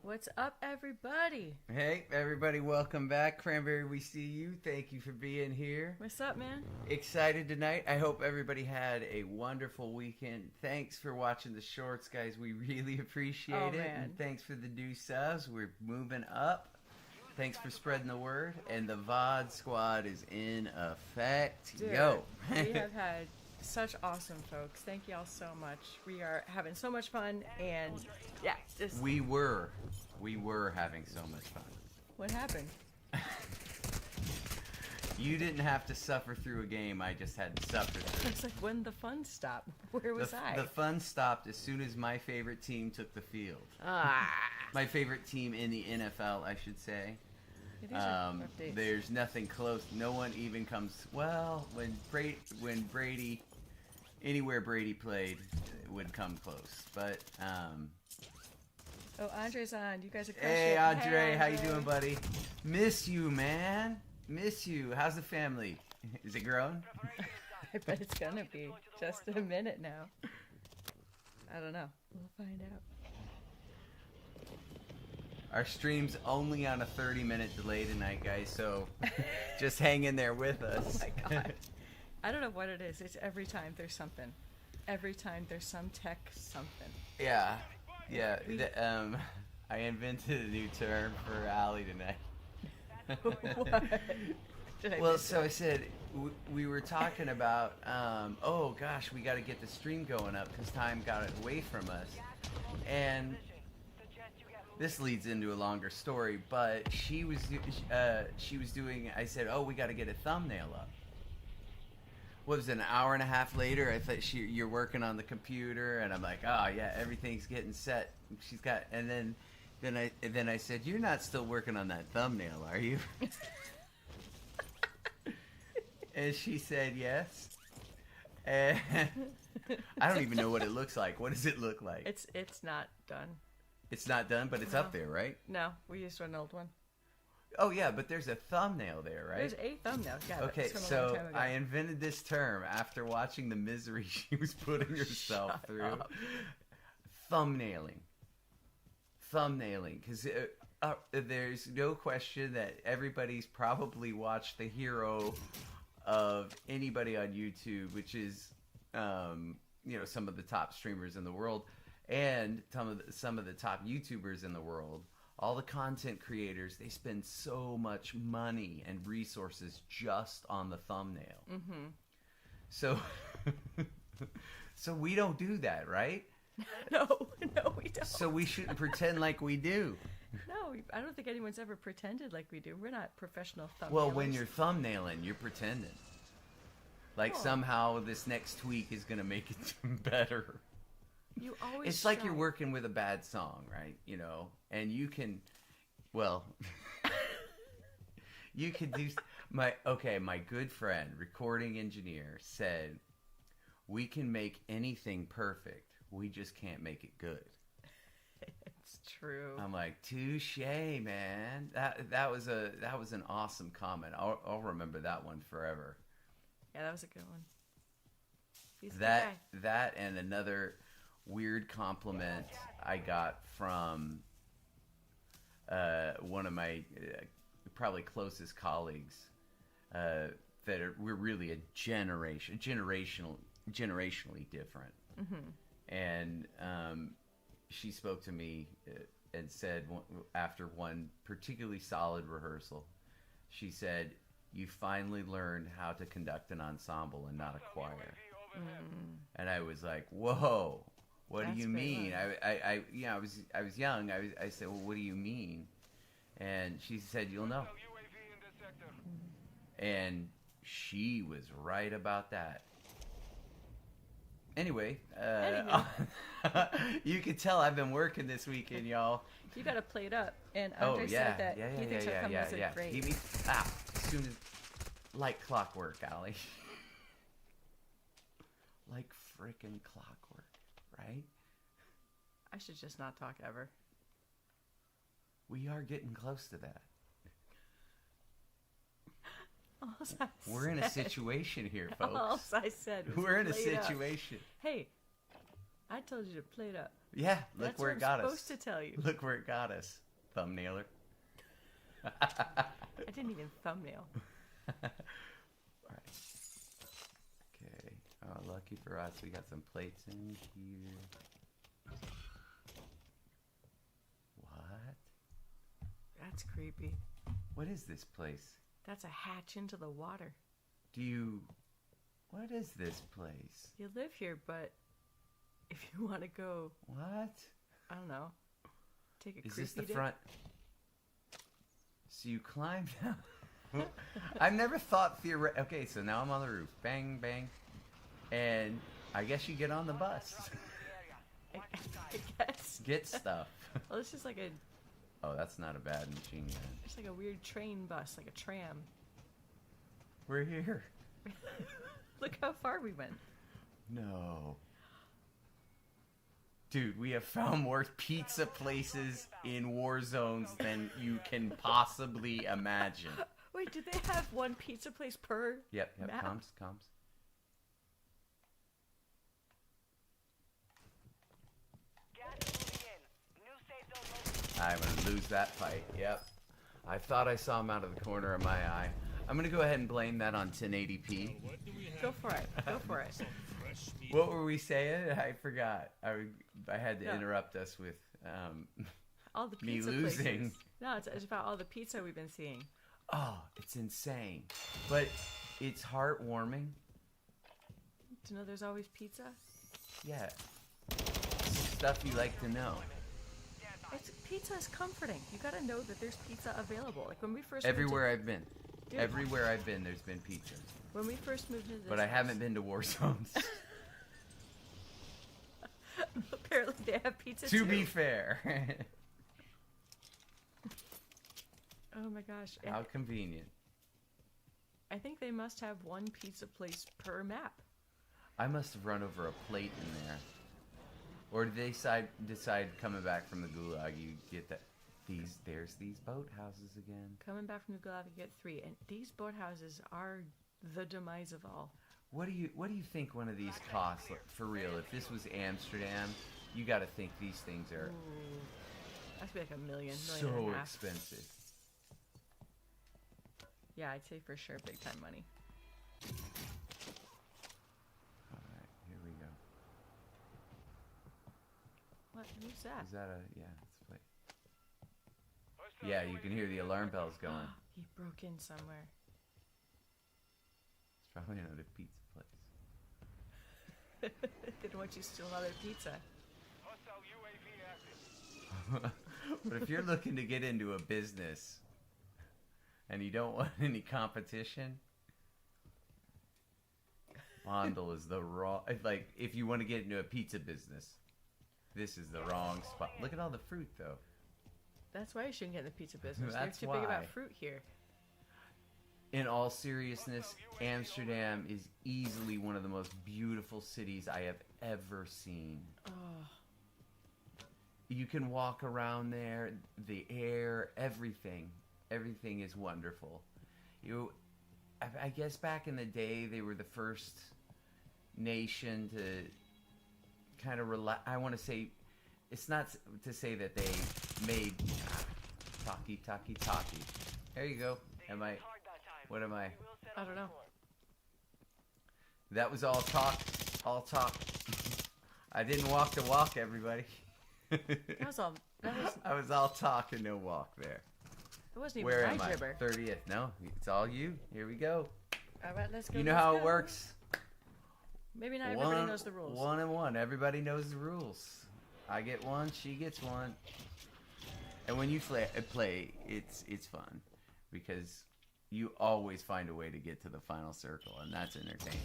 What's up, everybody? Hey, everybody, welcome back. Cranberry, we see you. Thank you for being here. What's up, man? Excited tonight. I hope everybody had a wonderful weekend. Thanks for watching the shorts, guys. We really appreciate it. Man. And thanks for the new subs. We're moving up. Thanks for spreading the word. And the VOD squad is in effect. Dude, Yo. we have had such awesome folks. Thank y'all so much. We are having so much fun, and yeah, just We were having so much fun. what happened? You didn't have to suffer through a game. I just had to suffer through. It's like, when the fun stopped? Where was I? The fun stopped as soon as my favorite team took the field. Ah, My favorite team in the NFL, I should say. these are updates. There's nothing close. No one even comes. Well, when Brady, anywhere Brady played, would come close. But Oh, Andre's on. You guys are crushing hey, it. Andre, how you doing, buddy? Miss you, man. Miss you. How's the family? Is it grown? I bet it's gonna be just a minute now. I don't know. We'll find out. Our stream's only on a 30-minute delay tonight, guys. So just hang in there with us. Oh my god. I don't know what it is. It's every time there's something. Every time there's some tech something. Yeah. Yeah, I invented a new term for Allie tonight. What? Did I Well, miss so it? I said we were talking about, oh gosh, we got to get the stream going up because time got away from us, and this leads into a longer story. But she was doing. I said, oh, we got to get a thumbnail up. What was it, an hour and a half later? I thought you're working on the computer, and I'm like, oh yeah, everything's getting set. She's got, and then I said, you're not still working on that thumbnail, are you? And she said yes. And I don't even know what it looks like. What does it look like? It's not done. It's not done, but it's No. up there, right? No, we used an old one. Oh yeah, but there's a thumbnail there, right? There's a thumbnail. Yeah, Okay, that's from a long so time ago. I invented this term after watching the misery she was putting herself Shut through. up. Thumbnailing. Thumbnailing. Because there's no question that everybody's probably watched the hero of anybody on YouTube, which is, some of the top streamers in the world and some of the top YouTubers in the world. All the content creators, they spend so much money and resources just on the thumbnail. Mm-hmm. So, so we don't do that, right? No, we don't. So we shouldn't pretend like we do. No, I don't think anyone's ever pretended like we do. We're not professional thumbnailers. Well, when you're thumbnailing, you're pretending. Like Oh. somehow this next tweak is going to make it better. You always It's like you're try. working with a bad song, right? And you can, well, you could do, my good friend, recording engineer, said, we can make anything perfect. We just can't make it good. It's true. I'm like, touche, man. That was an awesome comment. I'll remember that one forever. Yeah, that was a good one. He's a good guy. That and another weird compliment I got from one of my probably closest colleagues we're really a generationally different. Mm-hmm. And she spoke to me and said after one particularly solid rehearsal, she said, you finally learned how to conduct an ensemble and not a choir. Mm. And I was like, whoa. What That's do you pretty mean? loud. I was young. I said, well, what do you mean? And she said, you'll know. And she was right about that. Anyway, Anywho. you can tell I've been working this weekend, y'all. You gotta play it up. And Oh Andre yeah, said that he thinks our comments are great. Give me as soon as like clockwork, Allie. Like freaking clockwork, right? I should just not talk ever. We are getting close to that. All I We're in a said- situation here, All folks. I said was We're in a play it up. situation. Hey, I told you to play it up. Yeah, look That's where what it got I'm us. supposed to tell you. Look where it got us, thumbnailer. I didn't even thumbnail. Alright. Okay. Oh, lucky for us, we got some plates in here. What? That's creepy. What is this place? That's a hatch into the water. What is this place? You live here, but if you want to go, What? I don't know, take a Is creepy this the dip. front? So you climb down. I've never thought Okay, so now I'm on the roof. Bang, bang. And I guess you get on the bus. I guess. Get stuff. Well, this is like a, Oh, that's not a bad machine gun. it's like a weird train bus, like a tram. We're here. Look how far we went. No. Dude, we have found more pizza places in war zones than you can possibly imagine. Wait, did they have one pizza place per Yep, map? comms. I'm gonna lose that fight. Yep. I thought I saw him out of the corner of my eye. I'm gonna go ahead and blame that on 1080p. Go for it. Go for it. What were we saying? I forgot. I had to No. interrupt us with All the me pizza losing. places. No, it's about all the pizza we've been seeing. Oh, it's insane. But it's heartwarming. To know there's always pizza. Yeah. Stuff you like to know. Pizza is comforting. You gotta know that there's pizza available. Like when we first Everywhere I've been. Dude. Everywhere I've been, there's been pizza. when we first moved into this But I house, haven't been to war zones. apparently they have pizza To too. be fair. Oh my gosh. And How convenient. I think they must have one pizza place per map. I must have run over a plate in there. Or did they decide coming back from the gulag you get that there's these boat houses again. Coming back from the Gulag, you get 3, and these boathouses are the demise of all. What do you think one of these costs, like, for real? If this was Amsterdam, you got to think these things are Ooh, that's be like $1 million, so million and a half. expensive. Yeah, I'd say for sure big time money. All right, here we go. What? Who's that? Is that a it's a plate. Yeah, you can hear the alarm bells going. He broke in somewhere. It's probably another pizza place. Didn't want you to steal another pizza. But if you're looking to get into a business and you don't want any competition, Mondel is the wrong. Like, if you want to get into a pizza business, this is the wrong spot. Look at all the fruit, though. That's why you shouldn't get in the pizza business. That's They're too big why. about fruit here. In all seriousness, Amsterdam is easily one of the most beautiful cities I have ever seen. Oh, You can walk around there, the air, everything is wonderful. I guess back in the day, they were the first nation to kind of I want to say, it's not to say that they made talkie. There you go. What am I? I don't know. That was all talk. I didn't walk the walk, everybody. That was all. I was all talk and no walk there. It wasn't even Where my am I? gibber. 30th. No, it's all you. Here we go. All right, let's go. You know let's how go. it works. Maybe not everybody knows the rules. 1 and 1. Everybody knows the rules. I get 1, she gets 1. And when you play, it's fun because you always find a way to get to the final circle, and that's entertaining.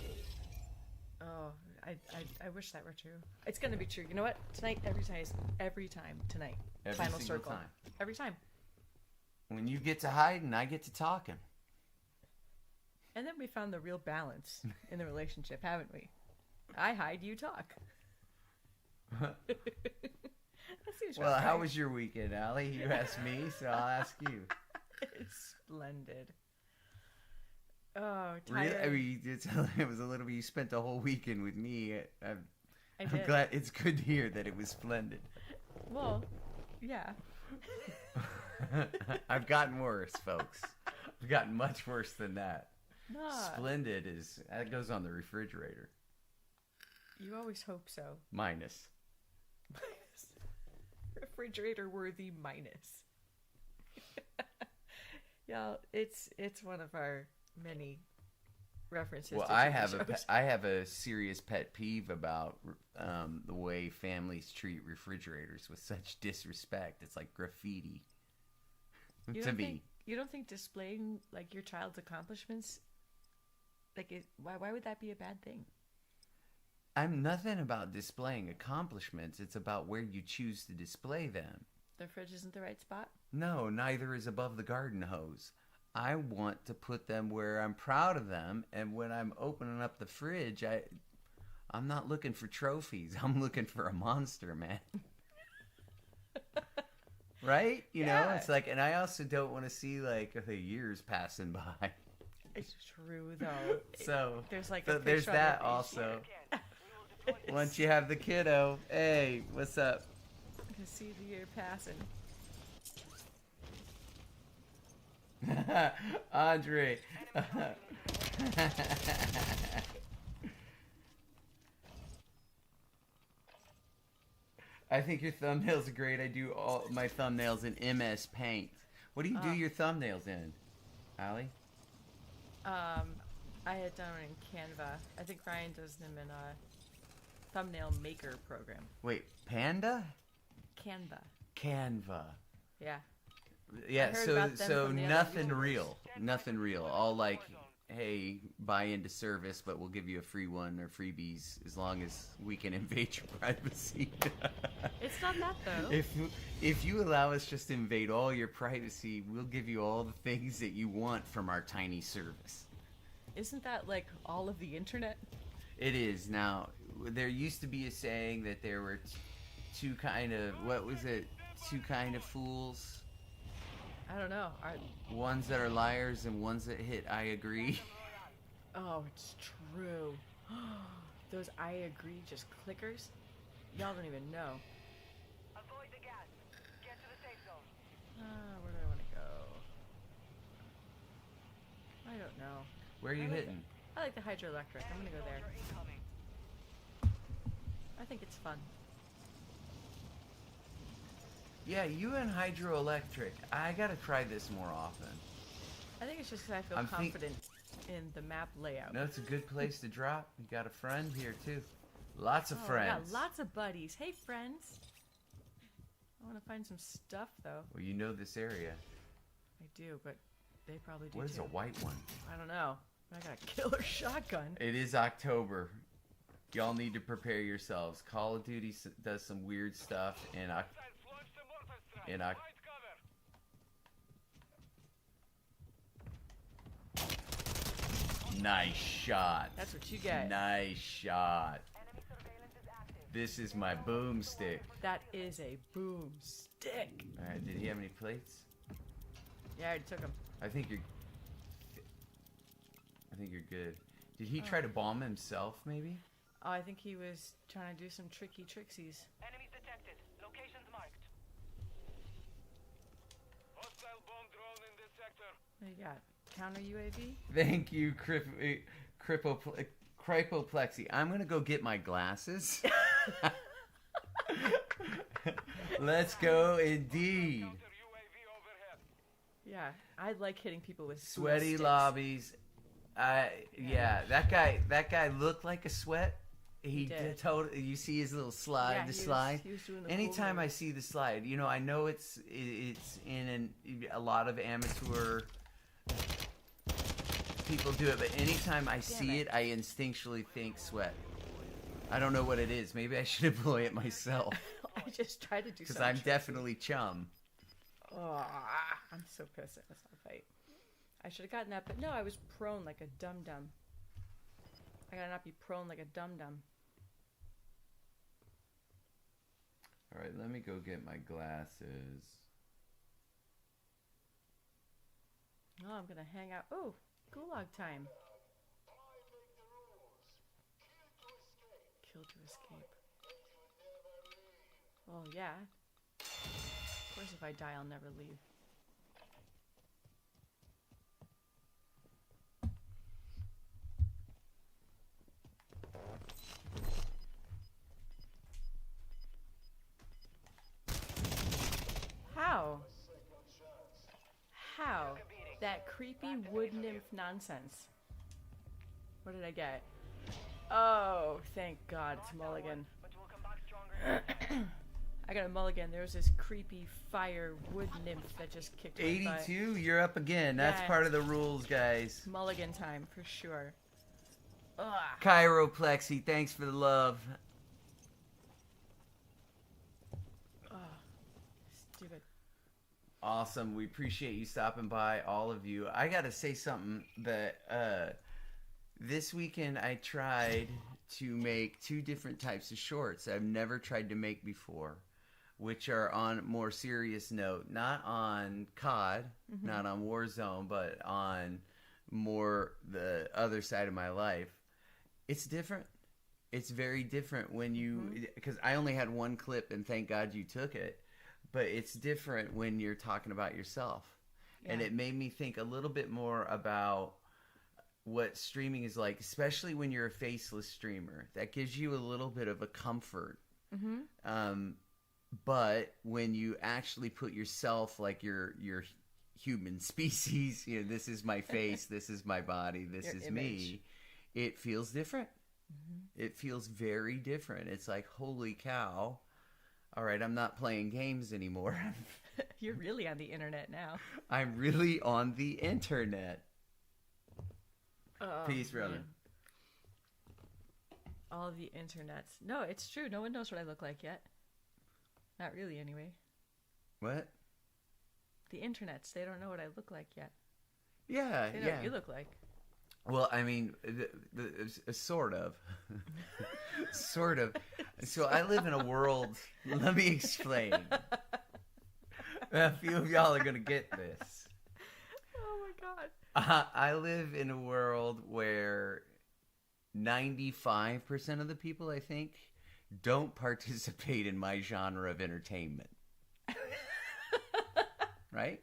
Oh, I wish that were true. It's gonna be true. You know what? Tonight, every time tonight. Every Final single circle. time. Every time. When you get to hiding, I get to talking. And then we found the real balance in the relationship, haven't we? I hide, you talk. That seems Well, right, how right? was your weekend, Allie? You asked me, so I'll ask you. It's splendid. Oh, Really? tired. I mean, it was a little bit. You spent the whole weekend with me. I I'm did. glad. It's good to hear that it was splendid. Well, yeah. I've gotten worse, folks. I've gotten much worse than that. Nah. Splendid that goes on the refrigerator. You always hope so. Minus. Refrigerator worthy minus. Yeah, it's one of our many references. Well, to I TV have a serious pet peeve about the way families treat refrigerators with such disrespect. It's like graffiti. To me. You don't think displaying like your child's accomplishments, like why would that be a bad thing? I'm nothing about displaying accomplishments. It's about where you choose to display them. The fridge isn't the right spot? No, neither is above the garden hose. I want to put them where I'm proud of them, and when I'm opening up the fridge, I'm not looking for trophies. I'm looking for a monster, man. Right? You know, it's like, and I also don't want to see like the years passing by. It's true though. So there's like there's that also. Once you have the kiddo, hey, what's up? To see the year passing. Andre. I think your thumbnails are great. I do all my thumbnails in MS Paint. What do you do your thumbnails in, Allie? I had done it in Canva. I think Ryan does them in a thumbnail maker program. Wait, Panda? Canva. Yeah. Yeah, so nothing YouTubers. real. Nothing real. All like, hey, buy into service, but we'll give you a free one or freebies as long as we can invade your privacy. It's not that though. If you allow us just to invade all your privacy, we'll give you all the things that you want from our tiny service. Isn't that like all of the internet? It is. Now, there used to be a saying that there were two kind of, what was it? Two kind of fools. I don't know. Ones that are liars and ones that hit I agree. Oh, it's true. Those I agree just clickers? Y'all don't even know. Avoid the gas. Get to the safe zone. Where do I want to go? I don't know. Where are you hitting? I like the hydroelectric. I'm gonna go there. Incoming. I think it's fun. Yeah, you and hydroelectric. I gotta try this more often. I think it's just because I feel confident in the map layout. No, it's a good place to drop. You got a friend here too. Lots of I friends. got lots of buddies. Hey, friends. I want to find some stuff though. Well, you know this area. I do, but they probably do What is too. a white one? I don't know. I got a killer shotgun. It is October. Y'all need to prepare yourselves. Call of Duty does some weird stuff, and nice shot. That's what you get. Nice shot. Enemy surveillance is active. This is my boomstick. That is a boomstick. All right, did he have any plates? Yeah, I already took him. I think you're good. Did he try to bomb himself, maybe? Oh, I think he was trying to do some tricky trixies. Enemies detected. Locations marked. Hostile bomb drone in this sector. What do you got? Counter UAV? Thank you, Cripoplexi. I'm gonna go get my glasses. Let's go, indeed. Counter UAV overhead. Yeah, I like hitting people with Sweaty sticks. lobbies. Yeah, that guy looked like a sweat. He did. Totally. You see his little slide, Yeah, the he slide. was doing the Anytime cool I move. see the slide, you know, I know it's in a lot of amateur people do it, but anytime I see it. it, I instinctually think sweat. I don't know what it is. Maybe I should employ it myself I just tried to do because something. I'm definitely chum. Oh, I'm so pissed at this fight. I should have gotten that, but no, I was prone like a dum-dum. I gotta not be prone like a dum-dum. All right, let me go get my glasses. No, I'm gonna hang out. Oh, gulag time. Kill to escape. Well, yeah. Of course, if I die, I'll never leave. How? How? That creepy wood nymph nonsense. What did I get? Oh, thank God, it's mulligan. But we'll come back stronger. I got a mulligan. There was this creepy fire wood nymph that just kicked my butt. 82, you're up again. That's Yeah. part of the rules, guys. Mulligan time, for sure. Ugh. Chiroplexy, thanks for the love. Stupid. Awesome. We appreciate you stopping by, all of you. I got to say something that this weekend I tried to make 2 different types of shorts I've never tried to make before, which are on a more serious note, not on COD, not on Warzone, but on more the other side of my life. It's different. It's very different when you, because I only had 1 clip and thank God you took it, but it's different when you're talking about yourself. Yeah. And it made me think a little bit more about what streaming is like, especially when you're a faceless streamer. That gives you a little bit of a comfort. But when you actually put yourself, like your human species, you know, this is my face, this is my body, this Your is image. me, it feels different. It feels very different. It's like, holy cow. All right, I'm not playing games anymore. You're really on the internet now. I'm really on the internet. Oh, Peace, brother. man. All the internets. No, it's true. No one knows what I look like yet. Not really, anyway. What? The internets, they don't know what I look like yet. Yeah, They know yeah. what you look like. Well, I mean, sort of. Sort of. So I live in a world, let me explain. A few of y'all are going to get this. Oh my God. I live in a world where 95% of the people, I think, don't participate in my genre of entertainment. Right?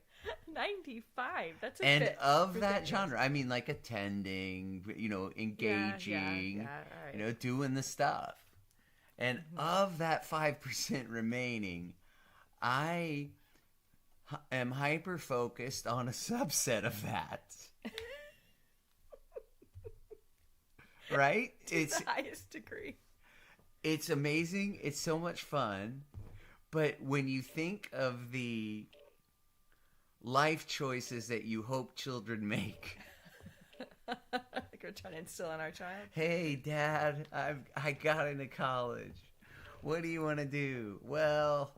95. That's a And bit of that ridiculous. genre, I mean, like attending, you know, engaging, Yeah, all right. you know, doing the stuff. And of that 5% remaining, I am hyper focused on a subset of that. Right? To the highest degree. It's amazing. It's so much fun. But when you think of the life choices that you hope children make, Like we're trying to instill in our child. hey, Dad, I got into college. What do you want to do? Well,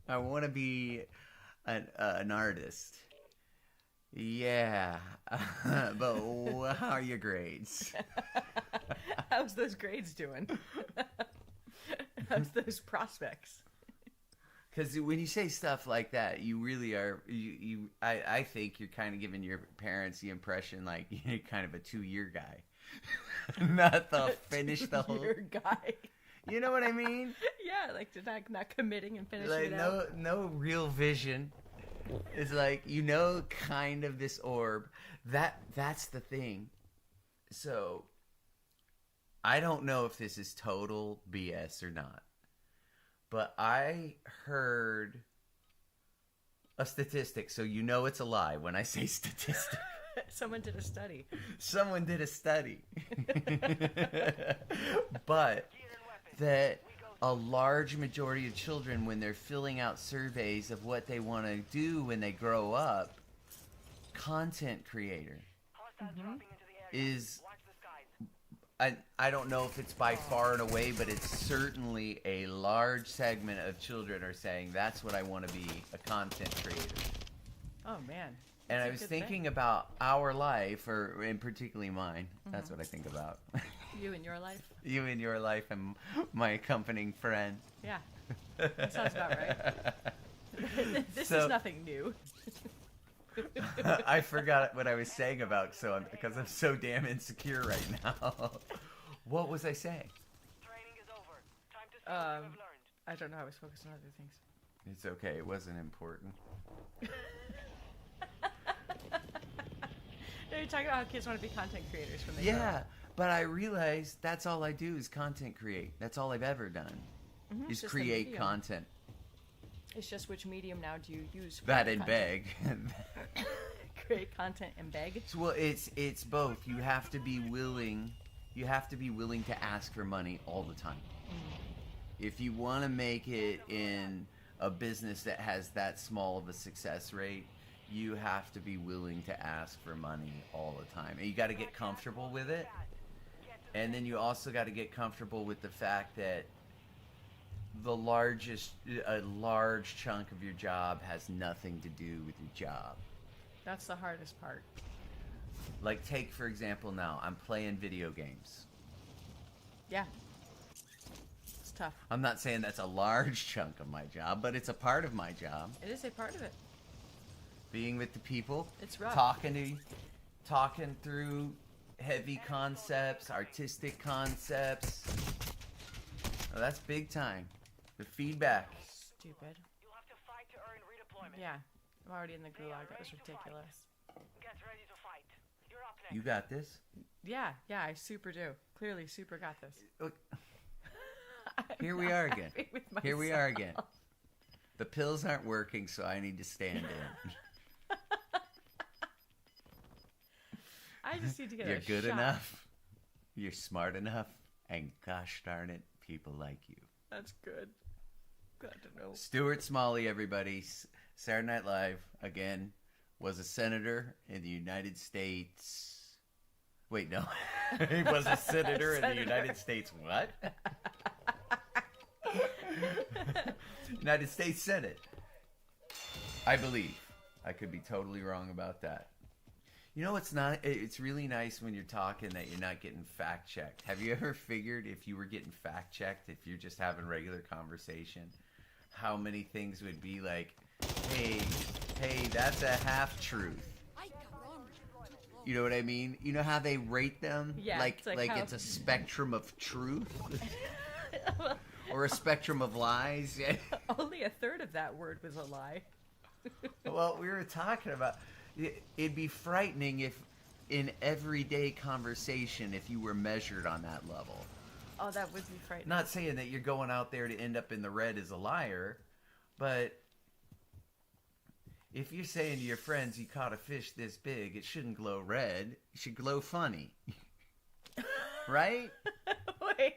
I want to be an artist. Yeah, but how are your grades? How's those grades doing? How's those prospects? Because when you say stuff like that, you really are. I think you're kind of giving your parents the impression like you're kind of a 2-year guy, not the finish the whole. Your guy. You know what I mean? Yeah, like not committing and finishing Like it out. no real vision. It's like, you know, kind of this orb. That's the thing. So I don't know if this is total BS or not. But I heard a statistic, so you know it's a lie when I say statistic. Someone did a study. Someone did a study. But that a large majority of children, when they're filling out surveys of what they want to do when they grow up, content creator Hostiles dropping into the area. is, Watch the skies. I don't know if it's by far and away, but it's certainly a large segment of children are saying, that's what I want to be, a content creator. Oh man. And That's I a was good thinking thing. about our life, or in particularly mine. That's what I think about. You in your life. You and your life and my accompanying friend. Yeah. That sounds about right. This So- is nothing new. I forgot what I was saying about because I'm so damn insecure right now. What was I saying? Training is over. Time to see what you have learned. I don't know. I was focused on other things. It's okay. It wasn't important. No, you're talking about how kids want to be content creators when they grow Yeah, up. but I realized that's all I do is content create. That's all I've ever done Mhm, is it's just the create medium. content. It's just which medium now do you use? For That and content? beg. Create content and beg. Well, it's both. You have to be willing. You have to be willing to ask for money all the time. If you want to make it in a business that has that small of a success rate, you have to be willing to ask for money all the time. And you got to get comfortable with it. And then you also got to get comfortable with the fact that a large chunk of your job has nothing to do with your job. That's the hardest part. Like, take, for example, now, I'm playing video games. Yeah. It's tough. I'm not saying that's a large chunk of my job, but it's a part of my job. It is a part of it. Being with the people, It's rough. talking through heavy concepts, artistic concepts. Oh, that's big time. The feedback. Stupid. You'll have to fight to earn redeployment. Yeah. I'm already in the gulag. That was ridiculous. Get ready to fight. You're up next. You got this. Yeah, I super do. Clearly, super got this. Look, I'm Here we not are again. happy with Here we are again. myself. The pills aren't working, so I need to stand in. I just need to get You're a good shot. enough. You're smart enough. And gosh darn it, people like you. That's good. Glad to know. Stuart Smalley, everybody. Saturday Night Live, again, was a senator in the United States. Wait, no. He was a senator in the United States. What? United States Senate. I believe. I could be totally wrong about that. You know, it's really nice when you're talking that you're not getting fact checked. Have you ever figured if you were getting fact checked, if you're just having regular conversation, how many things would be like, hey, that's a half truth. You know what I mean? You know how they rate them? Yeah, Like it's like how- it's a spectrum of truth? Or a spectrum of lies? Only a third of that word was a lie. Well, we were talking about it'd be frightening if in everyday conversation if you were measured on that level. Oh, that would be frightening. Not saying that you're going out there to end up in the red as a liar, but if you're saying to your friends you caught a fish this big, it shouldn't glow red. It should glow funny. Right? Wait.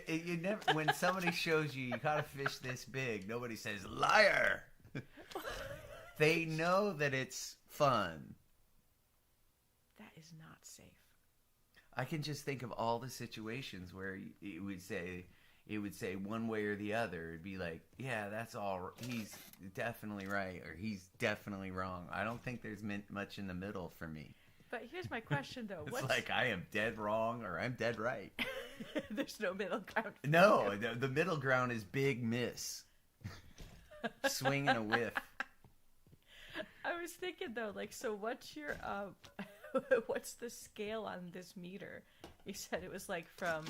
You never, when somebody shows you caught a fish this big, nobody says liar. They know that it's fun. That is not safe. I can just think of all the situations where it would say one way or the other. It'd be like, yeah, that's all. He's definitely right, or he's definitely wrong. I don't think there's much in the middle for me. But here's my question, though. It's like I am dead wrong or I'm dead right. There's no middle ground. No, the middle ground is big miss. Swing and a whiff. I was thinking though, like, so what's your what's the scale on this meter? You said it was like from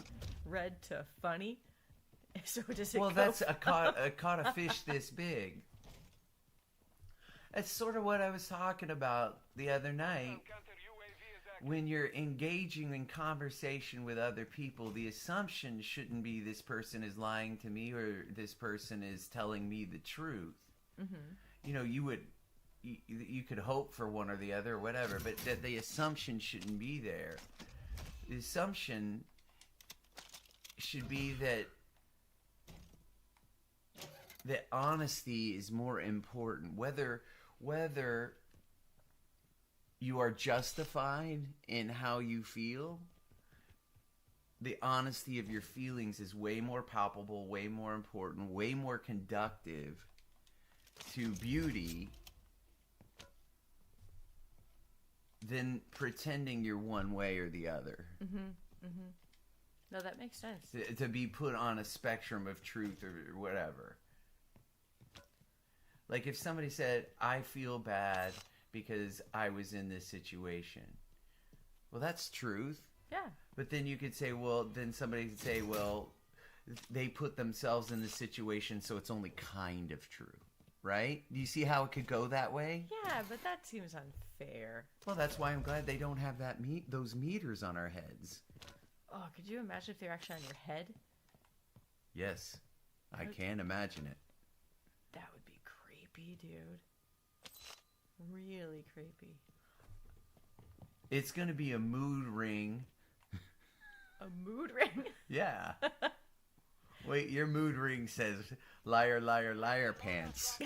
red to funny. So does it? Well, go that's from... caught a fish this big. That's sort of what I was talking about the other night. Counter UAV is active. When you're engaging in conversation with other people, the assumption shouldn't be this person is lying to me or this person is telling me the truth. Mm-hmm. You know, you could hope for one or the other or whatever, but that the assumption shouldn't be there. The assumption should be that honesty is more important, whether you are justified in how you feel. The honesty of your feelings is way more palpable, way more important, way more conductive to beauty than pretending you're one way or the other. Mm-hmm. Mm-hmm. No, that makes sense. To be put on a spectrum of truth or whatever. Like if somebody said, I feel bad because I was in this situation. Well, that's truth. Yeah. But then you could say, well, then somebody could say, well, they put themselves in the situation so it's only kind of true, right? Do you see how it could go that way? Yeah, but that seems unfair. Well, that's why I'm glad they don't have those meters on our heads. Oh, could you imagine if they're actually on your head? Yes, I can imagine it. That would be creepy, dude. Really creepy. It's going to be a mood ring. A mood ring? Yeah. Wait, your mood ring says liar, liar, liar pants.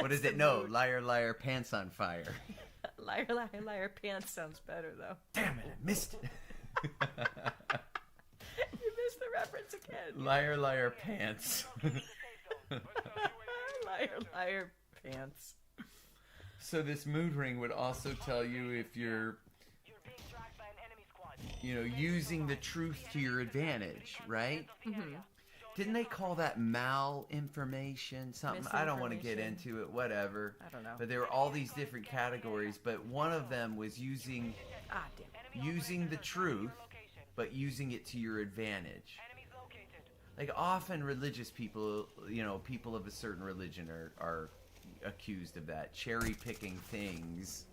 What is it? No, liar, liar, pants on fire. Liar, liar, liar, pants sounds better, though. Damn it, I missed it. You missed the reference again. Liar, liar, pants. Liar, liar, pants. So this mood ring would also tell you if you're, being tracked by an enemy squad. using the truth to your advantage, right? Mm-hmm. Didn't they call that malinformation? Something? I don't want to get Misinformation. into it, whatever. I don't know. But there were all these different categories, but one of them was using Ah, damn. the truth, but using it to your advantage. Enemies located. Like often religious people, people of a certain religion are accused of that, cherry picking things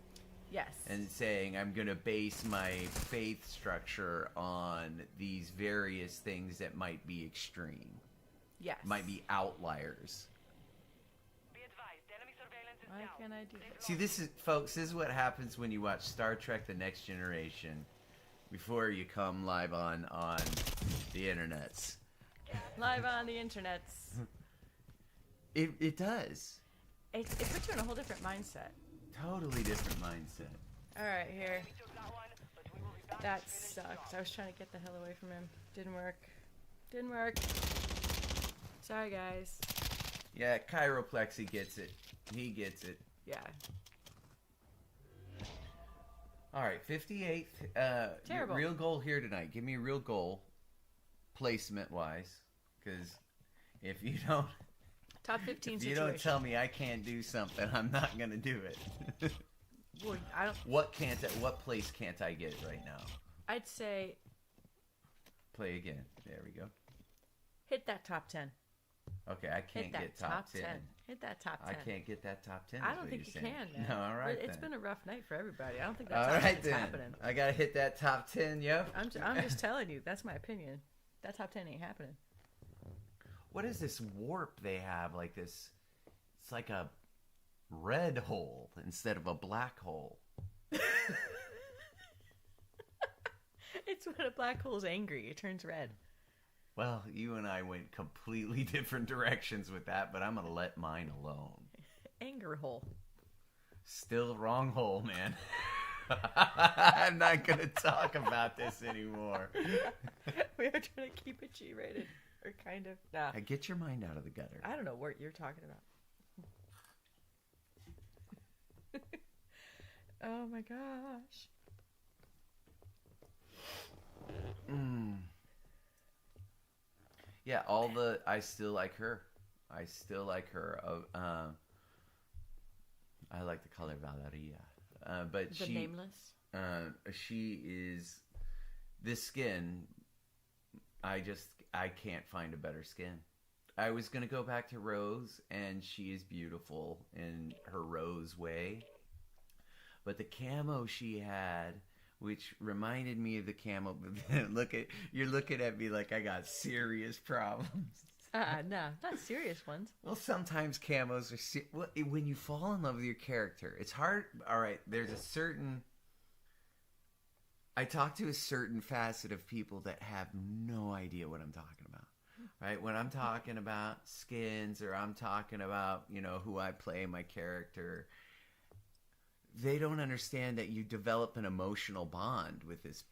Yes. and saying I'm going to base my faith structure on these various things that might be extreme, yes. might be outliers. Be advised, enemy surveillance is Why down. can't I do that? See, this is what happens when you watch Star Trek: The Next Generation before you come live on the internets. Live on the internets. It does. It puts you in a whole different mindset. Totally different mindset. All right, here. We took that one, but we will be back. That sucks. I was trying to get the hell away from him. Didn't work. Didn't work. Sorry, guys. Yeah, Chiroplexy gets it. He gets it. Yeah. All right, 58th. Terrible. Real goal here tonight. Give me a real goal, placement-wise, because if you don't, Top 15 if you situation. don't tell me I can't do something, I'm not gonna do it. Well, I don't. What place can't I get right now? I'd say Play again. There we go. hit that top 10. Okay, I can't Hit that get top 10. Hit that top I 10. can't get that top 10. I is don't what think you you're saying. can, man. No, all right But it's then. been a rough night for everybody. I don't think that's All right then. happening. I gotta hit that top 10, yo. I'm just telling you. That's my opinion. That top 10 ain't happening. What is this warp they have like this? It's like a red hole instead of a black hole. It's when a black hole's angry. It turns red. Well, you and I went completely different directions with that, but I'm going to let mine alone. Anger hole. Still wrong hole, man. I'm not going to talk about this anymore. We are trying to keep it G-rated. Or kind of. Nah. Get your mind out of the gutter. I don't know what you're talking about. Oh my gosh. Yeah, I still like her. I still like her. I like the color Valeria. But The nameless. she is this skin. I can't find a better skin. I was gonna go back to Rose, and she is beautiful in her Rose way. But the camo she had, which reminded me of the camo. You're looking at me like I got serious problems. No, not serious ones. Well, sometimes camos are when you fall in love with your character, it's hard. All right, there's a certain. I talk to a certain facet of people that have no idea what I'm talking about. Right? When I'm talking about skins or I'm talking about, who I play, my character, they don't understand that you develop an emotional bond with this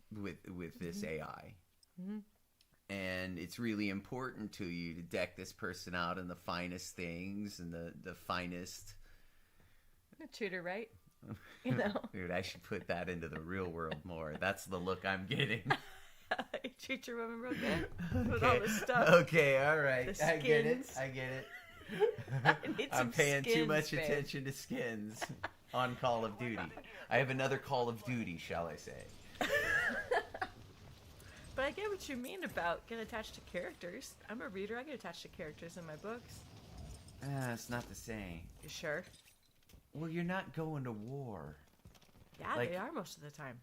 AI. Mm-hmm. And it's really important to you to deck this person out in the finest things and the finest. Treat her right. Dude, I should put that into the real world more. That's the look I'm getting. Treat your women real good. With all this stuff. Okay, all right. The I get it. skins. I need I'm some paying too skins, much babe. attention to skins on Call of Duty. I have another Call of Duty, shall I say. But I get what you mean about get attached to characters. I'm a reader. I get attached to characters in my books. It's not the same. You sure? Well, you're not going to war. Yeah, Like- they are most of the time.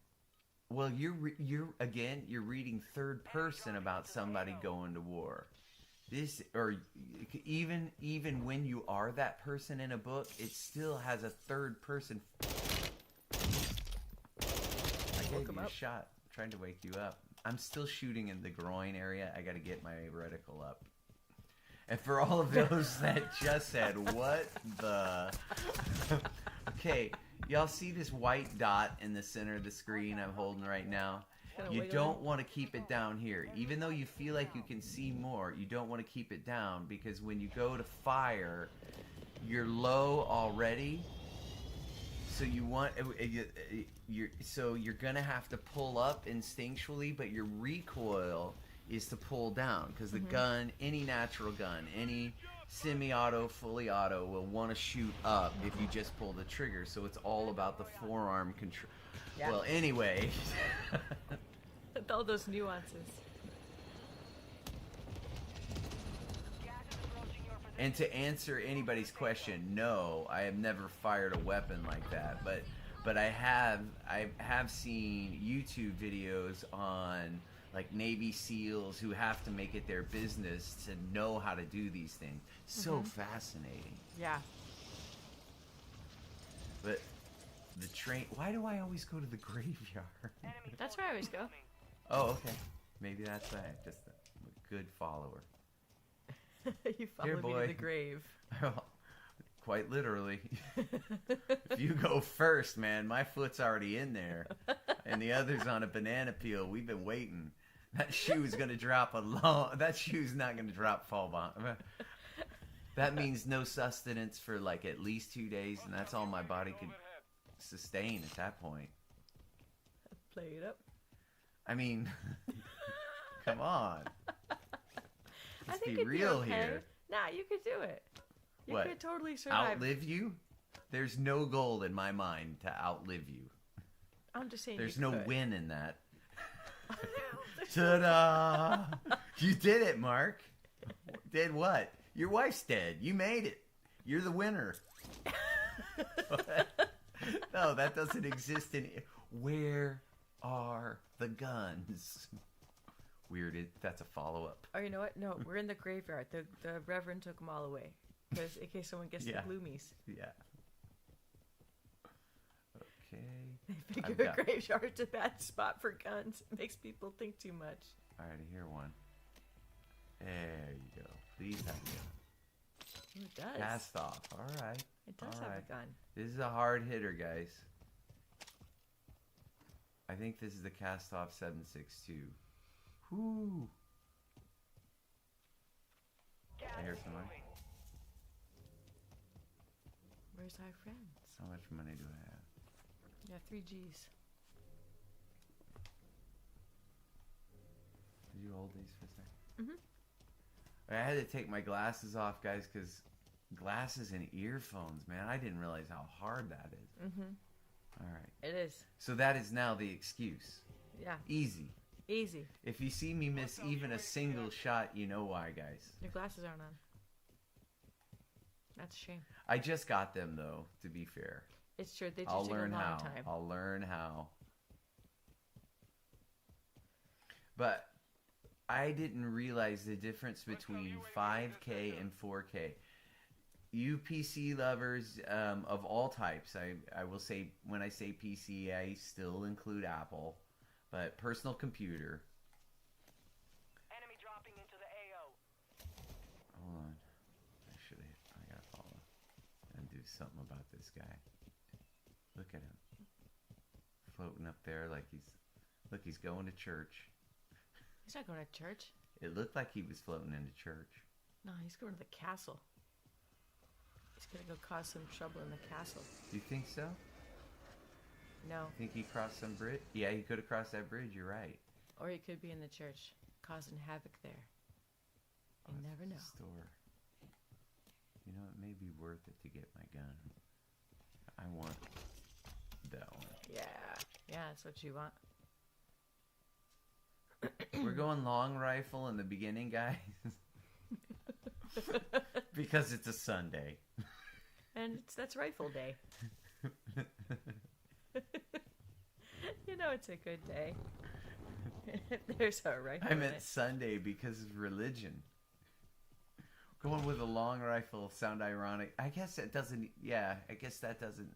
Well, you're reading third person about somebody going to war. This, or even when you are that person in a book, it still has a third person. I gave Woke him you a up. shot. I'm trying to wake you up. I'm still shooting in the groin area. I got to get my reticle up. And for all of those that just said, "What the?" Okay, y'all see this white dot in the center of the screen I'm holding right now? Kinda You wiggle don't it. want to keep it down here. Even though you feel like you can see more, you don't want to keep it down because when you go to fire, you're low already. So you want you're gonna have to pull up instinctually, but your recoil is to pull down because the gun, any natural gun, any semi-auto, fully auto will want to shoot up if you just pull the trigger. So it's all about the forearm control. Yeah. Well, anyway. All those nuances. And to answer anybody's question, no, I have never fired a weapon like that. But I have seen YouTube videos on like Navy SEALs who have to make it their business to know how to do these things. So fascinating. Yeah. But the train. Why do I always go to the graveyard? That's where I always go. Oh, okay. Maybe that's why. Just a good follower. You follow Here, me boy. to the grave. Quite literally. If you go first, man, my foot's already in there. And the other's on a banana peel. We've been waiting. That shoe's going to drop that shoe's not going to drop fall bomb. That means no sustenance for like at least 2 days, and that's all my body could sustain at that point. Play it up. I mean, come on. I Let's think be it'd real okay. here. Nah, you could do it. You What? could totally survive. Outlive you? There's no goal in my mind to outlive you. I'm just saying. There's you no could. win in that. Ta-da! You did it, Mark. Did what? Your wife's dead. You made it. You're the winner. No, that doesn't exist in... Where are the guns? Weird. That's a follow-up. Oh, you know what? No, we're in the graveyard. The Reverend took them all away. Because in case someone gets Yeah. the gloomies. Yeah. Okay. They I've figure got- a graveyard's a bad spot for guns. It makes people think too much. All right, I hear one. There you go. Please have me. Ooh, it does. Cast off. All right. It does all have right. a gun. This is a hard hitter, guys. I think this is the cast off 7.62. Whoo! I hear somebody. Where's our friends? How much money do I have? Yeah, 3 G's. Did you hold these for a second? I had to take my glasses off, guys, because glasses and earphones, man, I didn't realize how hard that is. All right. It is. So that is now the excuse. Yeah. Easy. Easy. If you see me miss even a single shot, you know why, guys. Your glasses aren't on. That's a shame. I just got them, though, to be fair. It's true. They just I'll take learn a long how. time. I'll learn how. But I didn't realize the difference between 5K and 4K. You PC lovers of all types, I will say, when I say PC, I still include Apple, but personal computer. Enemy dropping into the AO. Hold on. I gotta follow and do something about this guy. Look at him. Floating up there like he's going to church. He's not going to church. It looked like he was floating into church. No, he's going to the castle. He's going to go cause some trouble in the castle. Do you think so? No. Think he crossed some bridge? Yeah, he could have crossed that bridge. You're right. Or he could be in the church, causing havoc there. You Oh, never it's know. a store. You know, it may be worth it to get my gun. I want that one. Yeah. Yeah, that's what you want. We're going long rifle in the beginning, guys. Because it's a Sunday. And that's rifle day. You know it's a good day. There's our rifle. I meant Sunday because of religion. Going with a long rifle sound ironic. I guess that doesn't. Yeah, I guess that doesn't.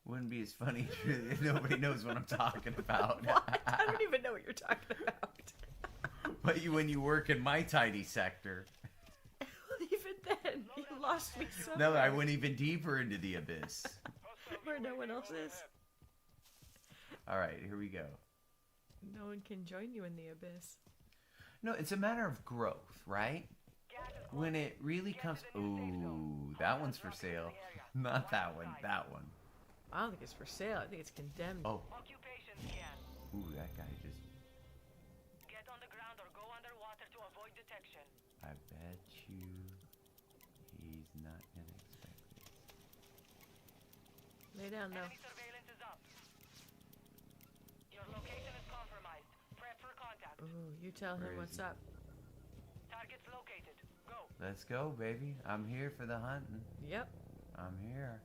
Wouldn't be as funny if nobody knows what I'm talking about. What? I don't even know what you're talking about. But when you work in my tiny sector. Even then, you lost me so No, I much. went even deeper into the abyss. Where no one else is. All right, here we go. No one can join you in the abyss. No, it's a matter of growth, right? When it really comes... Ooh, that one's for sale. Not that one, that one. I don't think it's for sale. I think it's condemned. Oh, Occupation scan. ooh, that guy just... Get on the ground or go underwater to avoid detection. I bet you he's not gonna expect this. Lay down now. Enemy surveillance is up. Your location is compromised. Prep for contact. Ooh, you tell Where him is what's he? up. Target's located. Go. Let's go, baby. I'm here for the hunting. Yep. I'm here.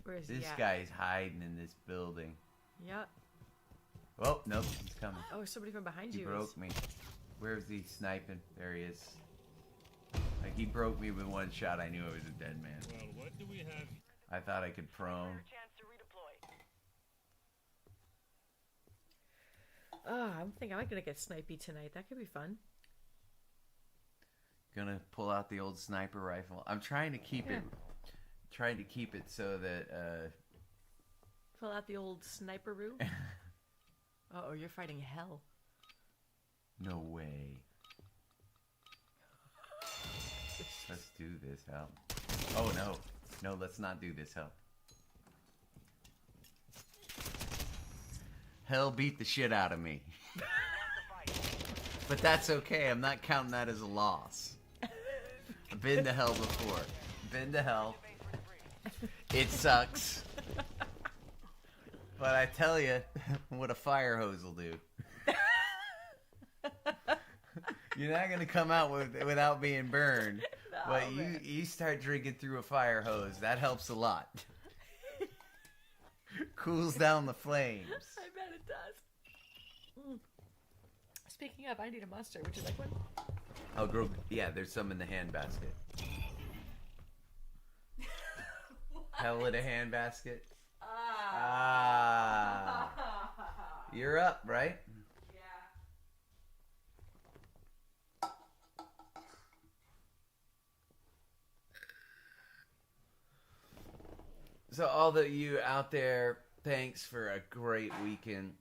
Where is he This at? guy's hiding in this building. Yep. Oh, nope, he's coming. Oh, somebody from behind He you. broke me. Where's he sniping? There he is. Like, he broke me with one shot. I knew I was a dead man. Well, what do we have? I thought I could prone. Your chance to redeploy. Oh, I'm thinking I'm gonna get snipey tonight. That could be fun. Gonna pull out the old sniper rifle. I'm trying to keep it so that Pull out the old sniperoo. Oh, you're fighting hell. no way. Let's do this, hell. Oh no. No, let's not do this, hell. Hell beat the shit out of me. But that's okay. I'm not counting that as a loss. I've been to hell before. Been to hell. It sucks. But I tell you, what a fire hose will do. You're not gonna come out without being burned. But you start drinking through a fire hose. That helps a lot. Cools down the flames. I bet it does. Speaking of, I need a monster. Would you like one? I'll grow. Yeah, there's some in the handbasket. Hell in a handbasket. Ah. You're up, right? So all of you out there, thanks for a great weekend.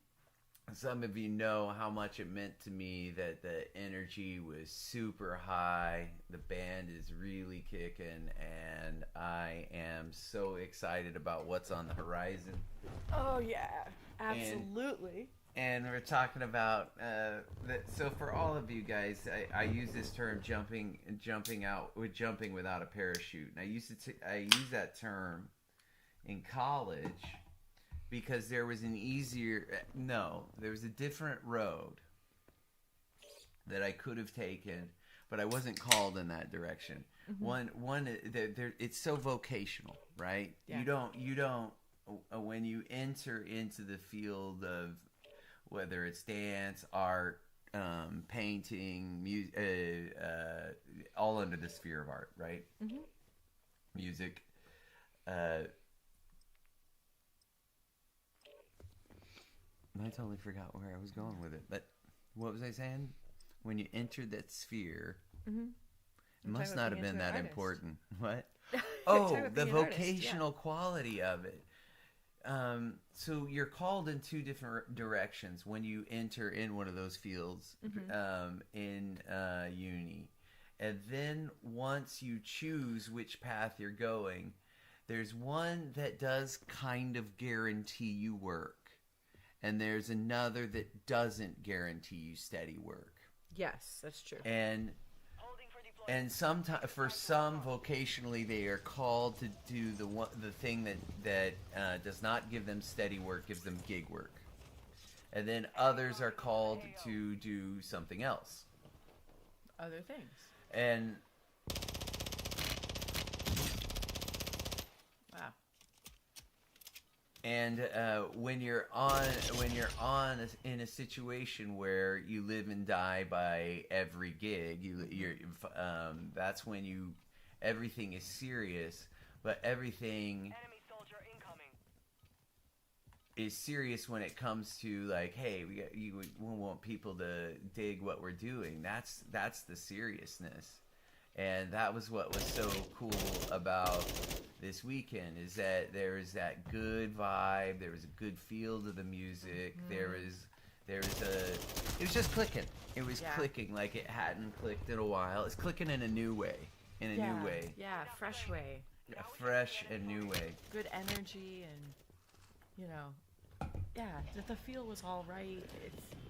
Some of you know how much it meant to me that the energy was super high. The band is really kicking, and I am so excited about what's on the horizon. Oh yeah, absolutely. And we're talking about so for all of you guys, I use this term jumping without a parachute. And I use that term in college because there was a different road that I could have taken, but I wasn't called in that direction. Mm-hmm. It's so vocational, right? Yeah. You don't when you enter into the field of whether it's dance, art, painting, music, all under the sphere of art, right? Mm-hmm. Music. I totally forgot where I was going with it. But what was I saying? When you enter that sphere, it must not have been that important. What? Oh, the vocational quality of it. So you're called in two different directions when you enter in one of those fields in uni. And then once you choose which path you're going, there's one that does kind of guarantee you work. And there's another that doesn't guarantee you steady work. Yes, that's true. And sometimes, for some, vocationally, they are called to do the thing that does not give them steady work, gives them gig work. and then others are called to do something else. Other things. And Wow. And when you're in a situation where you live and die by every gig, that's when everything is serious, but everything Enemy soldier incoming. is serious when it comes to like, hey, we want people to dig what we're doing. That's the seriousness. And that was what was so cool about this weekend, is that there was that good vibe, there was a good feel to the music, it was just clicking. It was clicking like it hadn't clicked in a while. It's clicking in a new way. New way. Yeah, fresh way. A fresh and new way. Good energy and, the feel was all right.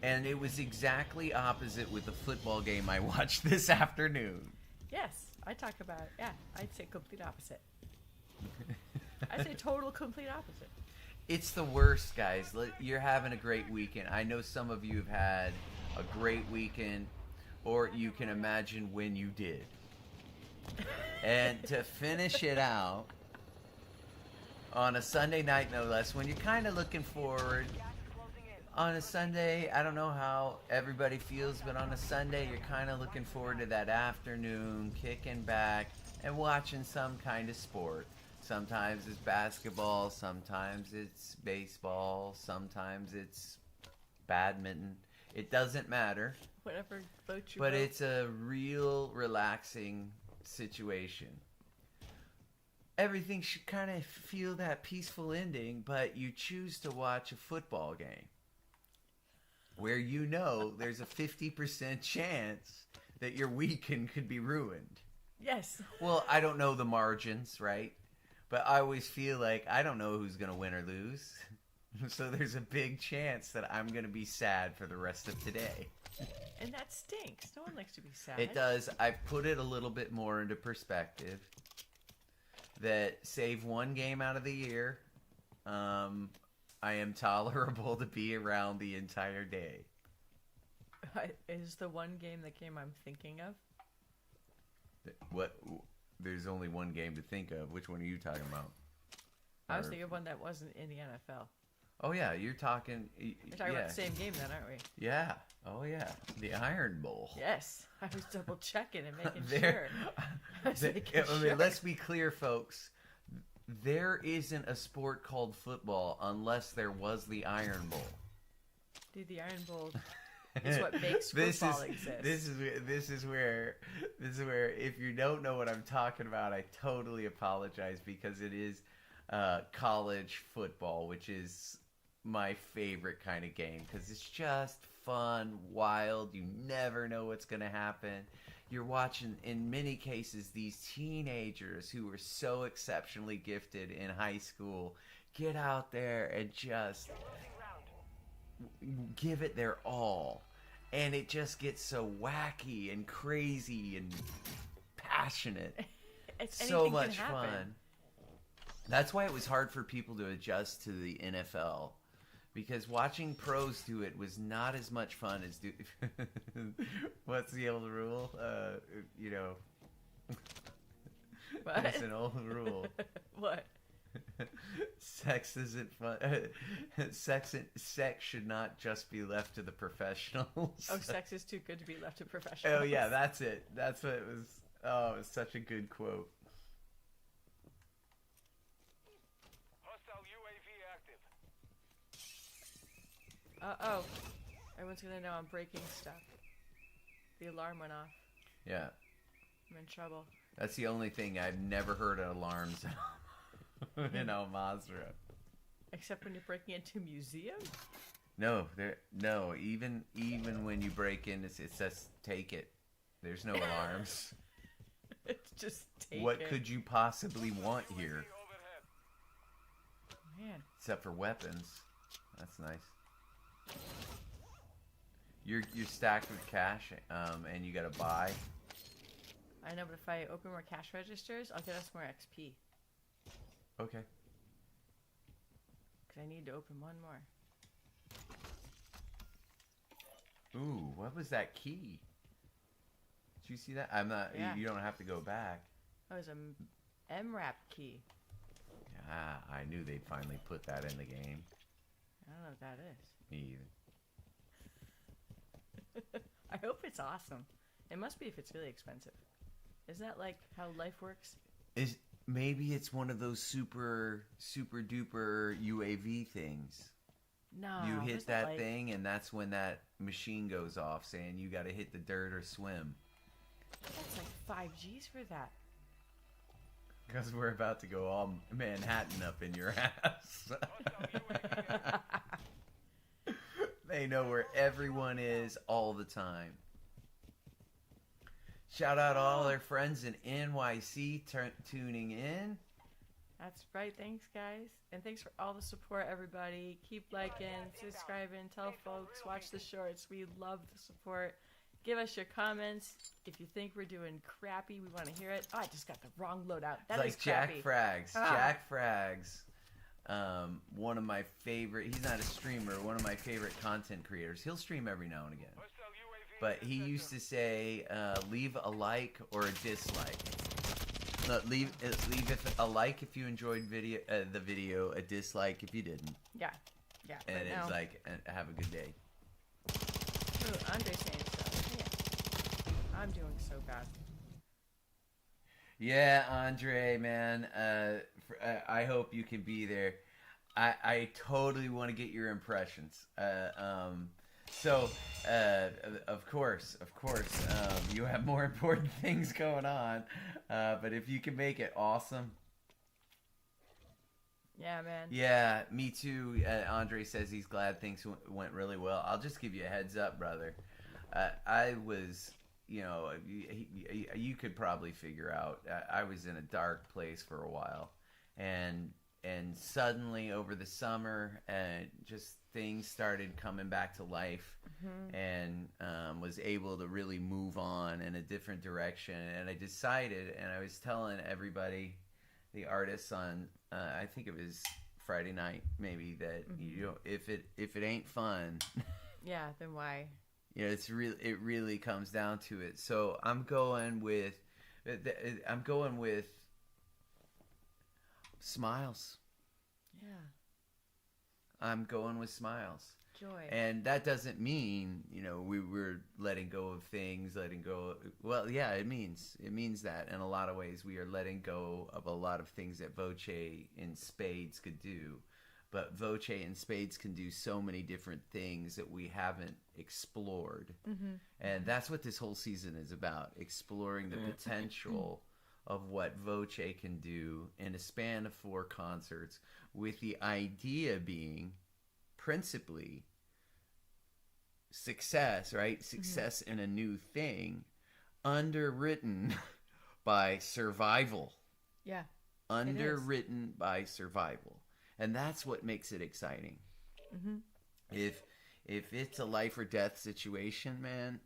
And it was exactly opposite with the football game I watched this afternoon. Yes, I'd say complete opposite. I'd say total complete opposite. It's the worst, guys. You're having a great weekend. I know some of you have had a great weekend, or you can imagine when you did. And to finish it out, on a Sunday night, no less, when you're kind of looking forward, on a Sunday, I don't know how everybody feels, but on a Sunday, you're kind of looking forward to that afternoon, kicking back and watching some kind of sport. Sometimes it's basketball, sometimes it's baseball, sometimes it's badminton. It doesn't matter. Whatever boat you But boat. it's a real relaxing situation. Everything should kind of feel that peaceful ending, but you choose to watch a football game where there's a 50% chance that your weekend could be ruined. Yes. Well, I don't know the margins, right? But I always feel like I don't know who's going to win or lose. So there's a big chance that I'm going to be sad for the rest of today. And that stinks. No one likes to be sad. It does. I put it a little bit more into perspective. That save one game out of the year, I am tolerable to be around the entire day. Is the one game the game I'm thinking of? What? There's only one game to think of. Which one are you talking about? I was thinking of one that wasn't in the NFL. Oh yeah, you're talking. We're talking about the same game then, aren't we? Yeah. Oh yeah, the Iron Bowl. Yes, I was double checking and making There- sure. Let's be clear, folks. There isn't a sport called football unless there was the Iron Bowl. Dude, the Iron Bowl is what makes football exist. This is where if you don't know what I'm talking about, I totally apologize, because it is college football, which is my favorite kind of game, because it's just fun, wild. You never know what's going to happen. You're watching, in many cases, these teenagers who are so exceptionally gifted in high school get out there and just give it their all. And it just gets so wacky and crazy and passionate. So much fun. That's why it was hard for people to adjust to the NFL. Because watching pros do it was not as much fun as do. What's the old rule? What? It's an old rule. What? Sex isn't fun. Sex should not just be left to the professionals. Oh, sex is too good to be left to professionals. Oh yeah, that's it. That's what it was. Oh, it was such a good quote. Hostile UAV active. Uh-oh. Everyone's gonna know I'm breaking stuff. The alarm went off. Yeah, I'm in trouble. that's the only thing I've never heard of alarms in Al Mazrah. Except when you're breaking into museums? No, even when you break in, it says take it. There's no alarms. It's just take What it. could you possibly want here? Overhead. Man. Except for weapons. That's nice. You're stacked with cash, and you gotta buy. I know, but if I open more cash registers, I'll get us more XP. Okay. Because I need to open one more. Ooh, what was that key? Did you see that? I'm not. Yeah. You don't have to go back. That was a MRAP key. Ah, I knew they'd finally put that in the game. I don't know what that is. Me either. I hope it's awesome. It must be if it's really expensive. Isn't that like how life works? Maybe it's one of those super duper UAV things. No. You hit isn't that like- thing, and that's when that machine goes off, saying you got to hit the dirt or swim. That's like 5Gs for that. Because we're about to go all Manhattan up in your ass. They know where everyone is all the time. Shout out all our friends in NYC tuning in. That's right. Thanks, guys. And thanks for all the support, everybody. Keep liking, subscribing, tell folks, watch the shorts. We love the support. Give us your comments. If you think we're doing crappy, we want to hear it. Oh, I just got the wrong loadout. That It's is like Jack crappy. Frags. Ah. Jack Frags. One of my favorite. He's not a streamer. One of my favorite content creators. He'll stream every now and again. Hostile UAV But in he the used sector. to say, leave a like or a dislike. No, leave a like if you enjoyed the video, a dislike if you didn't, Yeah. Yeah. and but it's now, like, have a good day. ooh, Andre's saying stuff. Yeah. I'm doing so bad. Yeah, Andre, man. I hope you can be there. I totally want to get your impressions. So, of course, you have more important things going on. But if you can make it, awesome. Yeah, man. Yeah, me too. Andre says he's glad things went really well. I'll just give you a heads up, brother. I was, you could probably figure out. I was in a dark place for a while, and suddenly over the summer, just things started coming back to life, and was able to really move on in a different direction. And I decided, and I was telling everybody, the artists on, I think it was Friday night, maybe, that if it ain't fun, Yeah, then why? it really comes down to it. So I'm going with smiles. Yeah. I'm going with smiles. Joy. And that doesn't mean, we were letting go of things, well, yeah, it means that in a lot of ways we are letting go of a lot of things that Voce in spades could do. But Voce and spades can do so many different things that we haven't explored. And that's what this whole season is about, exploring the potential of what Voce can do in a span of 4 concerts, with the idea being principally success, right? Success in a new thing, underwritten by survival. Yeah. Underwritten by survival. And that's what makes it exciting. If it's a life or death situation, man,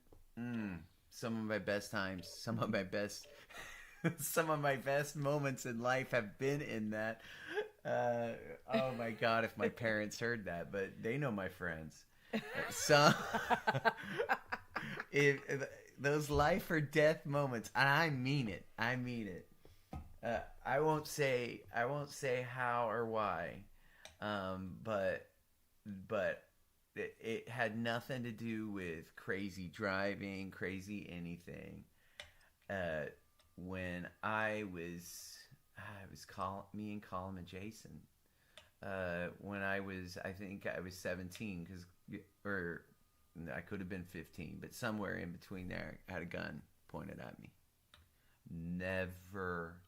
some of my best times, some of my best moments in life have been in that. Oh my God, if my parents heard that, but they know my friends. If those life or death moments, and I mean it. I won't say how or why, but it had nothing to do with crazy driving, crazy anything. When me and Colin and Jason, when I think I was 17, or I could have been 15, but somewhere in between there, I had a gun pointed at me. Never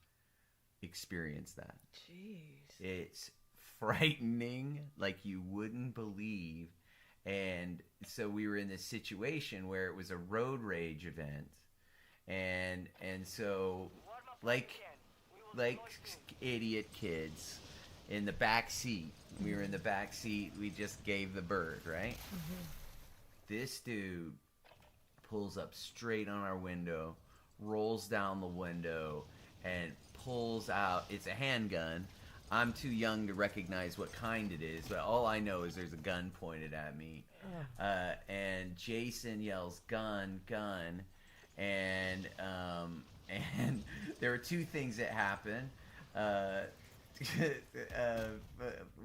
experienced that. Jeez. It's frightening, like you wouldn't believe. And so we were in this situation where it was a road rage event, and so like idiot kids in the back seat. We were in the back seat. We just gave the bird, right? This dude pulls up straight on our window, rolls down the window, and pulls out. It's a handgun. I'm too young to recognize what kind it is, but all I know is there's a gun pointed at me. And Jason yells, "Gun, gun," and there were two things that happened.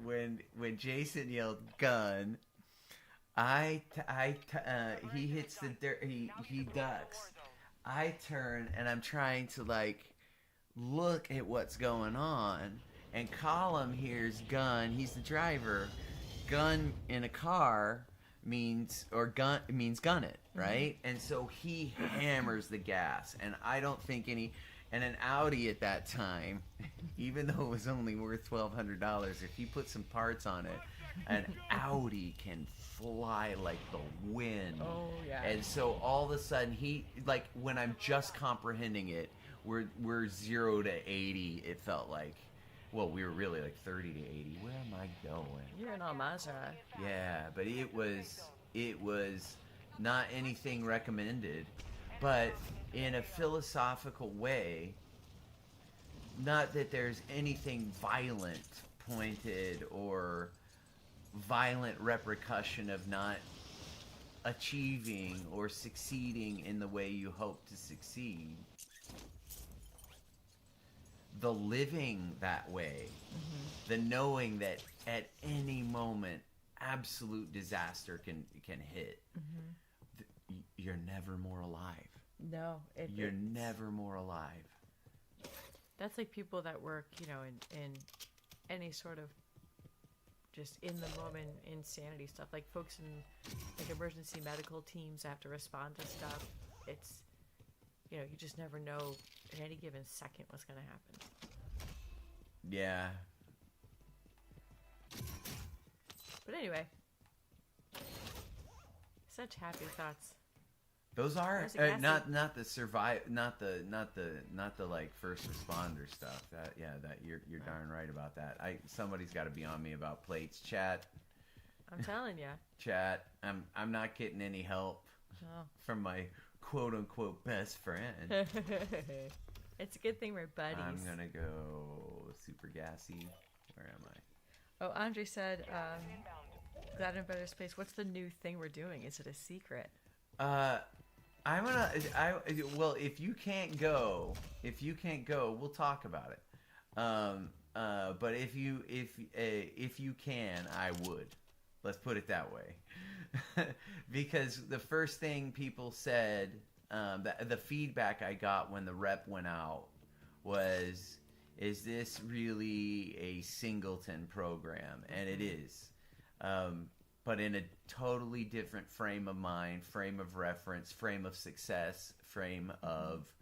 When Jason yelled "gun," he hits the dirt. He ducks. I turn and I'm trying to like look at what's going on, and Colum hears "gun." He's the driver. Gun in a car means gun it, right? And so he hammers the gas, and I don't think any. And an Audi at that time, even though it was only worth $1,200, if you put some parts on it, an Audi can fly like the wind. Oh yeah. And so all of a sudden, like when I'm just comprehending it, we're 0 to 80. It felt like, well, we were really like 30 to 80. Where am I going? You're in Almanza. Yeah, but it was not anything recommended, but in a philosophical way. Not that there's anything violent pointed or violent repercussion of not achieving or succeeding in the way you hope to succeed. The living that way, the knowing that at any moment absolute disaster can hit. You're never more alive. No, You're never more alive. That's like people that work, in any sort of just in the moment insanity stuff. Like folks in like emergency medical teams have to respond to stuff. It's, you just never know at any given second what's going to happen. Yeah. But anyway, such happy thoughts. Those are There's a not the like first responder stuff. That you're darn right about that. Somebody's got to be on me about plates. Chat. I'm telling you. Chat. I'm not getting any help from my quote unquote best friend. It's a good thing we're buddies. I'm gonna go super gassy. Where am I? Oh, Andre said, "Glad in better space. What's the new thing we're doing? Is it a secret?" Well, if you can't go, we'll talk about it. But if you can, I would. Let's put it that way. Because the first thing people said, the feedback I got when the rep went out was, "Is this really a singleton program?" And it is. But in a totally different frame of mind, frame of reference, frame of success, frame of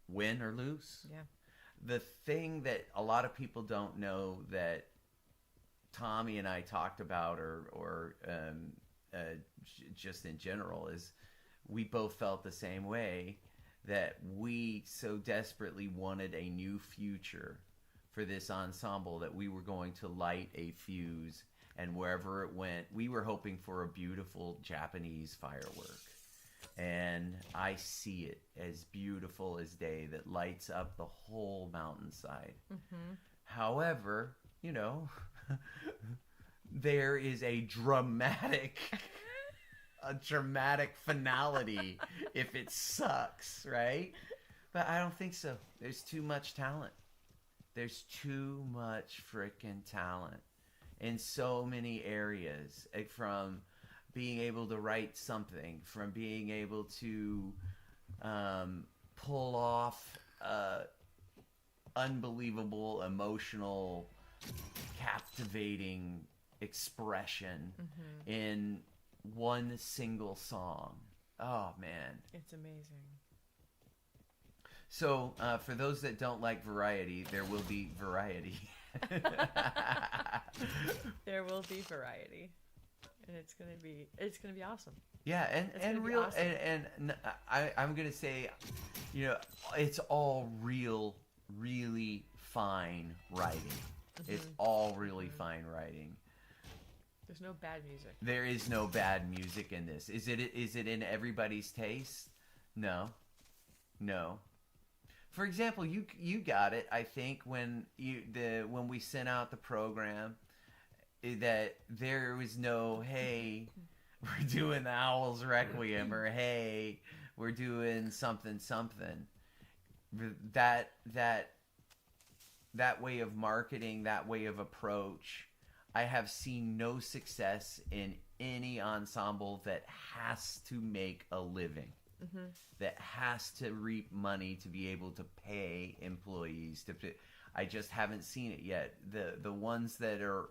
win or lose. Yeah. The thing that a lot of people don't know that Tommy and I talked about, or just in general, is we both felt the same way, that we so desperately wanted a new future for this ensemble that we were going to light a fuse. And wherever it went, we were hoping for a beautiful Japanese firework. And I see it as beautiful as day that lights up the whole mountainside. However, there is a dramatic finality if it sucks, right? But I don't think so. There's too much talent. There's too much freaking talent in so many areas, from being able to write something, from being able to pull off unbelievable, emotional, captivating expression in one single song. Oh, man. It's amazing. So, for those that don't like variety, there will be variety. There will be variety, and it's gonna be awesome. Yeah, and real awesome. and I'm gonna say, it's all really fine writing. It's all really fine writing. There's no bad music. There is no bad music in this. Is it in everybody's taste? No. For example, you got it. I think when we sent out the program, that there was no, hey, we're doing the Owl's Requiem, or hey, we're doing something. That way of marketing, that way of approach, I have seen no success in any ensemble that has to make a living. Mm-hmm. That has to reap money to be able to pay employees. I just haven't seen it yet. The ones that are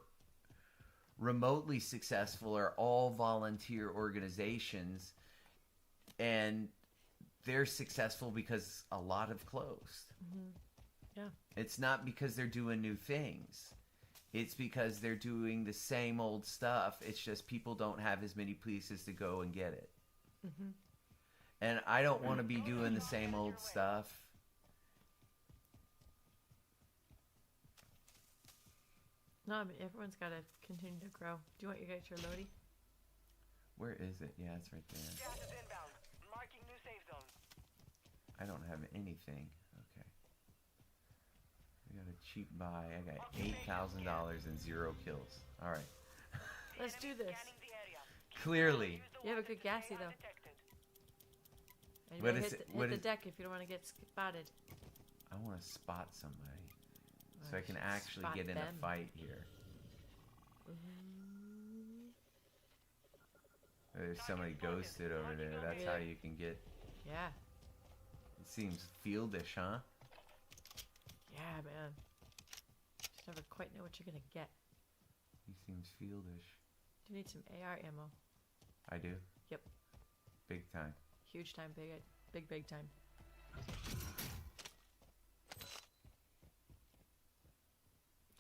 remotely successful are all volunteer organizations, and they're successful because a lot have closed. Mm-hmm. Yeah. It's not because they're doing new things. It's because they're doing the same old stuff. It's just people don't have as many places to go and get it. Mm-hmm. And I don't want to be doing the same old stuff. No, I mean, everyone's got to continue to grow. Do you want your guys your loadie? Where is it? Yeah, it's right there. Gas is inbound. Marking new safe zone. I don't have anything. Okay. I got a cheap buy. I got $8,000 and 0 kills. All right. Let's do this. Scanning the area. Clearly. You have a good gassy, though. Detected. And you What better is hit it- the, what hit the is- deck if you don't want to get spotted. I want to spot somebody. Or So I can should actually spot get in them. a fight here. There's somebody ghosted over there. That's how you can get... Yeah. It seems fieldish, huh? Yeah, man. Just never quite know what you're going to get. He seems fieldish. Do you need some AR ammo? I do. Yep. Big time. Huge time, big time.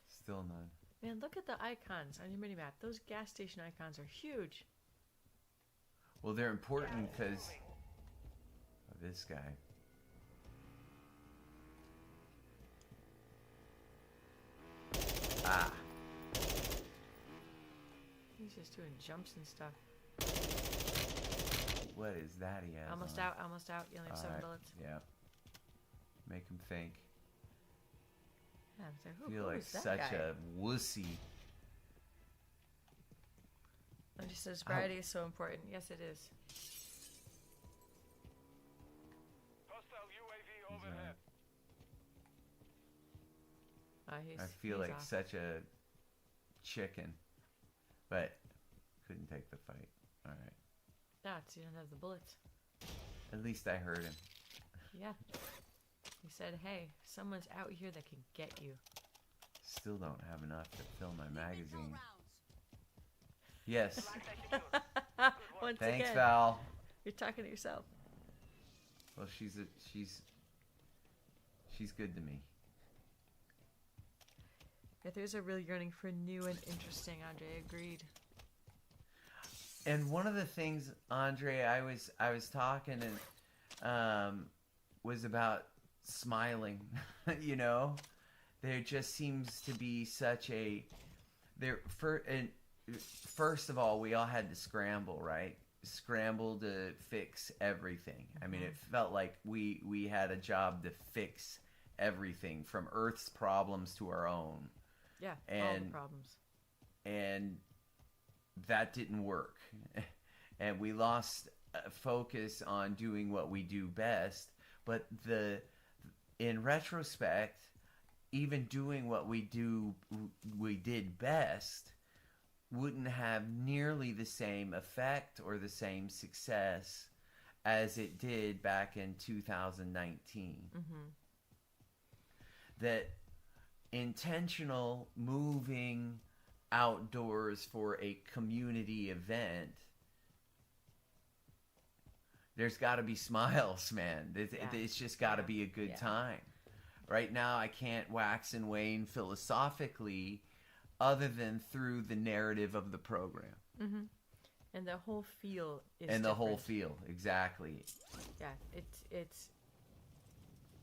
Still none. Man, look at the icons on your mini-map. Those gas station icons are huge. Well, they're important because of this guy. Ah. He's just doing jumps and stuff. What is that he has Almost on? out. You only have 7 Alright, bullets. Yeah. Make him think. Yeah, I was like, I who feel like is that such guy? a wussy. And she says variety is so important. Yes, it is. Hostile UAV overhead. I feel he's like off. such a chicken, but couldn't take the fight. All right. No, it's, you don't have the bullets. At least I heard him. Yeah. He said, hey, someone's out here that can get you. Still don't have enough to fill my magazine. Yes. Once Thanks, again, Val. you're talking to yourself. Well, she's good to me. Yeah, there's a real yearning for new and interesting, Andre. Agreed. And one of the things, Andre, I was talking and was about smiling. You know, there just seems to be such a first of all, we all had to scramble, right? Scramble to fix everything. I mean, it felt like we had a job to fix everything from Earth's problems to our own. Yeah, all the And problems. and that didn't work. And we lost focus on doing what we do best. But in retrospect, even doing what we did best wouldn't have nearly the same effect or the same success as it did back in 2019. Mm-hmm. That intentional moving outdoors for a community event, there's got to be smiles, man. It's just got to be a good time. Right now, I can't wax and wane philosophically other than through the narrative of the program. Mm-hmm. And the whole feel is And the whole different. feel, exactly. Yeah, it's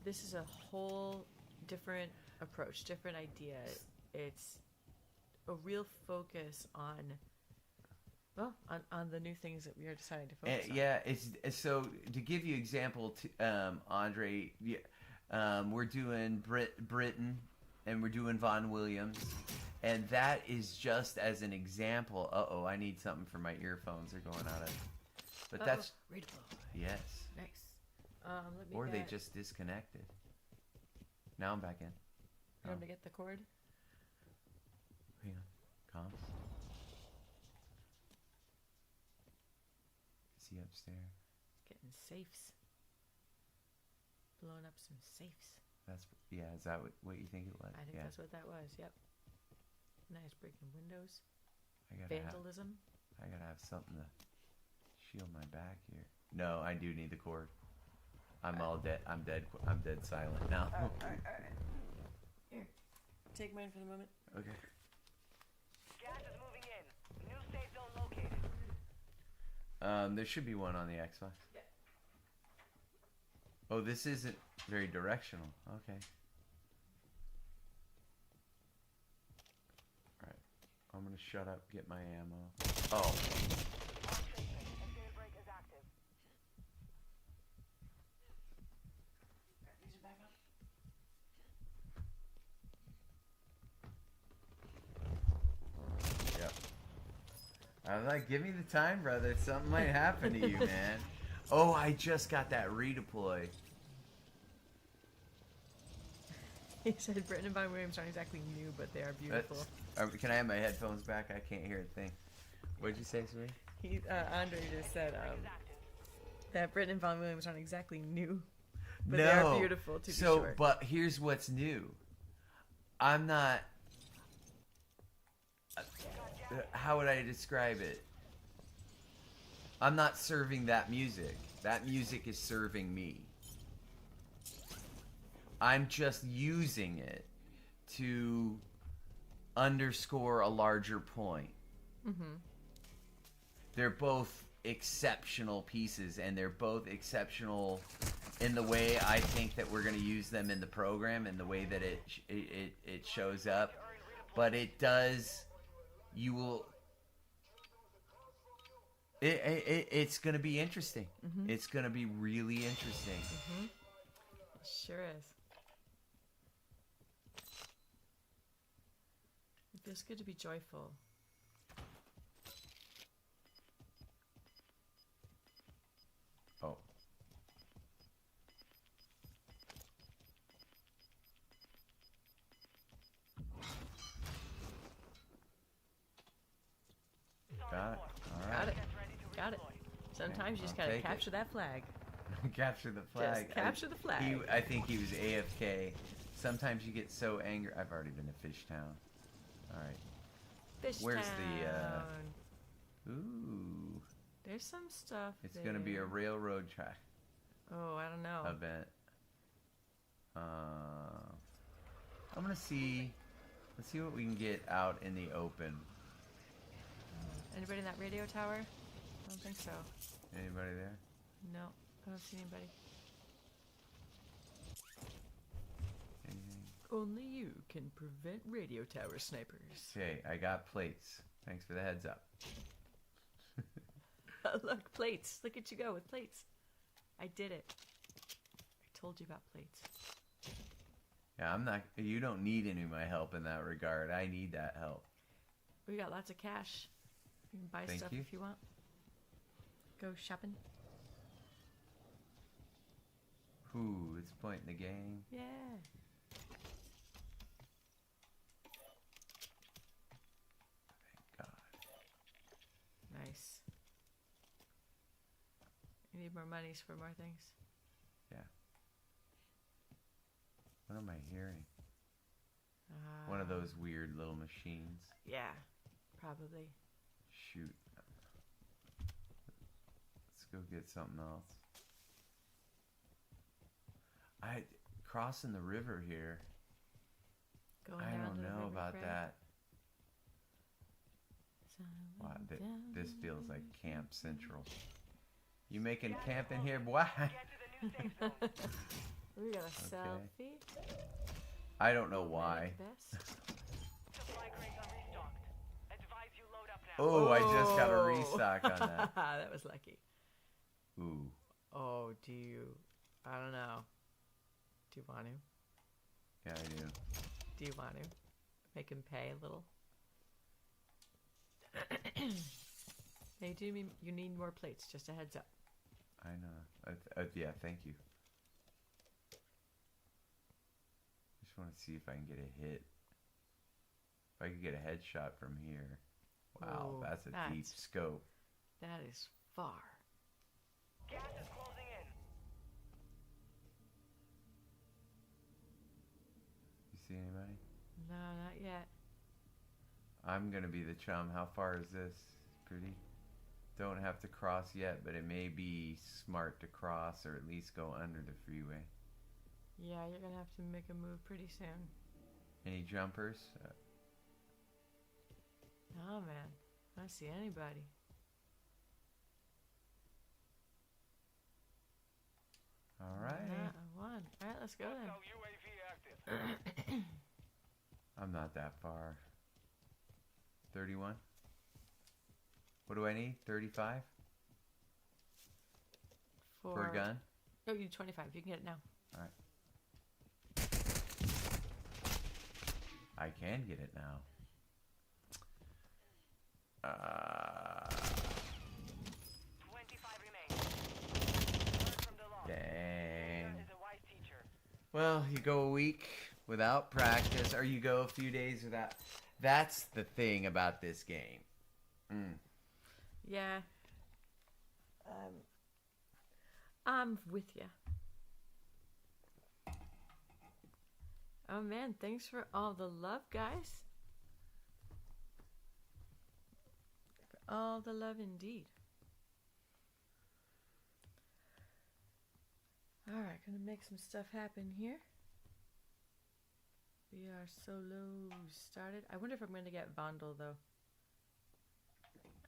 this is a whole different approach, different idea. It's a real focus on the new things that we are deciding to focus on. Yeah, it's so to give you example, Andre. We're doing Britain, and we're doing Von Williams. And that is just as an example. Uh-oh, I need something for my earphones. They're going out of... But that's... Readable. Yes. Nice. Let me Or they get... just disconnected. Now I'm back in. You want me to get the cord? Hang on. Comms. Is he upstairs? Getting safes. Blowing up some safes. That's... Yeah, is that what you think it was? I think Yeah. that's what that was, yep. Nice, breaking windows. I gotta Vandalism. I gotta have something to shield my back here. No, I do need the cord. I'm all dead. I'm dead. I'm dead silent now. Alright. Here. Take mine for the moment. Okay. Gas is moving in. New safe zone located. There should be one on the Xbox. Yeah. Oh, this isn't very directional. Okay. Alright. I'm gonna shut up, get my ammo. Oh. Exterior brake is active. These are back up. Yep. I was like, give me the time, brother. Something might happen to you, man. Oh, I just got that redeploy. He said Britain and Von Williams aren't exactly new, but they are beautiful. Can I have my headphones back? I can't hear a thing. What'd you say, Sweet? Andre just said that Britain and Von Williams aren't exactly new, but they are beautiful, to be sure. But here's what's new. I'm not... how would I describe it? I'm not serving that music. That music is serving me. I'm just using it to underscore a larger point. Mm-hmm. They're both exceptional pieces, and they're both exceptional in the way I think that we're going to use them in the program, and the way that it shows up. But it does... You will... It's going to be interesting. Mm-hmm. It's going to be really interesting. Mm-hmm. It sure is. It feels good to be joyful. Oh. Got it. All right. Got it. Got it. Sometimes you just I'll gotta take it. capture that flag. Capture the flag. Just capture the flag. I think he was AFK. Sometimes you get so angry. I've already been to Fishtown. All right. Where's the, Ooh. There's some stuff It's there. going to be a railroad track Oh, I don't know. event. I'm going to see... Let's see what we can get out in the open. Anybody in that radio tower? I don't think so. Anybody there? No, I don't see anybody. Anything? Only you can prevent radio tower snipers. Okay, I got plates. Thanks for the heads up. Look, plates. Look at you go with plates. I did it. I told you about plates. Yeah, I'm not... You don't need any of my help in that regard. I need that help. We got lots of cash. You can buy Thank stuff you. if you want. Go shopping. Ooh, it's pointing the game. Yeah. Thank God. Nice. You need more monies for more things? Yeah. What am I hearing? One of those weird little machines. Yeah, probably. Shoot. Let's go get something else. Crossing the river here. Going I down don't to the know river about Fred. that. Sailing Wow, down this the feels like river. Camp Central. You making camp in here? What? Get to the new safe zone. We got a selfie. I don't know why. Best. Supply crates are restocked. Advise you load up now. Oh, I just got a restock on that. That was lucky. Ooh. Oh, do you? I don't know. Do you want to? Yeah, I do. Do you want to? Make him pay a little? Hey, you need more plates, just a heads up. I know. Yeah, thank you. Just want to see if I can get a hit. If I could get a headshot from here. Wow, Ooh, that's a deep scope. That is far. Gas is closing in. You see anybody? No, not yet. I'm gonna be the chum. How far is this? Pretty. Don't have to cross yet, but it may be smart to cross or at least go under the freeway. Yeah, you're gonna have to make a move pretty soon. Any jumpers? Oh man, I don't see anybody. All right. One. All right, let's go then. Hostile UAV active. I'm not that far. 31? What do I need? 35? For a gun? Oh, you need 25. You can get it now. Alright. I can get it now. 25 remain. Learn from the loss. Dang. Failure is a wise teacher. Well, you go a week without practice, or you go a few days without... That's the thing about this game. Yeah. I'm with you. Oh man, thanks for all the love, guys. For all the love indeed. Alright, gonna make some stuff happen here. We are solo started. I wonder if I'm gonna get Vandal though.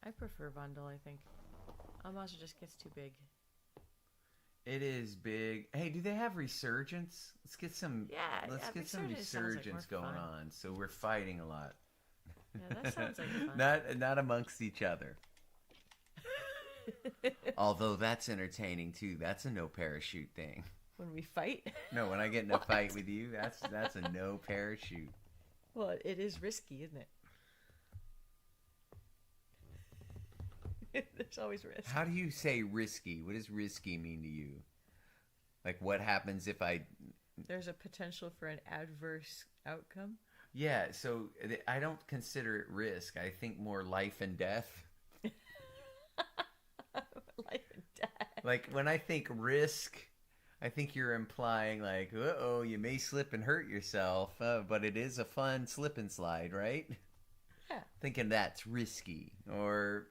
I prefer Vandal, I think. Almost just gets too big. It is big. Hey, do they have resurgence? Let's get some. Yeah, Let's get some resurgence sounds like resurgence more going fun. on. So we're fighting a lot. Yeah, that sounds like fun. Not amongst each other. Although that's entertaining too. That's a no parachute thing. When we fight? No, when I get in a fight with you, that's a no parachute. Well, it is risky, isn't it? There's always risk. How do you say risky? What does risky mean to you? Like what happens if I... There's a potential for an adverse outcome. Yeah, so I don't consider it risk. I think more life and death. Life and death. Like when I think risk, I think you're implying like, uh-oh, you may slip and hurt yourself, but it is a fun slip and slide, right? Yeah. Thinking that's risky. Or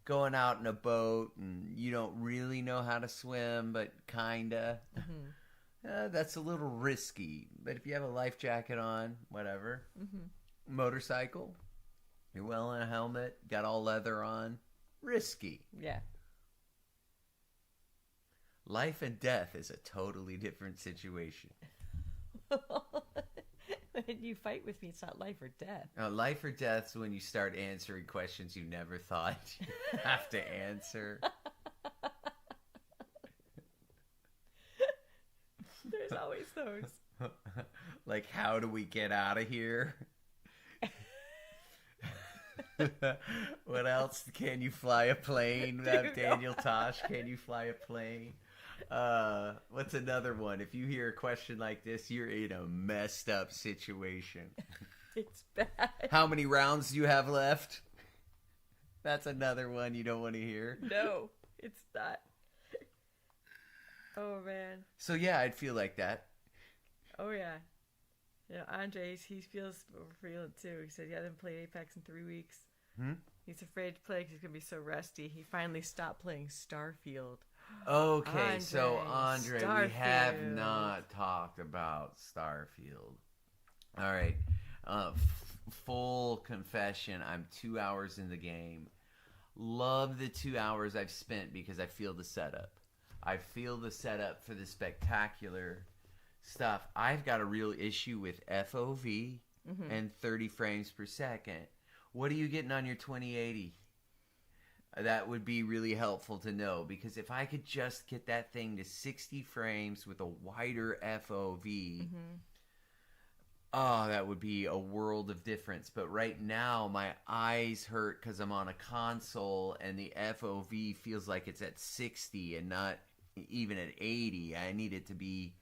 going out in a boat and you don't really know how to swim, but kinda. Mm-hmm. That's a little risky. But if you have a life jacket on, whatever. Mm-hmm. Motorcycle, you're well in a helmet, got all leather on, risky. Yeah. Life and death is a totally different situation. When you fight with me, it's not life or death. Life or death's when you start answering questions you never thought you'd have to answer. There's always those. Like, how do we get out of here? What else? Can you fly a plane? Daniel Tosh, can you fly a plane? What's another one? If you hear a question like this, you're in a messed up situation. It's bad. How many rounds do you have left? That's another one you don't want to hear. No, it's not. Oh, man. So, yeah, I'd feel like that. Oh, yeah. You know, Andre, he feels what we're feeling, too. He said he hasn't played Apex in 3 weeks. He's afraid to play because he's going to be so rusty. He finally stopped playing Starfield. Okay, so Andre, Starfield. we have not talked about Starfield. All right, full confession, I'm 2 hours in the game. Love the 2 hours I've spent because I feel the setup. I feel the setup for the spectacular stuff. I've got a real issue with FOV and 30 frames per second. What are you getting on your 2080? That would be really helpful to know, because if I could just get that thing to 60 frames with a wider FOV, oh, that would be a world of difference. But right now, my eyes hurt because I'm on a console and the FOV feels like it's at 60 and not even at 80. I need it to be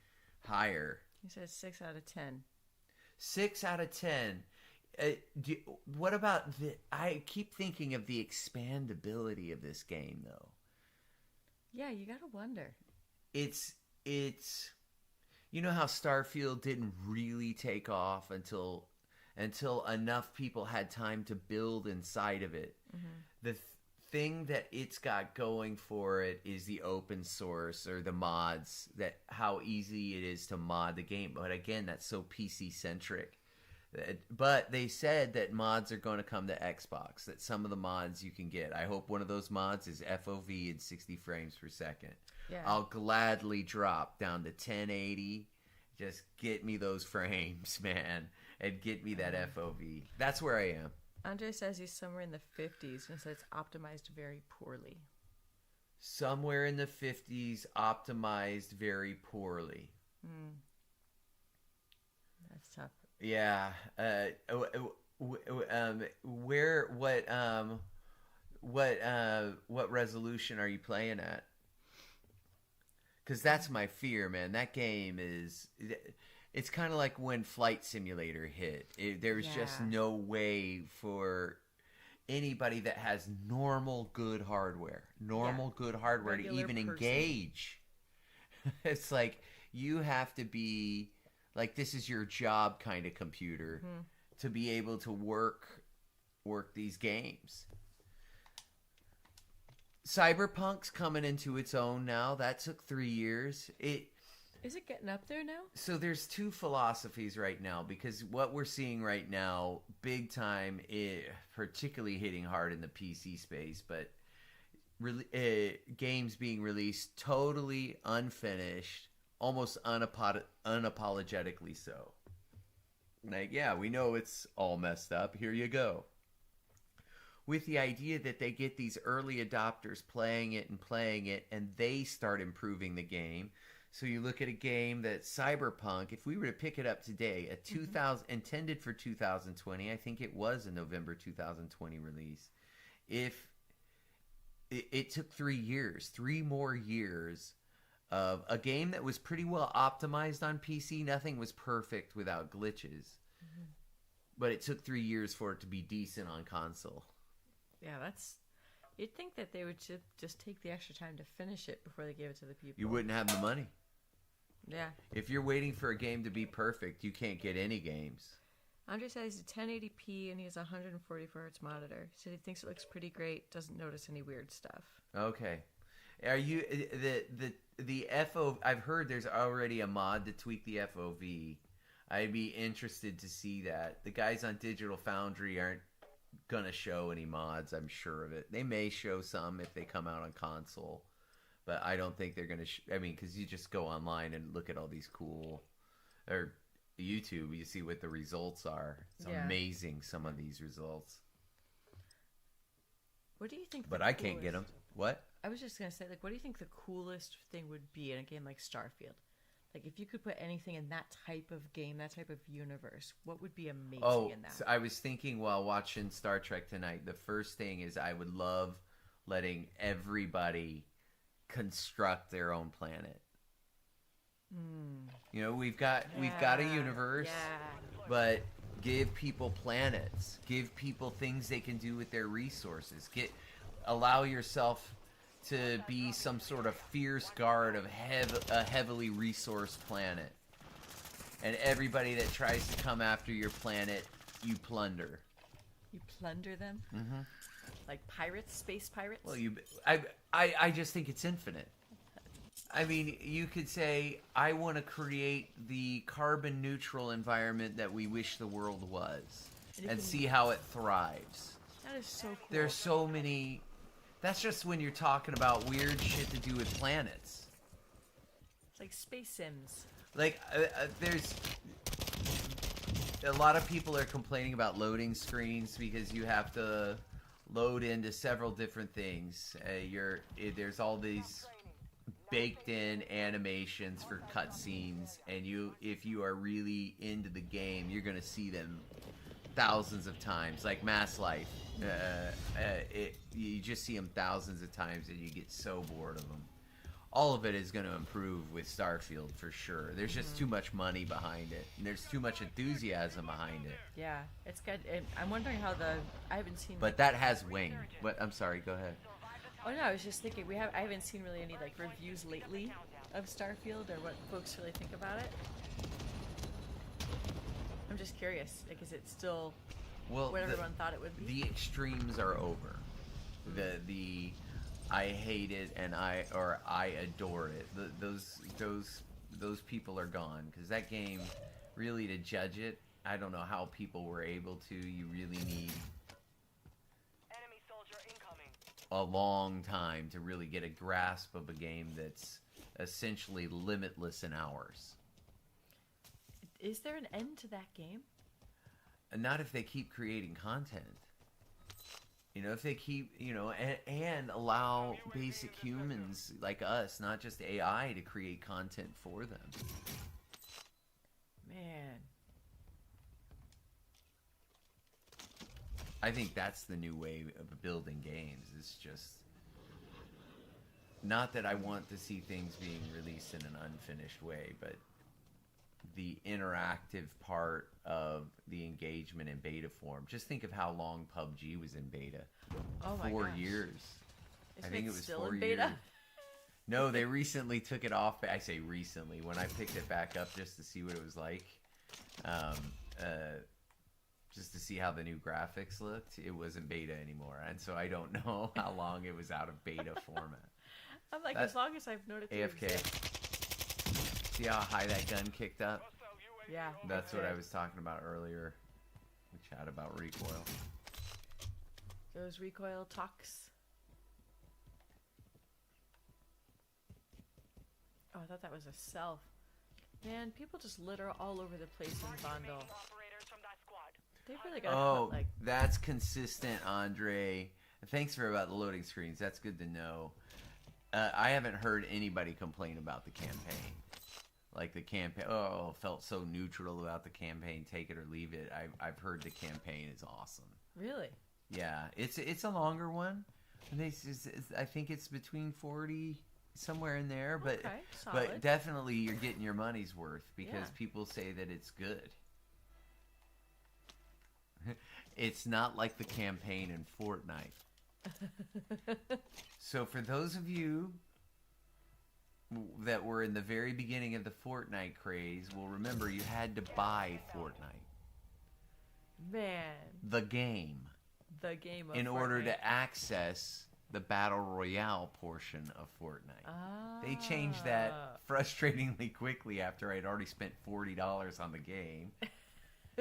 higher. He says 6 out of 10. 6 out of 10. What about the... I keep thinking of the expandability of this game, though. Yeah, you gotta wonder. It's you know how Starfield didn't really take off until enough people had time to build inside of it. The thing that it's got going for it is the open source or the mods, that how easy it is to mod the game. But again, that's so PC centric. But they said that mods are going to come to Xbox, that some of the mods you can get. I hope one of those mods is FOV and 60 frames per second. Yeah. I'll gladly drop down to 1080. Just get me those frames, man, and get me that FOV. That's where I am. Andre says he's somewhere in the 50s and says it's optimized very poorly. Somewhere in the 50s, optimized very poorly. That's tough. Yeah. What resolution are you playing at? Because that's my fear, man. That game is... It's kind of like when Flight Simulator hit. There was just no way for anybody that has normal, good hardware Regular to even person. engage. It's like you have to be... Like, this is your job kind of computer to be able to work these games. Cyberpunk's coming into its own now. That took 3 years. Is it getting up there now? So there's two philosophies right now, because what we're seeing right now, big time, particularly hitting hard in the PC space, but games being released totally unfinished, almost unapologetically so. Like, yeah, we know it's all messed up. Here you go. With the idea that they get these early adopters playing it, and they start improving the game. So you look at a game that Cyberpunk, if we were to pick it up today, intended for 2020, I think it was a November 2020 release. If it took 3 years, 3 more years of a game that was pretty well optimized on PC. Nothing was perfect without glitches. But it took 3 years for it to be decent on console. Yeah, that's... You'd think that they would just take the extra time to finish it before they gave it to the people. You wouldn't have the money. Yeah. If you're waiting for a game to be perfect, you can't get any games. Andre says he's a 1080p and he has a 144 hertz monitor. He said he thinks it looks pretty great, doesn't notice any weird stuff. Okay. Are you... The FOV... I've heard there's already a mod to tweak the FOV. I'd be interested to see that. The guys on Digital Foundry aren't gonna show any mods, I'm sure of it. They may show some if they come out on console, but I don't think they're gonna because you just go online and look at all these cool, or YouTube, you see what the results are. It's amazing, some of these results. What do you think? But I can't get them. What? I was just gonna say, like, what do you think the coolest thing would be in a game like Starfield? Like, if you could put anything in that type of game, that type of universe, what would be amazing in that? So I was thinking while watching Star Trek tonight, the first thing is I would love letting everybody construct their own planet. You know, we've got a universe, but give people planets, give people things they can do with their resources. Allow yourself to be some sort of fierce guard of a heavily resourced planet. And everybody that tries to come after your planet, you plunder. You plunder them? Mm-hmm. Like pirates? Space pirates? Well, I just think it's infinite. I mean, you could say, I want to create the carbon neutral environment that we wish the world was. And see how it thrives. That is so cool. There's so many... That's just when you're talking about weird shit to do with planets. It's like Space Sims. Like, there's... A lot of people are complaining about loading screens because you have to load into several different things. There's all these baked in animations for cutscenes, and if you are really into the game, you're gonna see them thousands of times. Like Mass Life, you just see them thousands of times, and you get so bored of them. All of it is going to improve with Starfield for sure. There's just too much money behind it, and there's too much enthusiasm behind it. Yeah, it's good. I'm wondering how I haven't seen. But that has waned. But I'm sorry. Go ahead. Oh no, I was just thinking I haven't seen really any like reviews lately of Starfield or what folks really think about it. I'm just curious. Like, is it still what everyone thought it would be? The extremes are over. The I hate it and I adore it. Those people are gone, because that game, really, to judge it, I don't know how people were able to. You really need Enemy soldier incoming. a long time to really get a grasp of a game that's essentially limitless in hours. Is there an end to that game? And not if they keep creating content. If they keep, and allow basic humans like us, not just AI, to create content for them. Man. I think that's the new way of building games. It's just, not that I want to see things being released in an unfinished way, but the interactive part of the engagement in beta form. Just think of how long PUBG was in beta. Oh my 4 gosh. years. I think it was still 4 in beta? years. No, they recently took it off. I say recently, when I picked it back up just to see what it was like. Just to see how the new graphics looked. It wasn't beta anymore. And so I don't know how long it was out of beta format. I'm like, as long as I've known it to AFK. exist. See how high that gun kicked up? Yeah. That's what I was talking about earlier. We chat about recoil. Those recoil talks. Oh, I thought that was a self. Man, people just litter all over the place in Bondo. Operators from that squad. They really gotta Oh, put, like, that's consistent, Andre. Thanks for about the loading screens. That's good to know. I haven't heard anybody complain about the campaign. Like the campaign, felt so neutral about the campaign. Take it or leave it. I've heard the campaign is awesome. really? Yeah, it's a longer one. I think it's between 40, somewhere in there. But Okay, solid. but definitely you're getting your money's worth, because Yeah. people say that it's good. It's not like the campaign in Fortnite. So for those of you that were in the very beginning of the Fortnite craze, will remember you had to buy Fortnite, Man, the game, the game of in order Fortnite. to access the Battle Royale portion of Fortnite. They changed that frustratingly quickly after I'd already spent $40 on the game.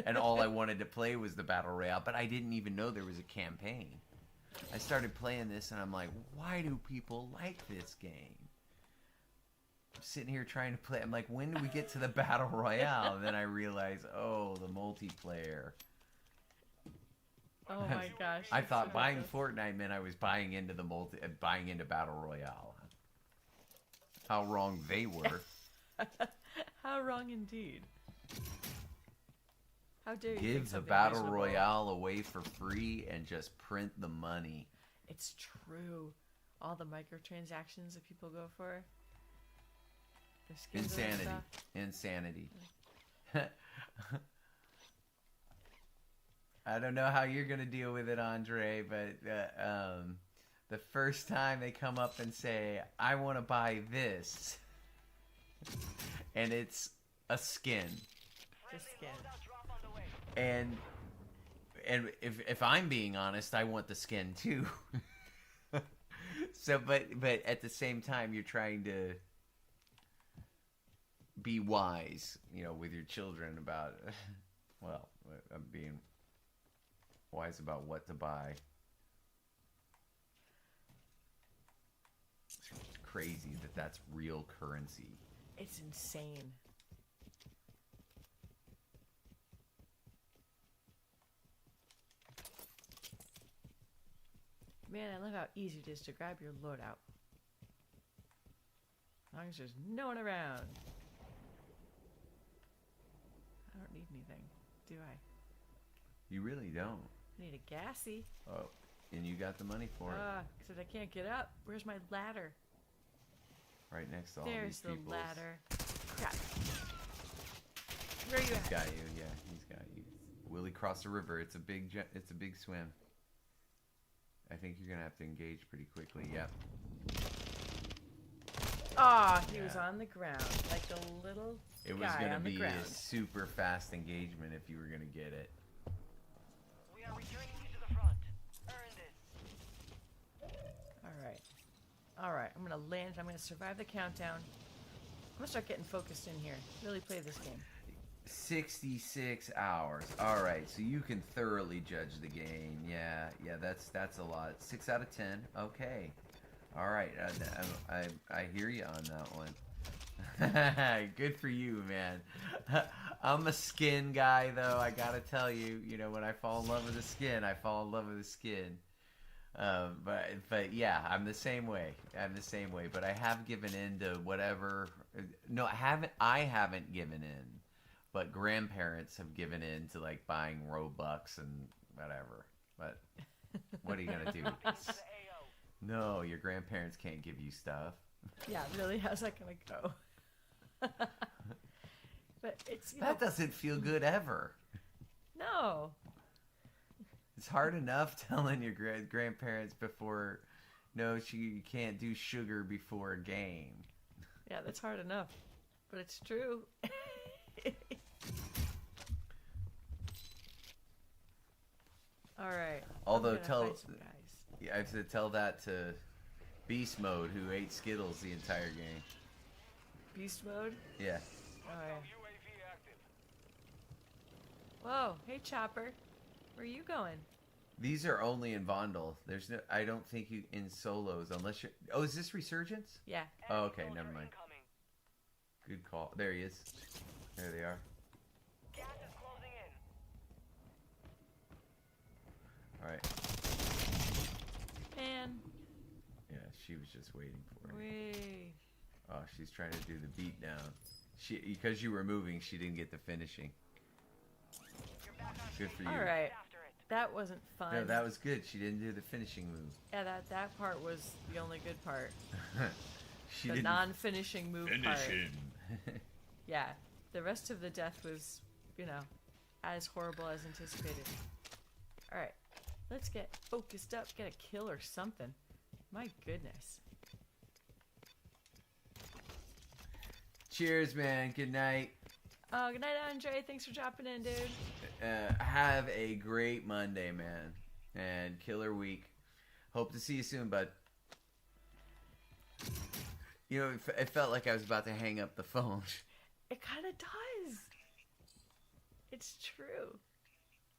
And all I wanted to play was the Battle Royale, but I didn't even know there was a campaign. I started playing this and I'm like, why do people like this game? I'm sitting here trying to play. I'm like, when do we get to the Battle Royale? And then I realize, the multiplayer. Oh my gosh. I that's thought so buying good. Fortnite meant I was buying into buying into Battle Royale. How wrong they were. How wrong indeed. How dare you think Give the something Battle reasonable? Royale away for free and just print the money. It's true. All the microtransactions that people go for. The skins and stuff. Insanity. I don't know how you're going to deal with it, Andre, but the first time they come up and say, I want to buy this, and it's a skin. The skin. Drop on the way. And if I'm being honest, I want the skin too. So, but at the same time, you're trying to be wise, with your children about, well, I'm being wise about what to buy. It's crazy that that's real currency. It's insane. Man, I love how easy it is to grab your loadout. As long as there's no one around. I don't need anything, do I? You really don't. I need a gassy. Oh, and you got the money for it. Except I can't get up. Where's my ladder? Right next to all There's these the people. ladder. Crap. Where are you He's at? got you. Yeah, he's got you. Will he cross the river? It's a big swim. I think you're gonna have to engage pretty quickly. Yep. He was on the ground like a little It was guy gonna on the be ground. a super fast engagement if you were gonna get it. We are returning you to the front. Earn this. All right. I'm gonna land. I'm gonna survive the countdown. I'm gonna start getting focused in here. Really play this game. 66 hours. All right, so you can thoroughly judge the game. Yeah, that's a lot. 6 out of 10. Okay. All right, I hear you on that one. Good for you, man. I'm a skin guy, though. I gotta tell you, when I fall in love with the skin, I fall in love with the skin. But yeah, I'm the same way. But I have given in to whatever. No, I haven't given in. But grandparents have given in to like buying Robux and whatever. But what are you gonna do? No, your grandparents can't give you stuff. Yeah, really, how's that gonna go? But it's That doesn't feel good ever. no. It's hard enough telling your grandparents before, no, you can't do sugar before a game. Yeah, that's hard enough. But it's true. All right. Although I'm gonna find some guys. Yeah, I have to tell that to Beast Mode, who ate Skittles the entire game. Beast mode. Yeah. Oh, yeah. UAV active. Whoa, hey Chopper, where are you going? These are only in Vondel. There's no. I don't think you in solos unless you're. Oh, is this Resurgence? Yeah. Oh, okay, never mind. Incoming. Good call. There he is. There they are. Gas is closing in. All right. Man, Yeah, she was just waiting for it. we. Oh, she's trying to do the beat down. Because you were moving, she didn't get the finishing. You're back on Good for you. All right, after it. that wasn't fun. No, that was good. She didn't do the finishing move. Yeah, that part was the only good part. She The didn't non-finishing move part. him. Yeah, the rest of the death was, as horrible as anticipated. All right, let's get focused up, get a kill or something. My goodness. Cheers, man. Good night. Oh, good night, Andre. Thanks for dropping in, dude. Have a great Monday, man. And killer week. Hope to see you soon, bud. It felt like I was about to hang up the phone. It kind of does. It's true.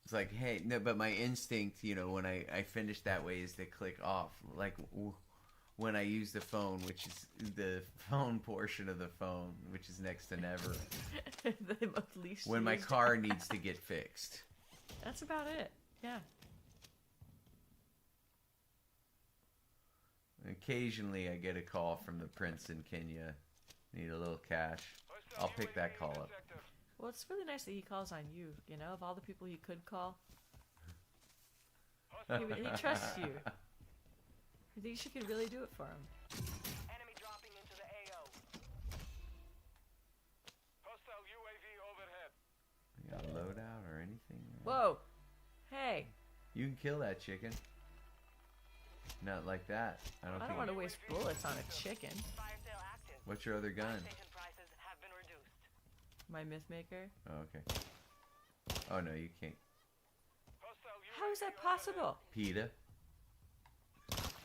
It's like, hey, no, but my instinct, when I finish that way is to click off. Like when I use the phone, which is the phone portion of the phone, which is next to never. The least When my used. car needs to get fixed. That's about it. Yeah. Occasionally I get a call from the prince in Kenya. Need a little cash. I'll pick that call up. Well, it's really nice that he calls on you. Of all the people he could call, he trusts you. I think you could really do it for him. Enemy dropping into the AO. Hostile UAV overhead. You got a loadout or anything? Whoa. Hey, You can kill that chicken. Not like that. I don't I think. don't want to waste bullets on a chicken. Fire sale active. What's your other gun? Station prices have been reduced. My myth maker. Oh, okay. Oh no, you can't. Hostile UAV How is that possible? PETA.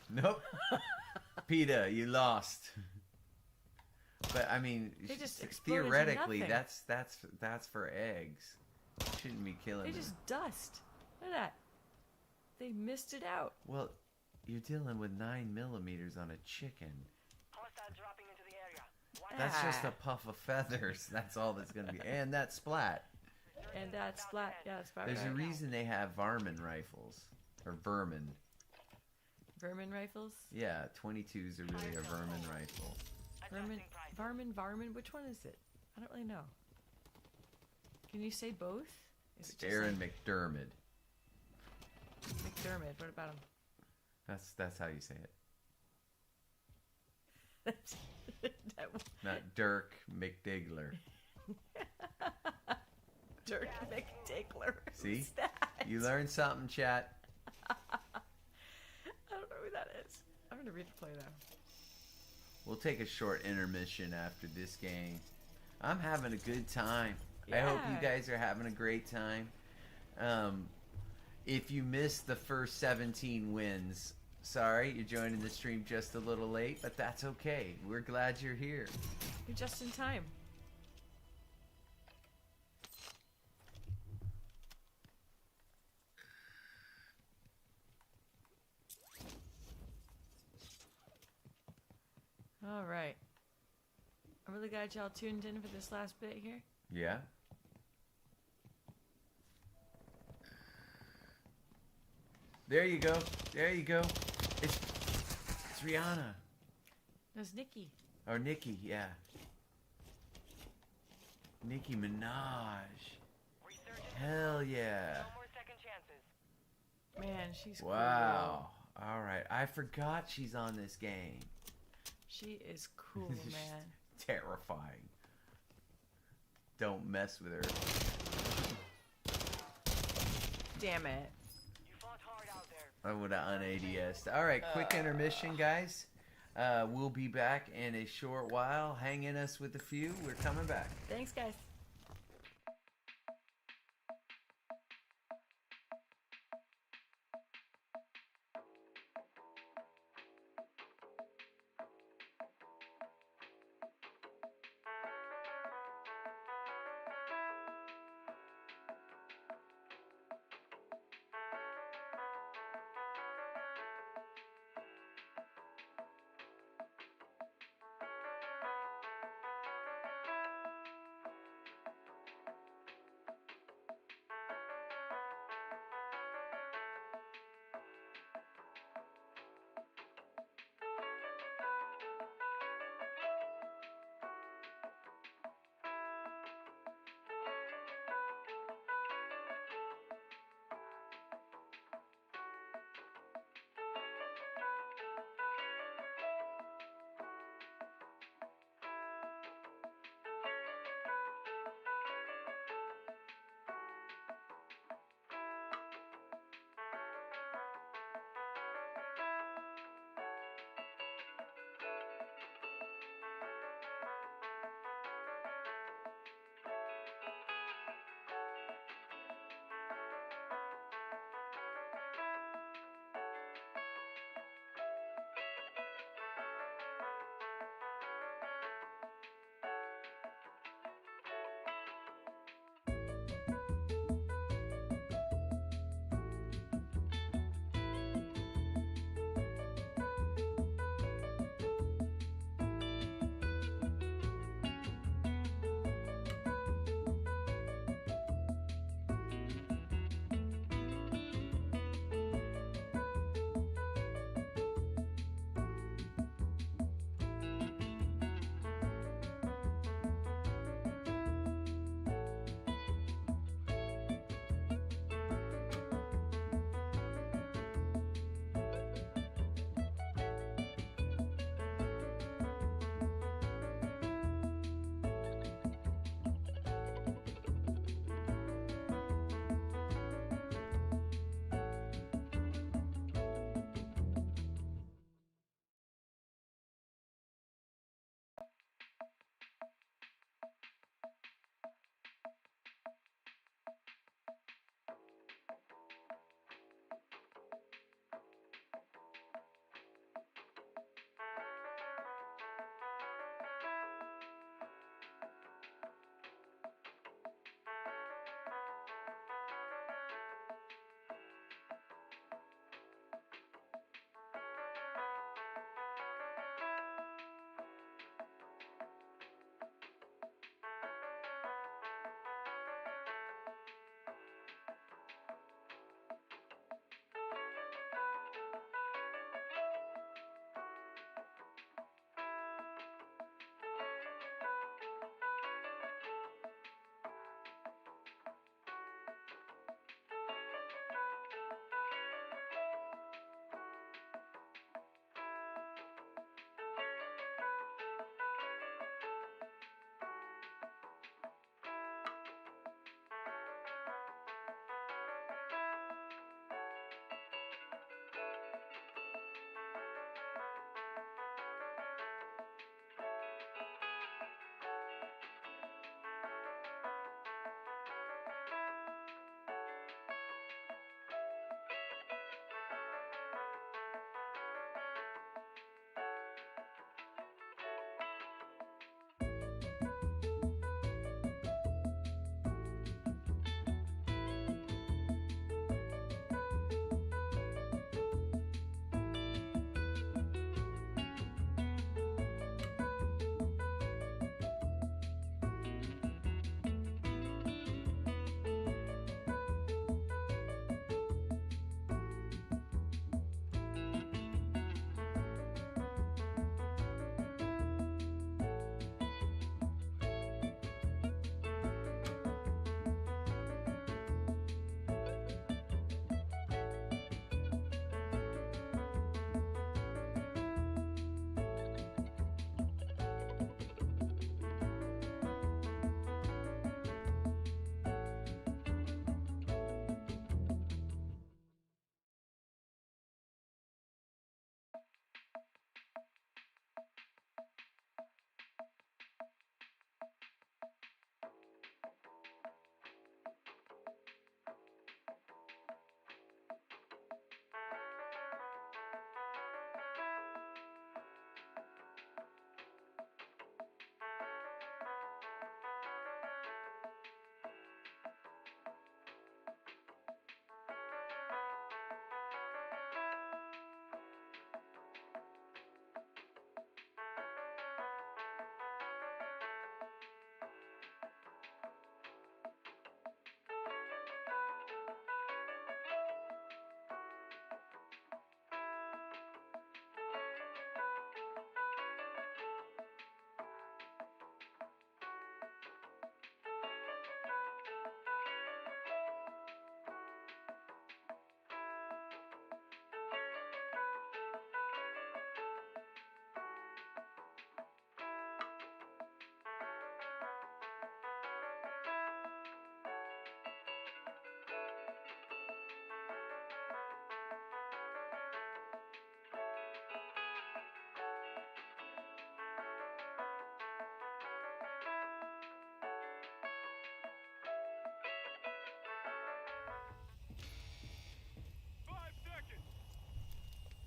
Nope. PETA, you lost. But I mean, They just explode into theoretically, nothing. that's for eggs. Shouldn't be killing They them. just dust. Look at that. They missed it out. Well, you're dealing with 9mm on a chicken. Hostile dropping into the area. Watch That's just a Ah. puff of feathers. That's all that's gonna be. And that splat. And that's flat. Yeah, that's about There's a right. reason they have varmin rifles or vermin. Vermin rifles? Yeah, 22s are really a vermin rifle. Vermin, Adjusting prices. Varmin? Which one is it? I don't really know. Can you say both? Is it just Aaron like McDermott. McDermott? What about him? That's how you say it. That Not Dirk McDigler. Dirk McDickler. See? Who's that? You learned something, chat. I don't know who that is. I'm gonna replay that. We'll take a short intermission after this game. I'm having a good time. I hope you Yeah. guys are having a great time. If you missed the first 17 wins, sorry, you're joining the stream just a little late, but that's okay. We're glad you're here. You're just in time. All right. I'm really glad y'all tuned in for this last bit here. Yeah? There you go. There you go. It's Rihanna. There's Nikki. Or Nicki, yeah. Nicki Minaj. Resurgence. Hell yeah. No more second chances. Man, she's Wow. All right. I forgot she's on this game. cool. She is cool, man. Terrifying. Don't mess with her. Damn it. You fought hard out there. I would have un-ADS'd. All right, quick intermission, guys. We'll be back in a short while. Hang in us with a few. We're coming back. Thanks, guys.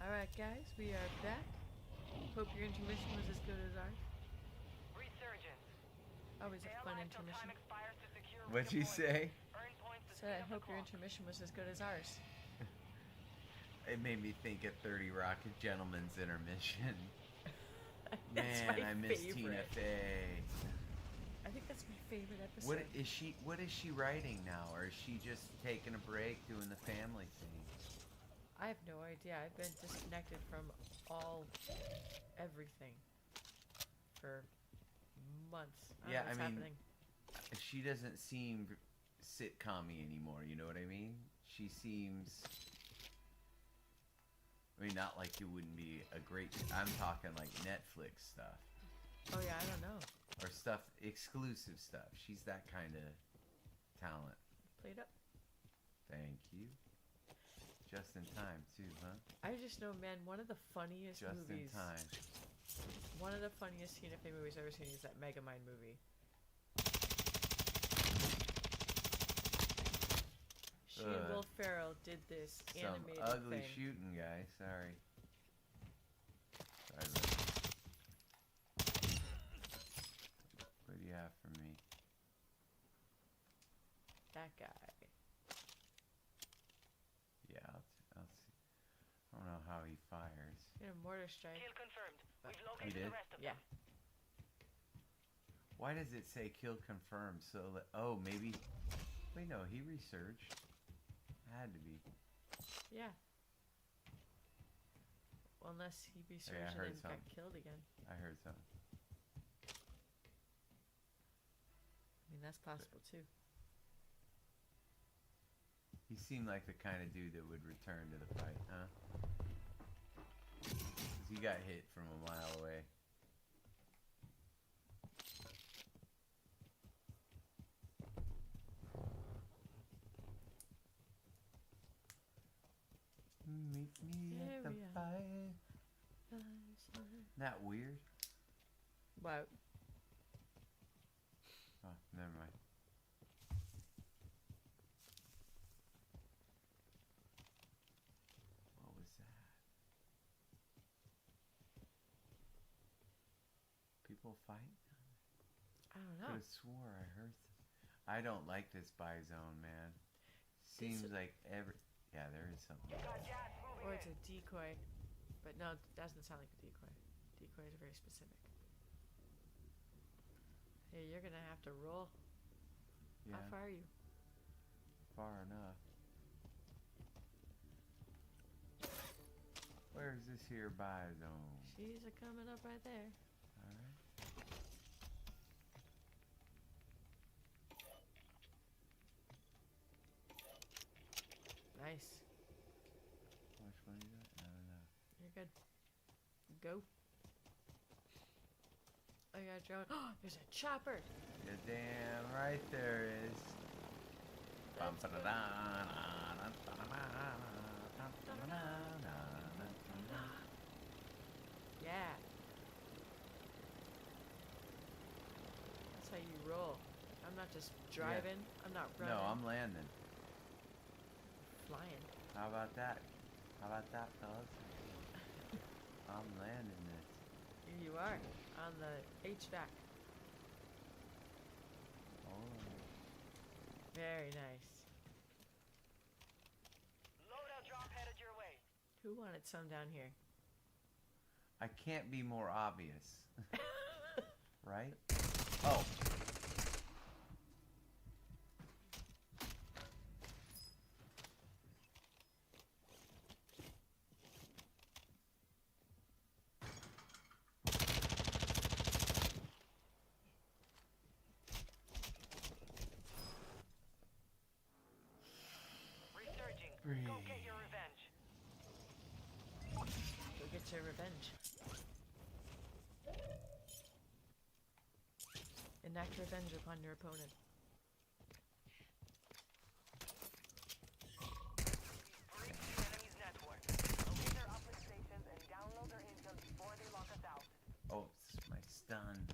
Alright, guys, we are back. Hope your intermission was as good as ours. Resurgence. Always a Stay fun alive till time intermission. expires to secure What'd you say? redeployment. Earn points to Said I speed up hope the your clock. intermission was as good as ours. It made me think of 30 Rock, a gentleman's intermission. That's Man, my I miss Tina favorite. Fey. I think that's my favorite episode. What is she writing now? Or is she just taking a break doing the family thing? I have no idea. I've been disconnected from everything for months. I Yeah, don't know I what's mean, happening. she doesn't seem sitcom-y anymore, you know what I mean? She seems... I mean, not like it wouldn't be a great... I'm talking like Netflix stuff. Oh yeah, I don't know. Or stuff, exclusive stuff. She's that kind of talent. Played up. Thank you. Just in time, too, huh? I just know, man, one of the funniest Just movies. in time. One of the funniest Tina Fey movies I've ever seen is that Megamind movie. She and Ugh. Will Ferrell did this Some animated ugly thing. shooting guy. Sorry. Sorry, what do you have for me? That guy. Yeah, I'll see. I don't know how he fires. In a mortar strike. Kill confirmed. We've He located did? the rest of Yeah. them. Why does it say kill confirmed? So, oh, maybe. Wait, no, he researched. Had to be. Yeah. Well, unless he researched I heard and then got something. killed again. I heard something. I mean, that's possible too. He seemed like the kind of dude that would return to the fight, huh? 'Cause he got hit from a mile away. Meet me There at the we are. fire. Isn't that weird? What? Oh, never mind. What was that? People fighting? I don't Could know. have swore I heard. I don't like this buy zone, man. Seems like every. Yeah, there is something. Got gas moving Or it's in. a decoy. But no, it doesn't sound like a decoy. Decoys are very specific. Hey, you're gonna have to roll. Yeah, How far are you? far enough. Where's this here buy zone? She's a coming up right there. Alright. Nice. How much money you got? I don't know. You're good. Go. I got drone. Oh, there's a chopper. Yeah, damn right there is. Let's go. Yeah. That's how you roll. I'm not just driving. I'm not running. No, I'm landing. flying. How about that? How about that, fellas? I'm landing this. Here you are on the HVAC. Oh. Very nice. Loadout drop headed your way. Who wanted some down here? I can't be more obvious. Right? Oh. Resurging. Breathe. Go get your revenge. Go get your revenge. Enact revenge upon your opponent. Breach the enemy's network. Locate their uplink stations and download their intel before they lock us out. Oh, it's my stun.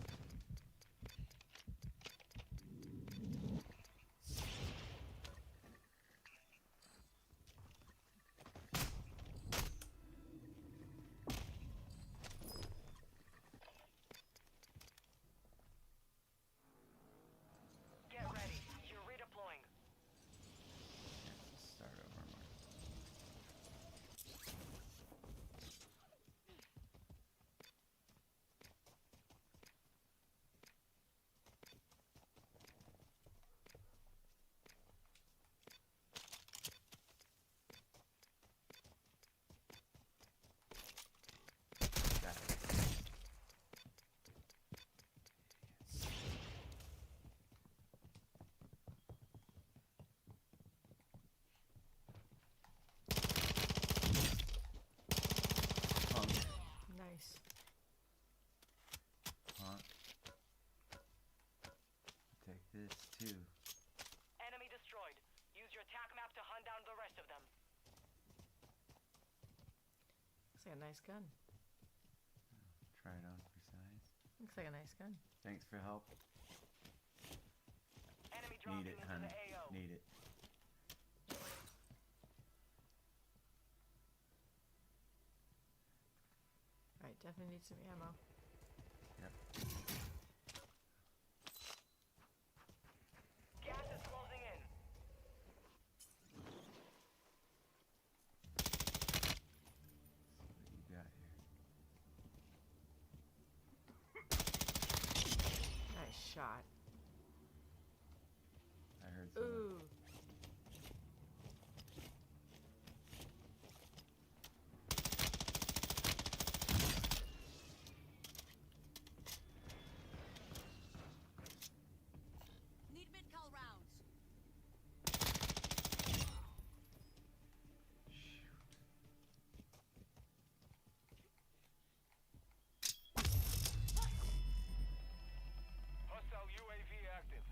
of them. Looks like a nice gun. Try it on for size. Looks like a nice gun. Thanks for help. Enemy dropping Need it, into honey. the AO. Need it. Alright, definitely need some ammo. Yep. Gas is closing in. What you got here? Nice shot. I heard someone. Ooh. Need mid-call rounds. Hostile UAV active.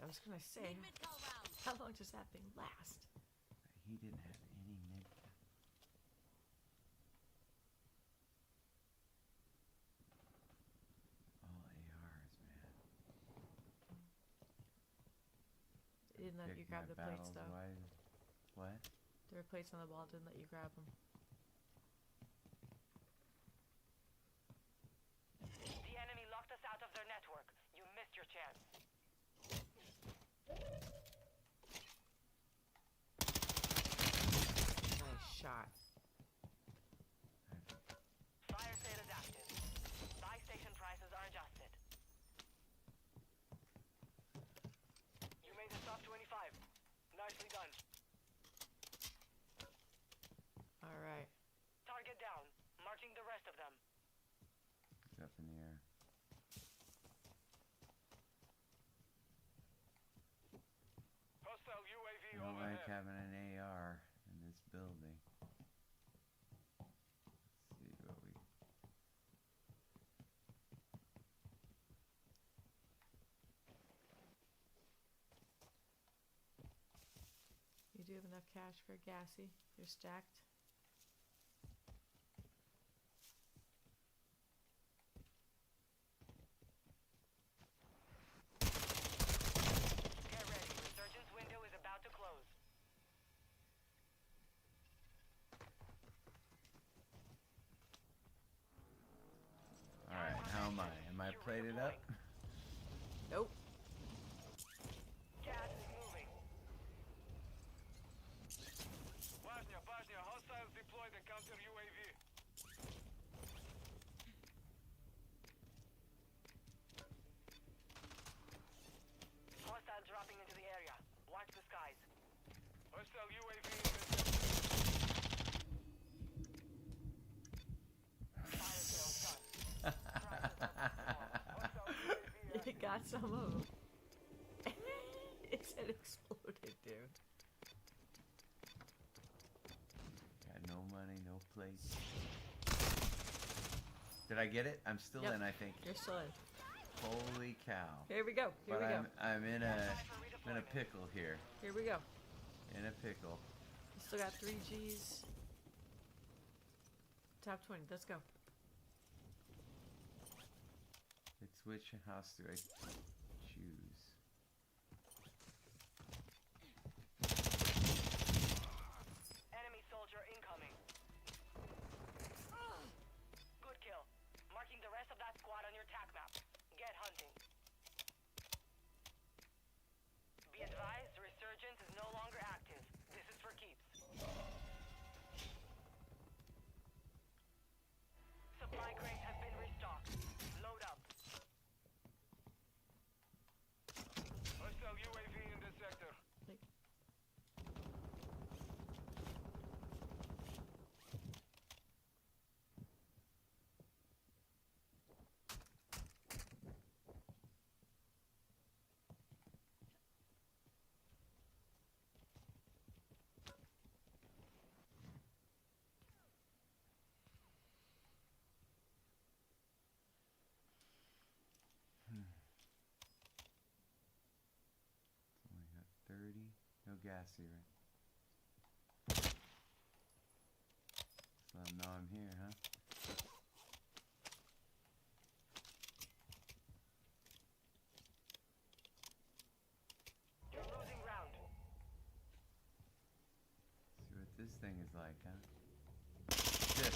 I was gonna say, Need mid-call rounds. how long does that thing last? He didn't have any mid. All ARs, man. It didn't let you Pick grab my the plates battles though. wisely. What? There were plates on the wall, didn't let you grab them. The enemy locked us out of their network. You missed your chance. Nice shot. Fire sale is active. Buy station prices are adjusted. You made it top 25. Nicely done. Alright. Target down. Marching the rest of them. He's up in the air. Hostile I UAV don't like overhead. having an AR in this building. Let's see what we. You do have enough cash for a gassy. You're stacked. Get ready. Resurgence window is about to close. All right, how am I? Am I plated up? Nope. Gas is moving. Bosnia, hostiles deployed a counter UAV. Hostile dropping into the area. Watch the skies. Hostile UAV intercepted. Fire sale done. Hostile UAV It got some of them. It said exploded, dude. Got no money, no plates. Did I get it? I'm still Yep. in, I think. You're still in. Holy cow! Here we go. Here But we go. I'm in a pickle here. Here we go. In a pickle. You still got 3 Gs. Top 20. Let's go. It's which house do I choose? Enemy soldier incoming. Good kill. Marking the rest of that squad on your tac map. Get hunting. Be advised, resurgence is no longer active. This is for keeps. Supply crates have been restocked. Load up. gassy, right? Just let them know I'm here, huh? You're losing ground. See what this thing is like, huh? This.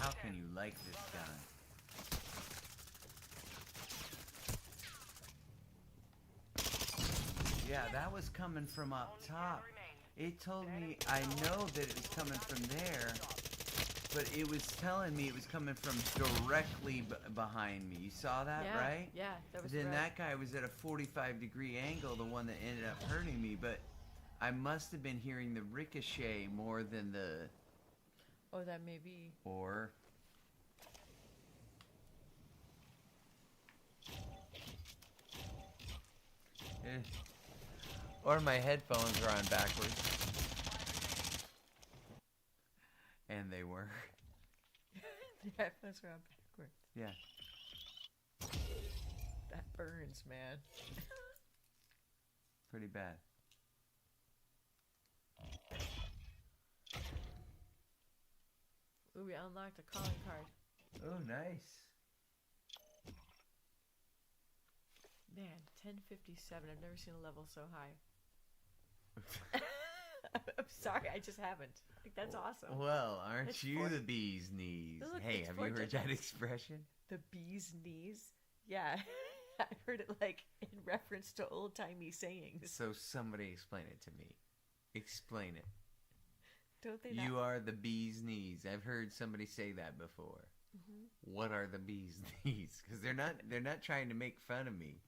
How can you like this gun? Yeah, that was coming from up top. It told me, I know that it was coming from there, but it was telling me it was coming from directly behind me. You saw that, Yeah, right? yeah, that was Then red. that guy was at a 45-degree angle, the one that ended up hurting me, but I must have been hearing the ricochet more than the... Oh, that may be. Or... Or my headphones are on backwards. And they were. The headphones are on backwards. Yeah. That burns, man. Pretty bad. Ooh, we unlocked a calling card. Oh, nice. Man, 1057. I've never seen a level so high. I'm sorry, I just haven't. Like, that's awesome. Well, aren't It's you for- the bee's knees? Look, Hey, it's have for you heard that digits. expression? The bee's knees? Yeah. I heard it like in reference to old timey sayings. So somebody explain it to me. Explain it. Don't they You not? are the bee's knees. I've heard somebody say that before. Mhm. What are the bee's knees? Because they're not trying to make fun of me.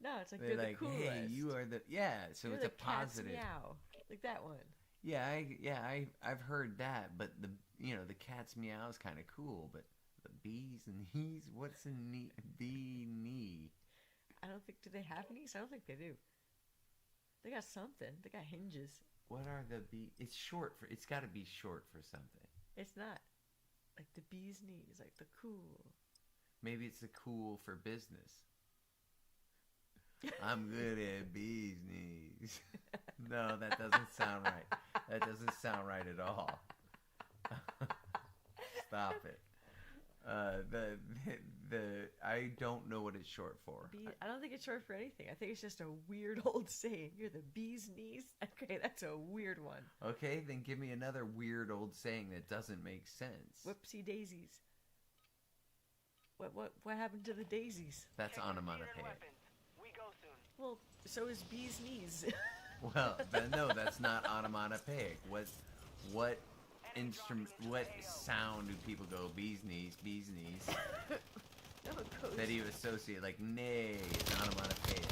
No, it's like They're they're like, the coolest. hey, you are the So You're it's a the cat's positive. meow. Like that one. Yeah, I've heard that, but the cat's meow is kind of cool, but the bee's knees, what's a knee? Bee knee. I don't think, do they have knees? I don't think they do. They got something. They got hinges. What are the bee? It's short for. It's got to be short for something. It's not. Like the bee's knees, like the cool. Maybe it's the cool for business. I'm good at bee's knees. No, that doesn't sound right. That doesn't sound right at all. Stop it. I don't know what it's short for. I don't think it's short for anything. I think it's just a weird old saying. You're the bee's knees? Okay, that's a weird one. Okay, then give me another weird old saying that doesn't make sense. Whoopsie daisies. What happened to the daisies? That's Check your gear and onomatopoeic. weapons. We go soon. Well, so is bee's knees. Well, no, that's not onomatopoeic. What instrument? What sound do people go? Bee's knees, bee's knees. No, it goes. That you associate like nay is onomatopoeic.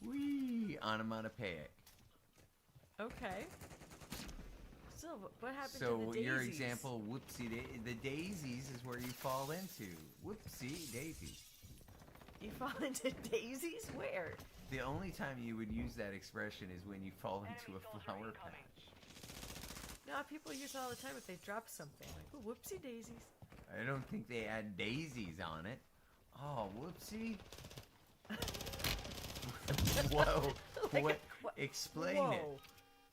Wee, onomatopoeic. Okay. So, what happened to So the daisies? your example, whoopsie, the daisies is where you fall into. Whoopsie daisies. You fall into daisies? Where? The only time you would use that expression is when you fall into Enemy a soldier flower incoming. patch. No, people use it all the time if they drop something. Like, oh, whoopsie daisies. I don't think they add daisies on it. Oh, whoopsie. Whoa. Like, What? what? Explain Whoa. it.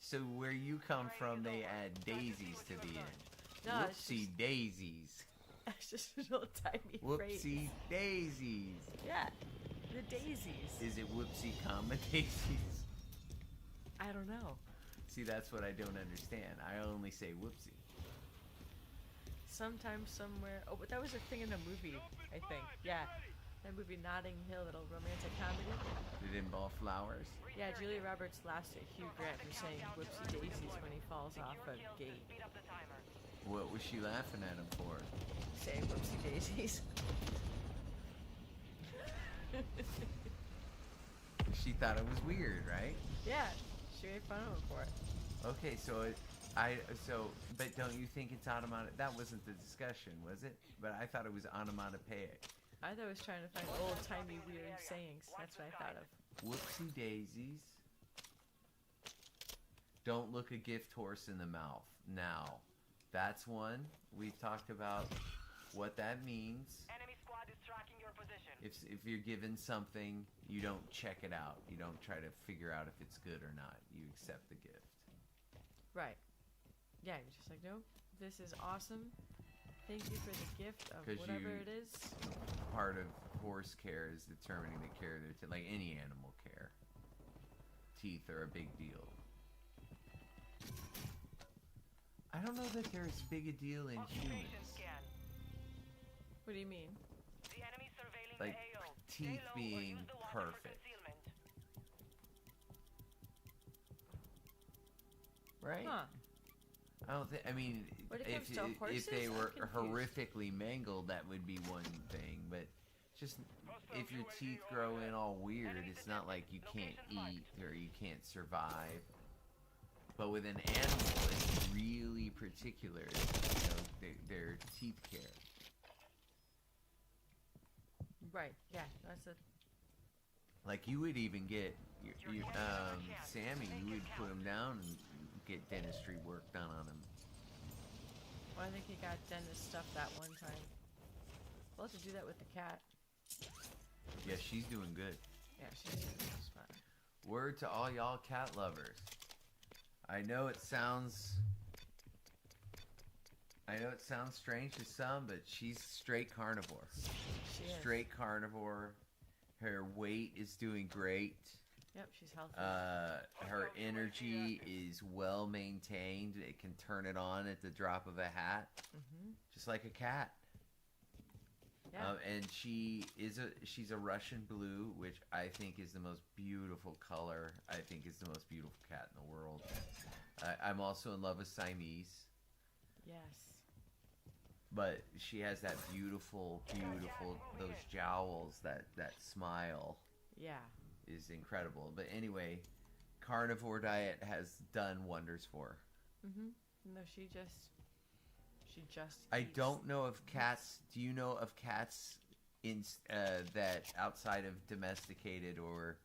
So where you come from, they add daisies to the end. No, it's Whoopsie just, daisies. it's just an old timey phrase. Whoopsie daisies. Yeah, the daisies. Is it whoopsie comma daisies? I don't know. See, that's what I don't understand. I only say whoopsie. Sometime, somewhere. Oh, but that was a thing in a movie, I think. Yeah. That movie Notting Hill, that old romantic comedy. Did it involve flowers? Yeah, Julia Roberts laughs at Hugh Grant for saying whoopsie daisies when he falls off a gate. Speed up the timer. What was she laughing at him for? Saying whoopsie daisies. She thought it was weird, right? Yeah, she made fun of him for it. Okay, but don't you think it's onomatopoeic? That wasn't the discussion, was it? But I thought it was onomatopoeic. I thought I was trying to find old-timey weird sayings. That's what I thought of. Whoopsie daisies. Don't look a gift horse in the mouth. Now, that's one. We've talked about what that means. Enemy squad is tracking your position. If you're given something, you don't check it out. You don't try to figure out if it's good or not. You accept the gift. Right. Yeah, you're just like, no, this is awesome. Thank you for the gift of 'Cause whatever you- it is. Part of horse care is determining the care they're like any animal care. Teeth are a big deal. I don't know that they're as big a deal in Occupation humans. scan. What do you mean? The enemy surveilling Like, the AO. teeth Stay low or being use the water for perfect. concealment. Right? Huh. I don't think. I mean, When it if comes to if horses, they I'm were confused. horrifically mangled, that would be one thing. But just if your teeth grow in all weird, it's not like you can't eat or you can't survive. But with an animal, it's really particular. Their teeth care. Right. Yeah, that's a. Like you would even get Sammy. You would put him down and get dentistry work done on him. Well, I think he got dentist stuff that one time. We'll have to do that with the cat. Yeah, she's doing good. Yeah, she's fine. Word to all y'all cat lovers. I know it sounds strange to some, but she's straight carnivore. She is. Straight carnivore. Her weight is doing great. Yep, she's healthy. Her energy is well maintained. It can turn it on at the drop of a hat, Mm-hmm. just like a cat. Yeah. And she's a Russian blue, which I think is the most beautiful color. I think is the most beautiful cat in the world. I'm also in love with Siamese, Yes. but she has that beautiful, those jowls, that smile Yeah. is incredible. But anyway, carnivore diet has done wonders for her. Mm-hmm. No, she just I eats. don't know of cats. Do you know of cats that outside of domesticated or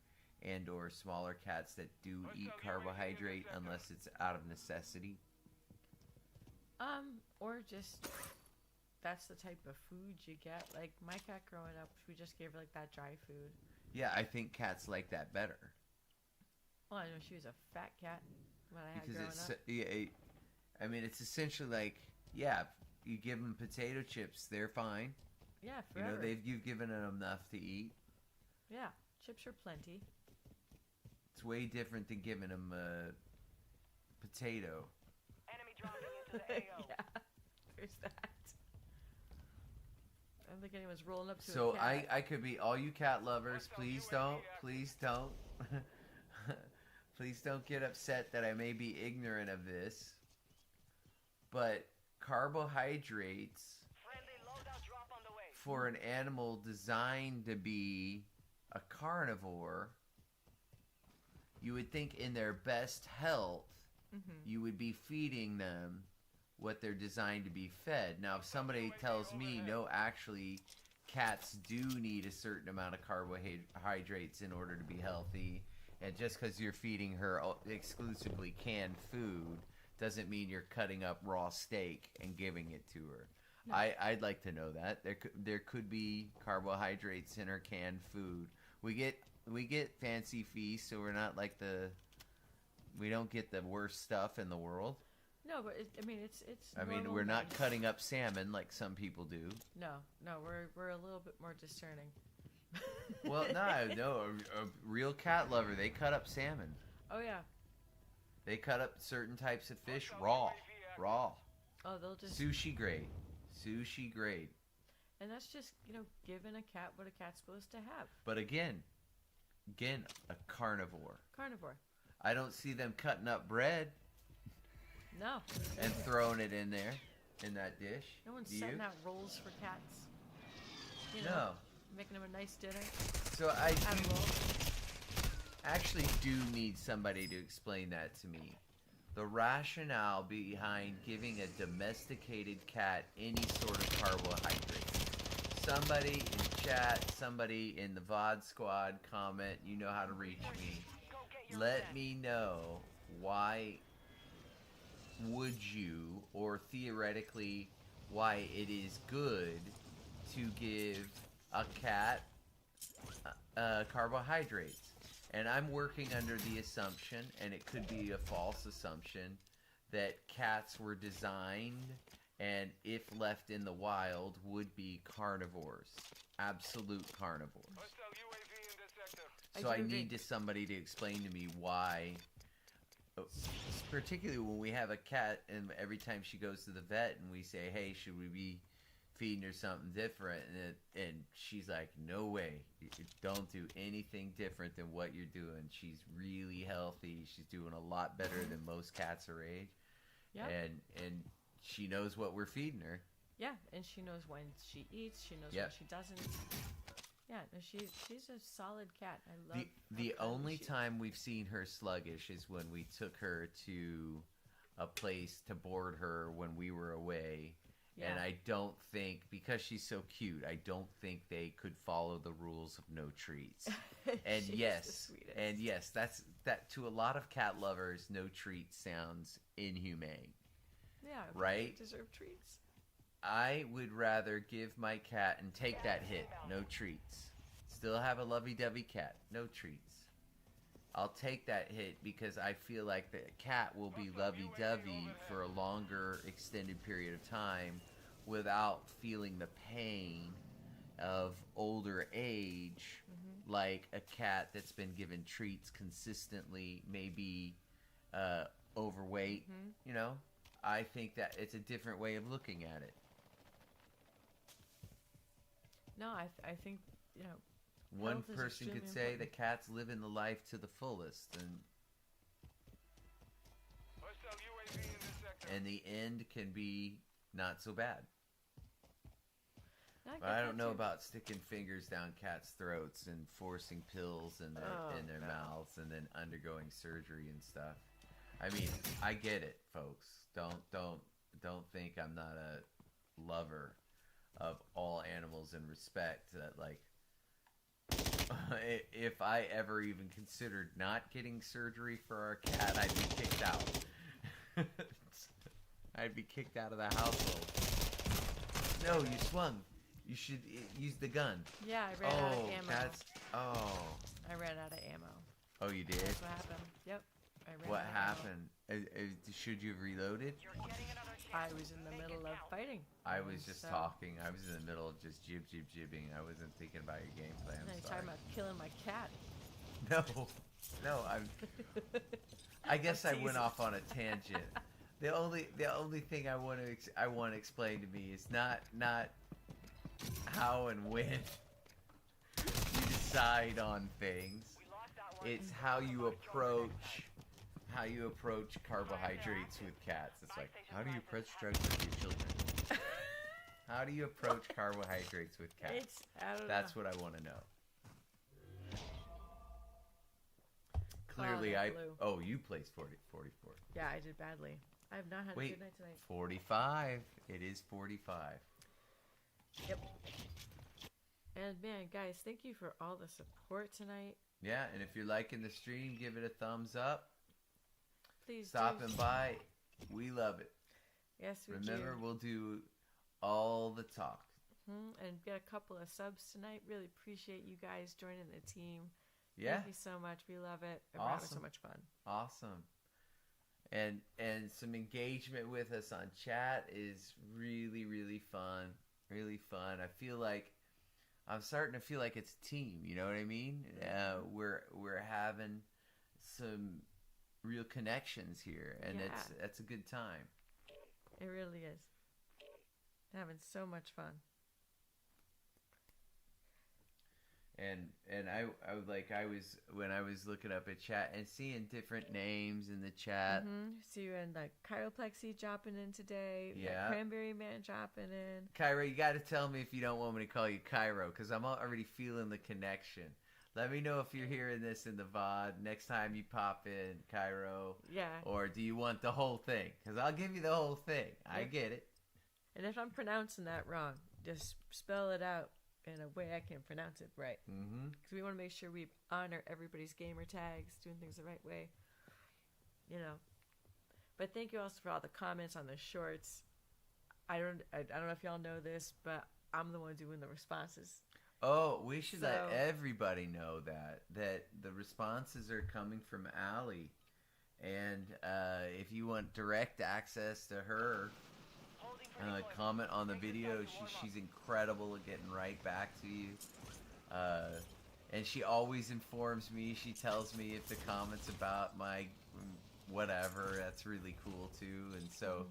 smaller cats that do eat carbohydrate unless it's out of necessity? Or just that's the type of food you get. Like my cat growing up, we just gave her like that dry food. Yeah, I think cats like that better Well, I know she was a fat cat when I had because growing up. I mean, it's essentially like, yeah, you give them potato chips, they're fine. Yeah, forever. You've given them enough to eat. Yeah, chips are plenty. It's way different than giving them a potato. Enemy dropping into the AO. Yeah, there's that. I don't think anyone's rolling up to So a cat. I could be all you cat lovers. Please don't. Please don't. Please don't get upset that I may be ignorant of this. But carbohydrates Friendly loadout drop on the way. for an animal designed to be a carnivore, you would think in their best health, you would be feeding them what they're designed to be fed. Now, if somebody tells me, no, actually, cats do need a certain amount of carbohydrates in order to be healthy, and just because you're feeding her exclusively canned food doesn't mean you're cutting up raw steak and giving it to her. No. I'd like to know that. There could be carbohydrates in her canned food. We get fancy feasts, so we're not like we don't get the worst stuff in the world. No, but it's. I mean, we're not cutting up salmon like some people do. No, we're a little bit more discerning. Well, no, a real cat lover, they cut up salmon. Oh yeah. They cut up certain types of fish raw. Oh, they'll just. Sushi grade. And that's just giving a cat what a cat's supposed to have. But again, a carnivore. Carnivore. I don't see them cutting up bread No. and throwing it in there, in that dish. No one's Do setting you? out rolls for cats. No. Making them a nice dinner. So I Have rolls. actually do need somebody to explain that to me. The rationale behind giving a domesticated cat any sort of carbohydrates. Somebody in chat, somebody in the VOD squad comment, you know how to reach me. Let me know why would you, or theoretically why it is good to give a cat carbohydrates. And I'm working under the assumption, and it could be a false assumption, that cats were designed and if left in the wild would be carnivores. Absolute carnivores. Hostile UAV in the sector. So I do agree. need somebody to explain to me why, particularly when we have a cat and every time she goes to the vet and we say, hey, should we be feeding her something different? And she's like, no way. Don't do anything different than what you're doing. She's really healthy. She's doing a lot better than most cats her age. Yep. And she knows what we're feeding her. Yeah, and she knows when she eats. She knows Yep. when she doesn't. Yeah, no, she's a solid cat. I love The how cuddly only she is. time we've seen her sluggish is when we took her to a place to board her when we were away. Yeah. And I don't think, because she's so cute, I don't think they could follow the rules of no treats. And She's the yes, sweetest. that to a lot of cat lovers, no treats sounds inhumane. Yeah, but right? they deserve treats. I would rather give my cat and take that hit, no treats. Still have a lovey-dovey cat, no treats. I'll take that hit because I feel like the cat will be lovey-dovey for a longer extended period of time without feeling the pain of older age, like a cat that's been given treats consistently, maybe overweight, you know? I think that it's a different way of looking at it. No, I think, you know, One health is person could extremely say that cats live in the life to the fullest, Hostile UAV in the sector. and the end can be not so bad. I, But I don't know about sticking fingers down cats' throats and forcing pills in their no. mouths and then undergoing surgery and stuff. I mean, I get it, folks. Don't think I'm not a lover of all animals and respect that, like, if I ever even considered not getting surgery for our cat, I'd be kicked out. I'd be kicked out of the household. No, you swung. You should use the gun. Yeah, I ran out of ammo. I ran out of ammo. Oh, you did? That's what happened. Yep. I ran What out of ammo. happened? Should you have reloaded? I was in the middle of fighting. I was just So- talking. I was in the middle of just jibbing. I wasn't thinking about your game plan. And I'm you're sorry. talking about killing my cat. No, I guess I I'm went teasing. off on a tangent. The only thing I want to explain to me is not how and when you decide on things. It's how you approach carbohydrates with cats. It's like, how do you approach drugs with your children? How do you approach carbohydrates with cats? It's, I don't That's know. what I want to know. Clearly, that blew. Oh, you placed 44. Yeah, I did badly. I have not had a Wait, good night tonight. 45. It is 45. Yep. And man, guys, thank you for all the support tonight. Yeah, and if you're liking the stream, give it a thumbs up. Please Stopping do. by. We love it. Yes, we Remember, do. we'll do all the talk. And get a couple of subs tonight. Really appreciate you guys joining the team. Yeah, Thank you so much. We love it. We're having so Awesome. much fun. awesome. And some engagement with us on chat is really fun. Really fun. I feel like I'm starting to feel like it's a team. You know what I mean? We're having some real connections here, and Yeah. that's a good time. It really is. Having so much fun. And I was when I was looking up at chat and seeing different names in the chat. See you in like Chiroplexy dropping in today. We got Yeah. Cranberry Man dropping in. Cairo, you got to tell me if you don't want me to call you Cairo, because I'm already feeling the connection. Let me know if you're hearing this in the VOD next time you pop in, Cairo. Yeah. Or do you want the whole thing? Because I'll give you the whole thing. I Yep. get it. And if I'm pronouncing that wrong, just spell it out in a way I can pronounce it right. Mm-hmm. Because we want to make sure we honor everybody's gamer tags, doing things the right way. You know. But thank you also for all the comments on the shorts. I don't know if y'all know this, but I'm the one doing the responses. Oh, we should let So- everybody know that the responses are coming from Allie, and if you want direct access to her, Holding for deployment. comment on the video. She's incredible at getting right back to you, and she always informs me. She tells me if the comments about my whatever. That's really cool too, and so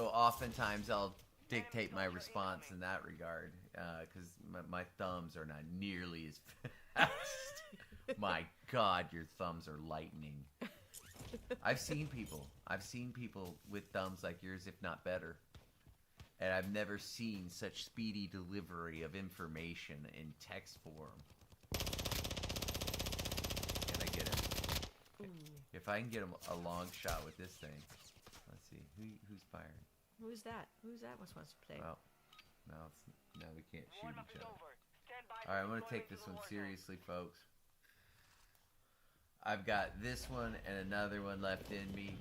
oftentimes I'll dictate my response in that regard, because my thumbs are not nearly as fast. My God, your thumbs are lightning. I've seen people with thumbs like yours, if not better, and I've never seen such speedy delivery of information in text form. Can I get him? If I can get him a long shot with this thing, let's see who's firing. Who's that? Who's that? What's wants to play? Well, now we can't shoot Warm-up each is other. over. Stand by for All right, I'm gonna deployment take to this the one war zone. seriously, folks. I've got this one and another one left in me.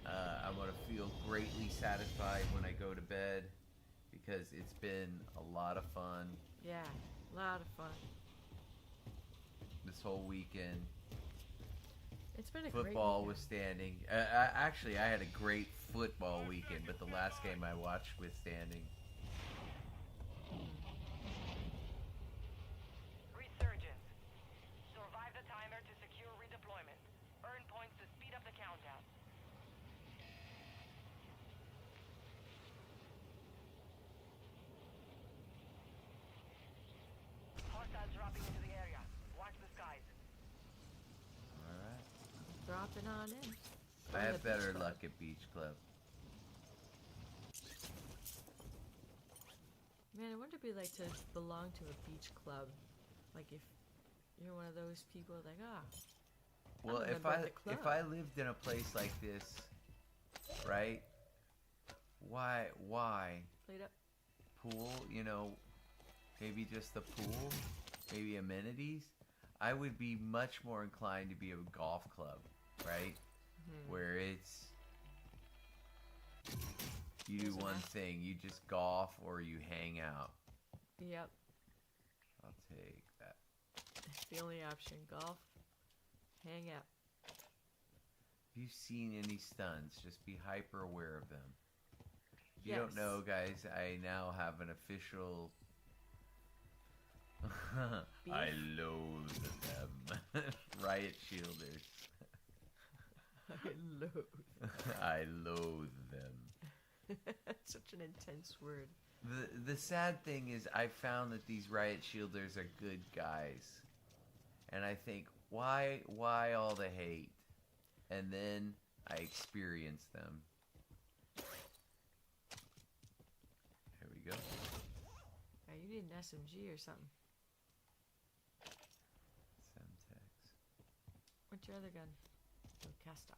I'm gonna feel greatly satisfied when I go to bed because it's been a lot of fun Yeah, a lot of fun. this whole weekend. It's been a Football great was standing. Actually, I had a great football weekend, but the last game I watched was standing. Resurgence. Survive the timer to secure redeployment. Earn points to speed up the countdown. Hostiles dropping into the area. Watch the skies. All right. dropping on in. I Or have the Beach better Club. luck at Beach Club. Man, I wonder if it'd be like to belong to a beach club. Like if you're one of those people like, Well, a if member of I the club. if I lived in a place like this, right? Why played up. pool? You know, maybe just the pool, maybe amenities. I would be much more inclined to be a golf club, right? Where it's you do Doesn't one matter. thing, you just golf or you hang out. Yep. I'll take that. It's the only option. Golf. Hang out. If you've seen any stunts, just be hyper aware of them. If you Yes. don't know, guys, I now have an official. I loathe them. Riot shielders. I loathe. I loathe them. That's such an intense word. The sad thing is, I found that these riot shielders are good guys, and I think, why all the hate? And then I experience them. Here we go. You need an SMG or something. Semtex. What's your other gun? Oh, Casta.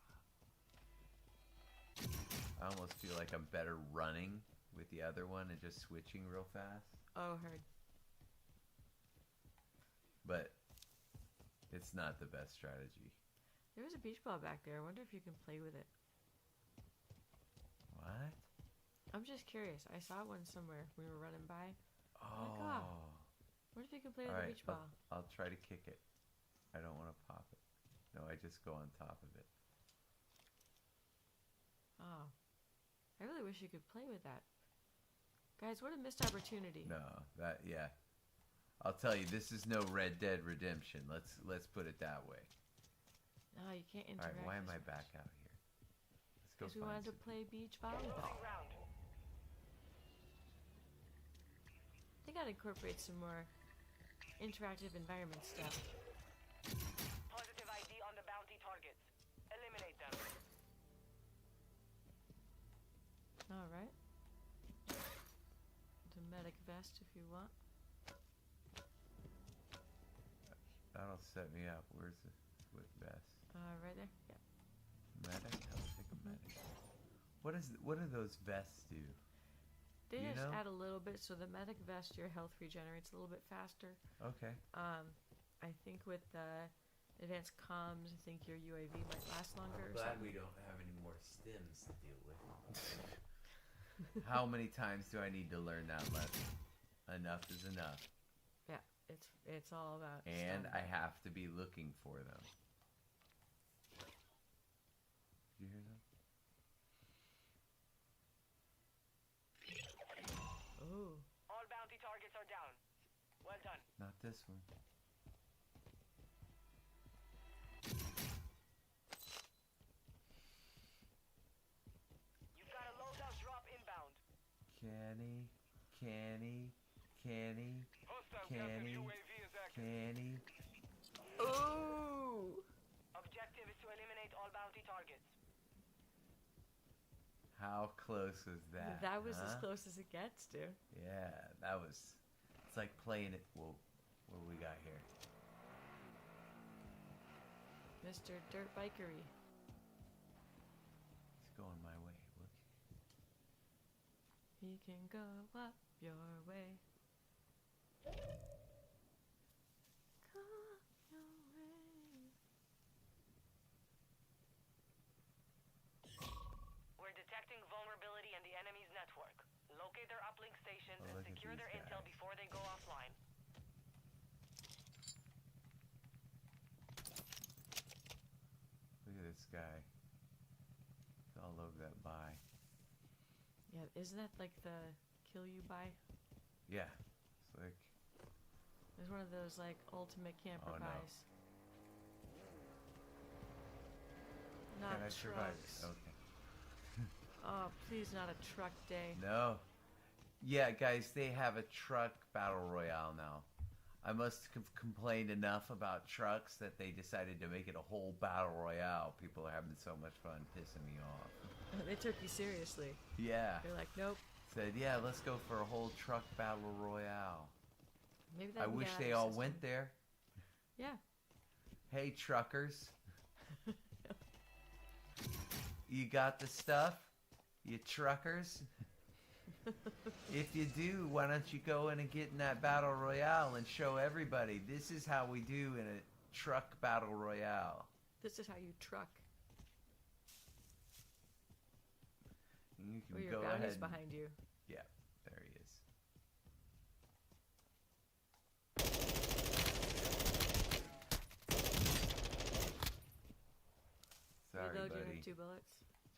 I almost feel like I'm better running with the other one and just switching real fast, Oh, heard. but it's not the best strategy. There was a beach ball back there. I wonder if you can play with it. What? I'm just curious. I saw one somewhere. We were running by. Oh. God. What if you can play with All a right, beach ball? I'll try to kick it. I don't want to pop it. No, I just go on top of it. Oh. I really wish you could play with that. Guys, what a missed opportunity. No, yeah. I'll tell you, this is no Red Dead Redemption. Let's put it that way. No, you can't All interact. right, why am as I much. back out here? Let's Because we go wanted find to play beach volleyball. Closing round. They gotta incorporate some more interactive environment stuff. Positive ID on the bounty targets. Eliminate them. Alright. The medic vest if you want. That'll set me up. Where's the what vest? Right there. Yeah. Medic? I'll take a medic. What do those vests do? They You just know? add a little bit, so the medic vest, your health regenerates a little bit faster. Okay. I think with the advanced comms, I think your UAV might last longer or something. we don't have any more stims to deal with. How many times do I need to learn that lesson? Enough is enough. Yeah. It's all about. And stealth. I have to be looking for them. Did you hear that? Ooh. All bounty targets are down. Well done. Not this one. You've got a loadout drop inbound. Canny. Hostile captain Canny. UAV is active. Canny. Ooh. Objective is to eliminate all bounty targets. How close was that? That was as huh? close as it gets, dude. Yeah, that was. It's like playing it. Well, what do we got here? Mr. Dirt Bikery. It's going my way. Look. He can go up your way. Go up your way. We're detecting vulnerability in the enemy's network. Locate their uplink stations Oh, and look at secure their these intel guys. before they go offline. Look at this guy. He's all over that buy. Yeah, isn't that like the kill you buy? Yeah. It's like. There's one of those like ultimate camper Oh, no. buys. Not Can I survive? trucks. Okay. Oh, please not a truck day. No. Yeah, guys, they have a truck battle royale now. I must have complained enough about trucks that they decided to make it a whole battle royale. People are having so much fun pissing me off. They took you seriously. Yeah. They're like, nope. Said, yeah, let's go for a whole truck battle royale. Maybe that I can wish get out they of all system. went there. Yeah. Hey, truckers. You got the stuff? You truckers? If you do, why don't you go in and get in that battle royale and show everybody this is how we do in a truck battle royale. This is how you truck. And you Oh, can your go bounty's ahead. and- behind you. Yeah, there he is. Sorry, Reload, you buddy. have 2 bullets.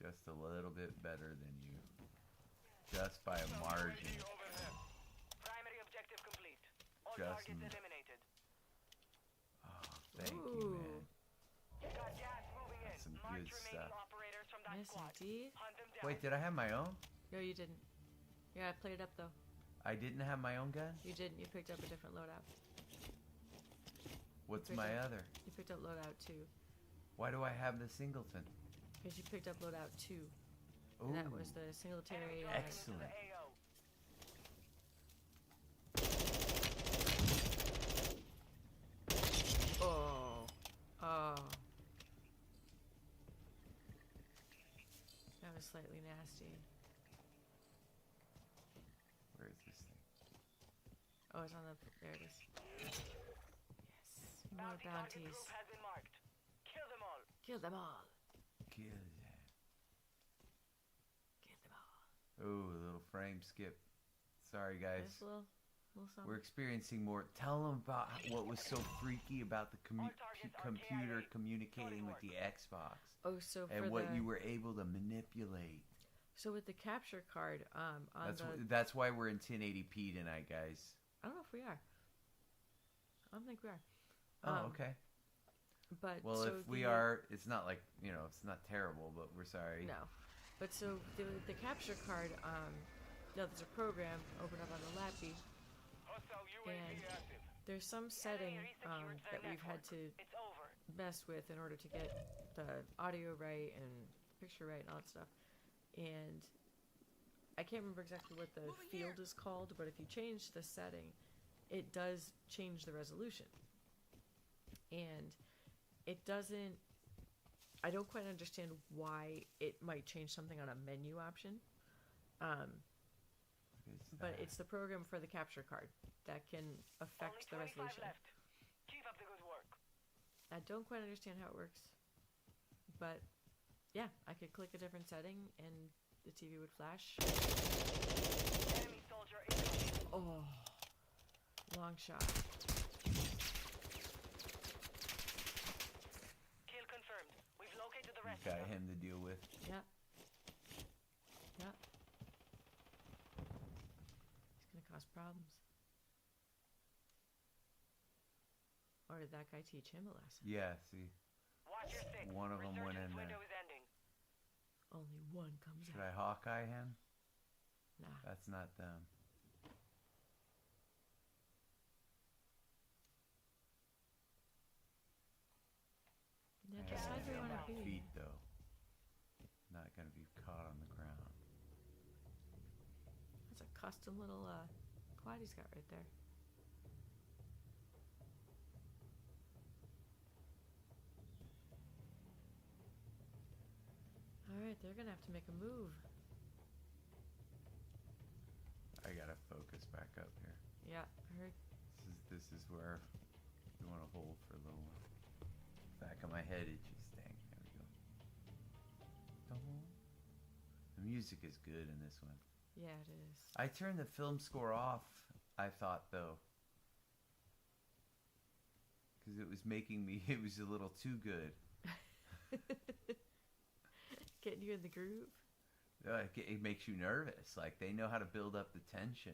Just a little bit better than you. Just by a margin. UAV overhead. Primary objective complete. All Just targets m- eliminated. Oh, thank you, Ooh. man. Got gas moving in. That's some Mark good remaining stuff. operators from that Yes, squad. indeed. Hunt them down. Wait, did I have my own? No, you didn't. Yeah, I played it up though. I didn't have my own gun? You didn't. You picked up a different loadout. What's Picked my up- other? You picked up loadout 2. Why do I have the singleton? Because you picked up loadout 2. Ooh, And that was the Singletary. Enemy dropping into the excellent. AO. Oh. Oh. That was slightly nasty. Where is this thing? Oh, it's on the. There it is. Yes. More Bounty target bounties. group has been marked. Kill them all. Kill them all. Kill that. Kill them all. Ooh, a little frame skip. Sorry, guys. This little something. We're experiencing more. Tell them about what was so freaky about the All targets are computer KIA. communicating with Sorry, the Xbox Oh, so for and what the you were able to manipulate. so with the capture card on That's why we're in 1080p tonight, guys. I don't know if we are. I don't think we are. Oh, okay. But Well, so if we the- are, it's not like, it's not terrible, but we're sorry. No. But so the capture card, there's a program open up on the Lappy. Hostile UAV And- active. There's some setting Enemy resecured their that we've had network. to It's over. mess with in order to get the audio right and picture right and all that stuff. And I can't remember exactly what the field is called, but if you change the setting, it does change the resolution. And it doesn't. I don't quite understand why it might change something on a menu option. But it's the program for the capture card that can Only affect the 25 resolution. left. Keep up the good work. I don't quite understand how it works. But yeah, I could click a different setting and the TV would flash. Enemy soldier incoming. Oh. Long shot. Kill confirmed. We've located the rest Got of them. him to deal with. Yep. Yep. He's gonna cause problems. Or did that guy teach him a lesson? Yeah, see. Watch your six. One of 'em went Resurgence in there. window is ending. Only one comes Should I out. Hawkeye him? Nah. That's not them. Yeah, Yeah, decide where you on want my to be. feet though. Not gonna be caught on the ground. That's a custom little quad he's got right there. Alright, they're gonna have to make a move. I gotta focus back up here. Yeah, I heard. This is where you want to hold for a little while. Back of my head itches. Dang, there we go. The music is good in this one. Yeah, it is. I turned the film score off, I thought, though. Because it was making me, it was a little too good. Getting you in the groove? It makes you nervous. Like, they know how to build up the tension.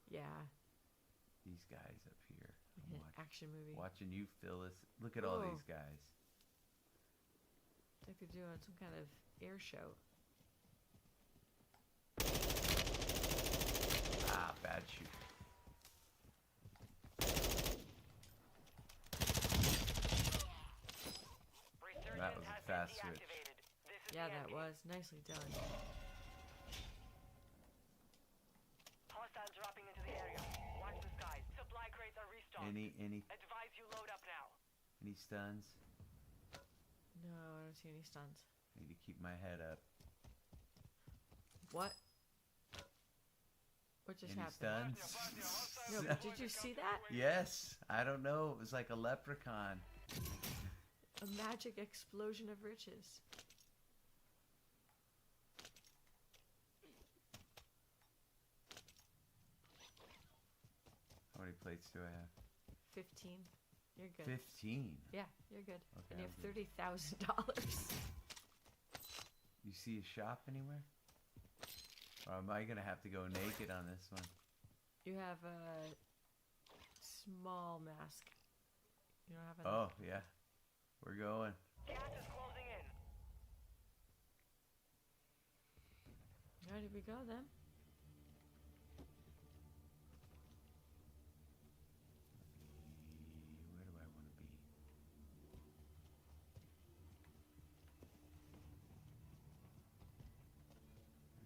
Yeah. These guys up here. Like an action movie. Watching you, Phyllis. Look at all Whoa. these guys. It's like they're doing some kind of air show. Ah, bad shoot. Resurgence That was a has fast been switch. deactivated. This is Yeah, the that ending. was. Nicely done. Hostiles dropping into the area. Watch the skies. Supply crates are restocked. Any Advise you load up now. stuns? No, I don't see any stuns. Need to keep my head up. What? What just Any happened? stuns? No, but did you see that? Yes. I don't know. It was like a leprechaun. A magic explosion of riches. How many plates do I have? 15. You're good. 15. Yeah, you're good. Okay, And you I'm have good. $30,000. You see a shop anywhere? Or am I gonna have to go naked on this one? You have a small mask. You don't have a. Oh yeah, we're going. Gas is closing in. Alright, here we go then. Where do I want to be?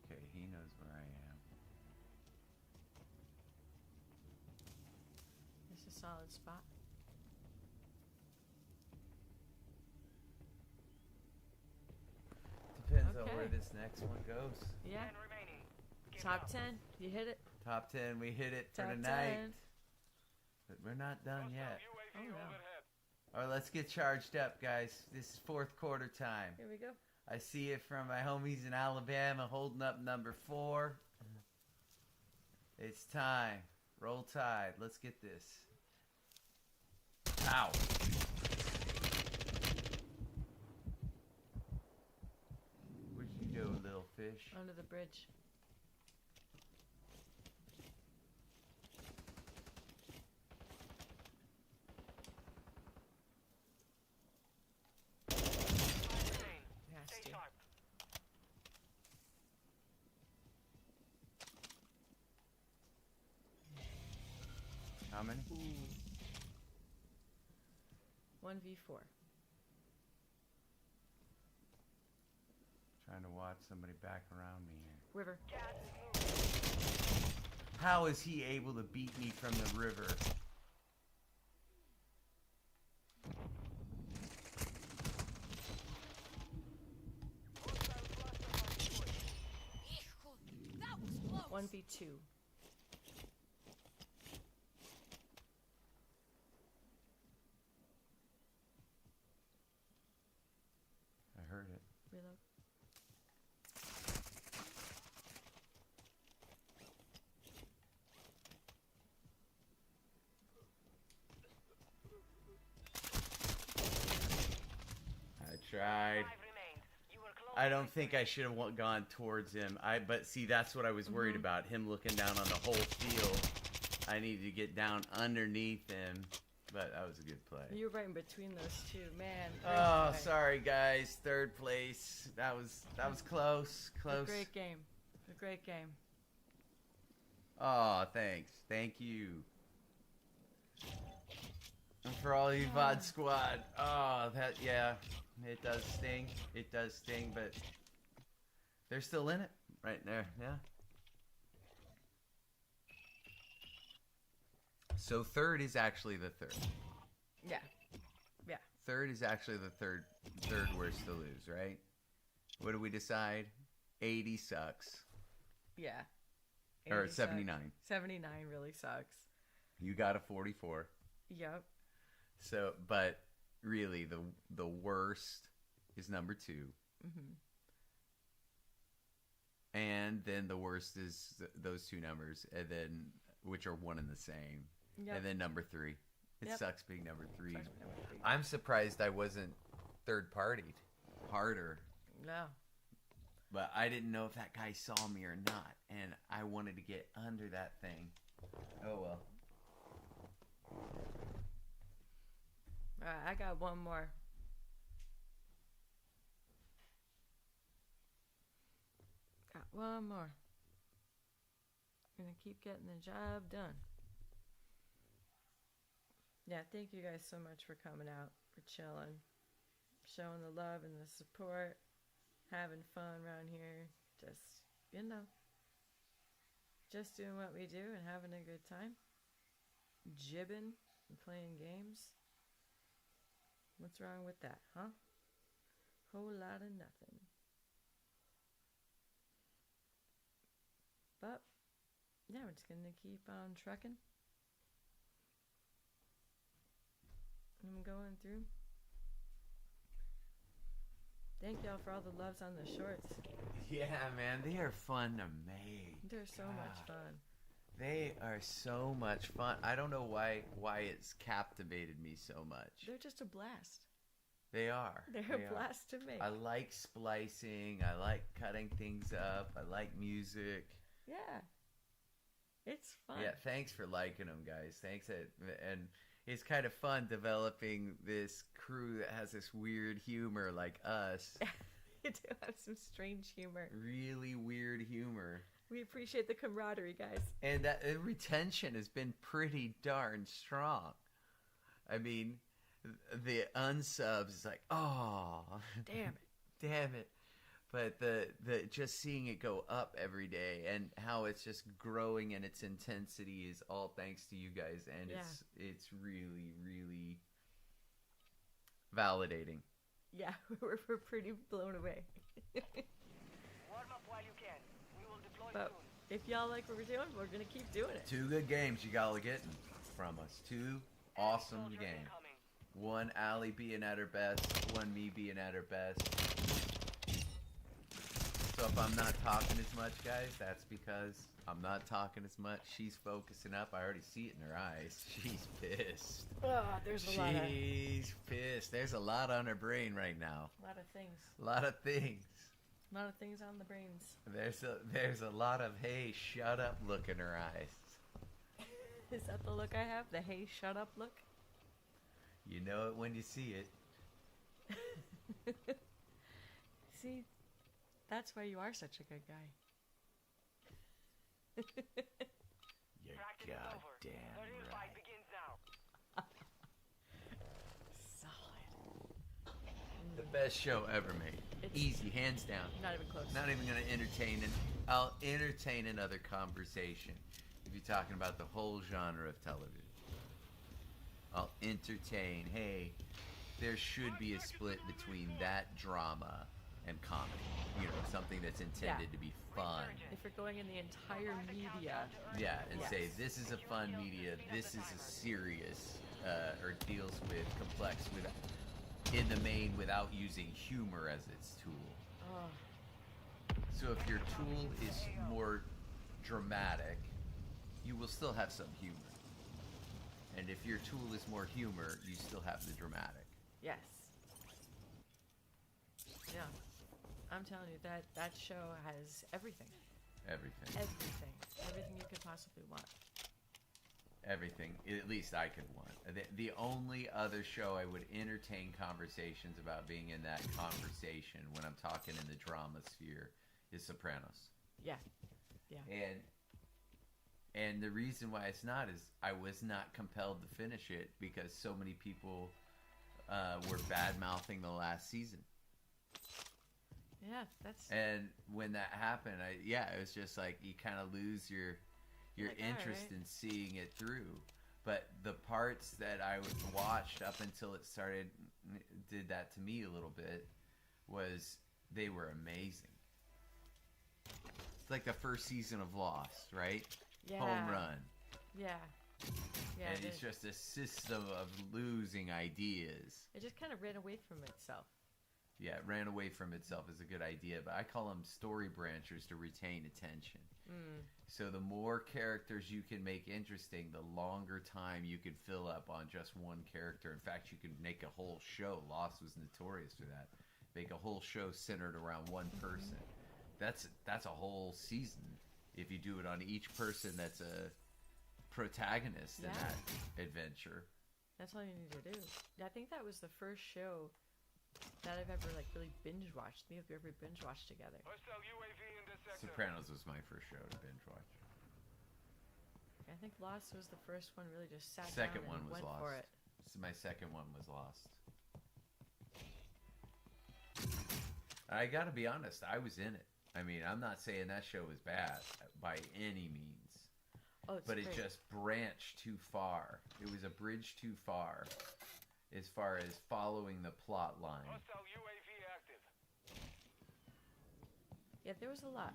Okay, he knows where I am. It's a solid spot. Depends on where Okay. this next one goes. Yeah. 10 remaining. Give Top up. 10. You hit it. Top 10, we hit it for Top tonight. 10. But we're not done yet. Oh, no. Alright, let's get charged up, guys. This is fourth quarter time. Here we go. I see it from my homies in Alabama holding up number 4. It's time. Roll Tide. Let's get this. Ow. What'd you do, little fish? Under the bridge. Remain. Has Stay to. sharp. How many? 1v4. Trying to watch somebody back around me here. River. Gas is moving. How is he able to beat me from the river? That was close. 1v2. I heard it. Reload. tried. 5 remained. You were close. I don't think I should have gone towards him. But see, that's what I was worried about. Him looking down on the whole field. I needed to get down underneath him. But that was a good play. You were right in between those two, man. Great Oh, play. sorry guys. Third place. That was close. A Close. great game. A great game. Oh, thanks. Thank you. And for all you VOD squad. Oh, it does sting. It does sting, but they're still in it right there. Yeah. So third is actually the third. Yeah. Yeah. Third is actually the third worst to lose, right? What do we decide? 80 sucks. Yeah. Or 80 sucks. 79. 79 really sucks. You got a 44. Yep. So, but really, the worst is number 2. Mm-hmm. And then the worst is those two numbers, and then which are one and the same. Yep. And then number 3. It Yep. sucks being number 3. Sucks being number 3. I'm surprised I wasn't third partied harder. No. But I didn't know if that guy saw me or not, and I wanted to get under that thing. Oh well. Alright, I got one more. Got one more. Gonna keep getting the job done. Yeah, thank you guys so much for coming out, for chilling, showing the love and the support, having fun around here. Just, just doing what we do and having a good time. Jibbing and playing games. What's wrong with that, huh? Whole lot of nothing. But, yeah, we're just gonna keep on trucking. I'm going through. Thank y'all for all the loves on the shorts. Yeah, man, they are fun to make. They're so much fun. They are so much fun. I don't know why it's captivated me so much. They're just a blast. They are. They're They a are. blast to make. I like splicing. I like cutting things up. I like music. Yeah. It's fun. Yeah, thanks for liking them, guys. Thanks. And it's kind of fun developing this crew that has this weird humor like us. You do have some strange humor. Really weird humor. We appreciate the camaraderie, guys. And that retention has been pretty darn strong. I mean, the unsubs is like, oh, Damn it. damn it. But the just seeing it go up every day and how it's just growing in its intensity is all thanks to you guys, and Yeah. it's really, really validating. Yeah, we're pretty blown away. Warm up while you can. We will deploy But soon. if y'all like what we're doing, we're going to keep doing it. 2 good games you gotta getting from us. 2 awesome Soldier games. incoming. 1 Allie being at her best, 1 me being at her best. So if I'm not talking as much, guys, that's because I'm not talking as much. She's focusing up. I already see it in her eyes. She's pissed. Oh, there's a lot of She's pissed. There's a lot on her brain right now. things. A lot of things. A lot of things on the brains. There's a lot of hey, shut up look in her eyes. Is that the look I have? The hey, shut up look? You know it when you see it. See, that's why you are such a good guy. You're Practice is over. The goddamn real fight right. begins now. Solid. The best show ever made. It's- Easy, hands down. Not even close. Not even gonna entertain, and I'll entertain another conversation if you're talking about the whole genre of television. I'll entertain. Hey, there should be a split between that drama and comedy. You know, something that's intended to be fun. If you're going in the entire media, Yeah, and Yes. say this is a fun media. This is a serious, or deals with complex with in the main without using humor as its tool. oh, So if your tool is more dramatic, you will still have some humor. And if your tool is more humor, you still have the dramatic. yes. Yeah. I'm telling you that show has everything. Everything. Everything you could possibly want. Everything. At least I could want. The only other show I would entertain conversations about being in that conversation when I'm talking in the drama sphere is Sopranos. Yeah. And the reason why it's not is I was not compelled to finish it because so many people were bad mouthing the last season. Yeah, that's. And when that happened, it was just like you kind of lose your Like, interest alright. in seeing it through. But the parts that I watched up until it did that to me a little bit, they were amazing. It's like the first season of Lost, right? Yeah. Home run. Yeah. Yeah. And it's just a system of losing ideas. It just kind of ran away from itself. Yeah, it ran away from itself is a good idea, but I call them story branchers to retain attention. So the more characters you can make interesting, the longer time you could fill up on just one character. In fact, you could make a whole show. Lost was notorious for that. Make a whole show centered around one person. That's a whole season if you do it on each person that's a protagonist in that adventure. That's all you need to do. I think that was the first show that I've ever like really binge watched. Me if we ever binge watched together. Hostile UAV in this sector. Sopranos was my first show to binge watch. I think Lost was the first one really just sat Second down one and was went Lost. for it. So my second one was Lost. I gotta be honest, I was in it. I mean, I'm not saying that show was bad by any means. Oh, it's But great. it just branched too far. It was a bridge too far as following the plot line. Hostile UAV active. Yeah, there was a lot.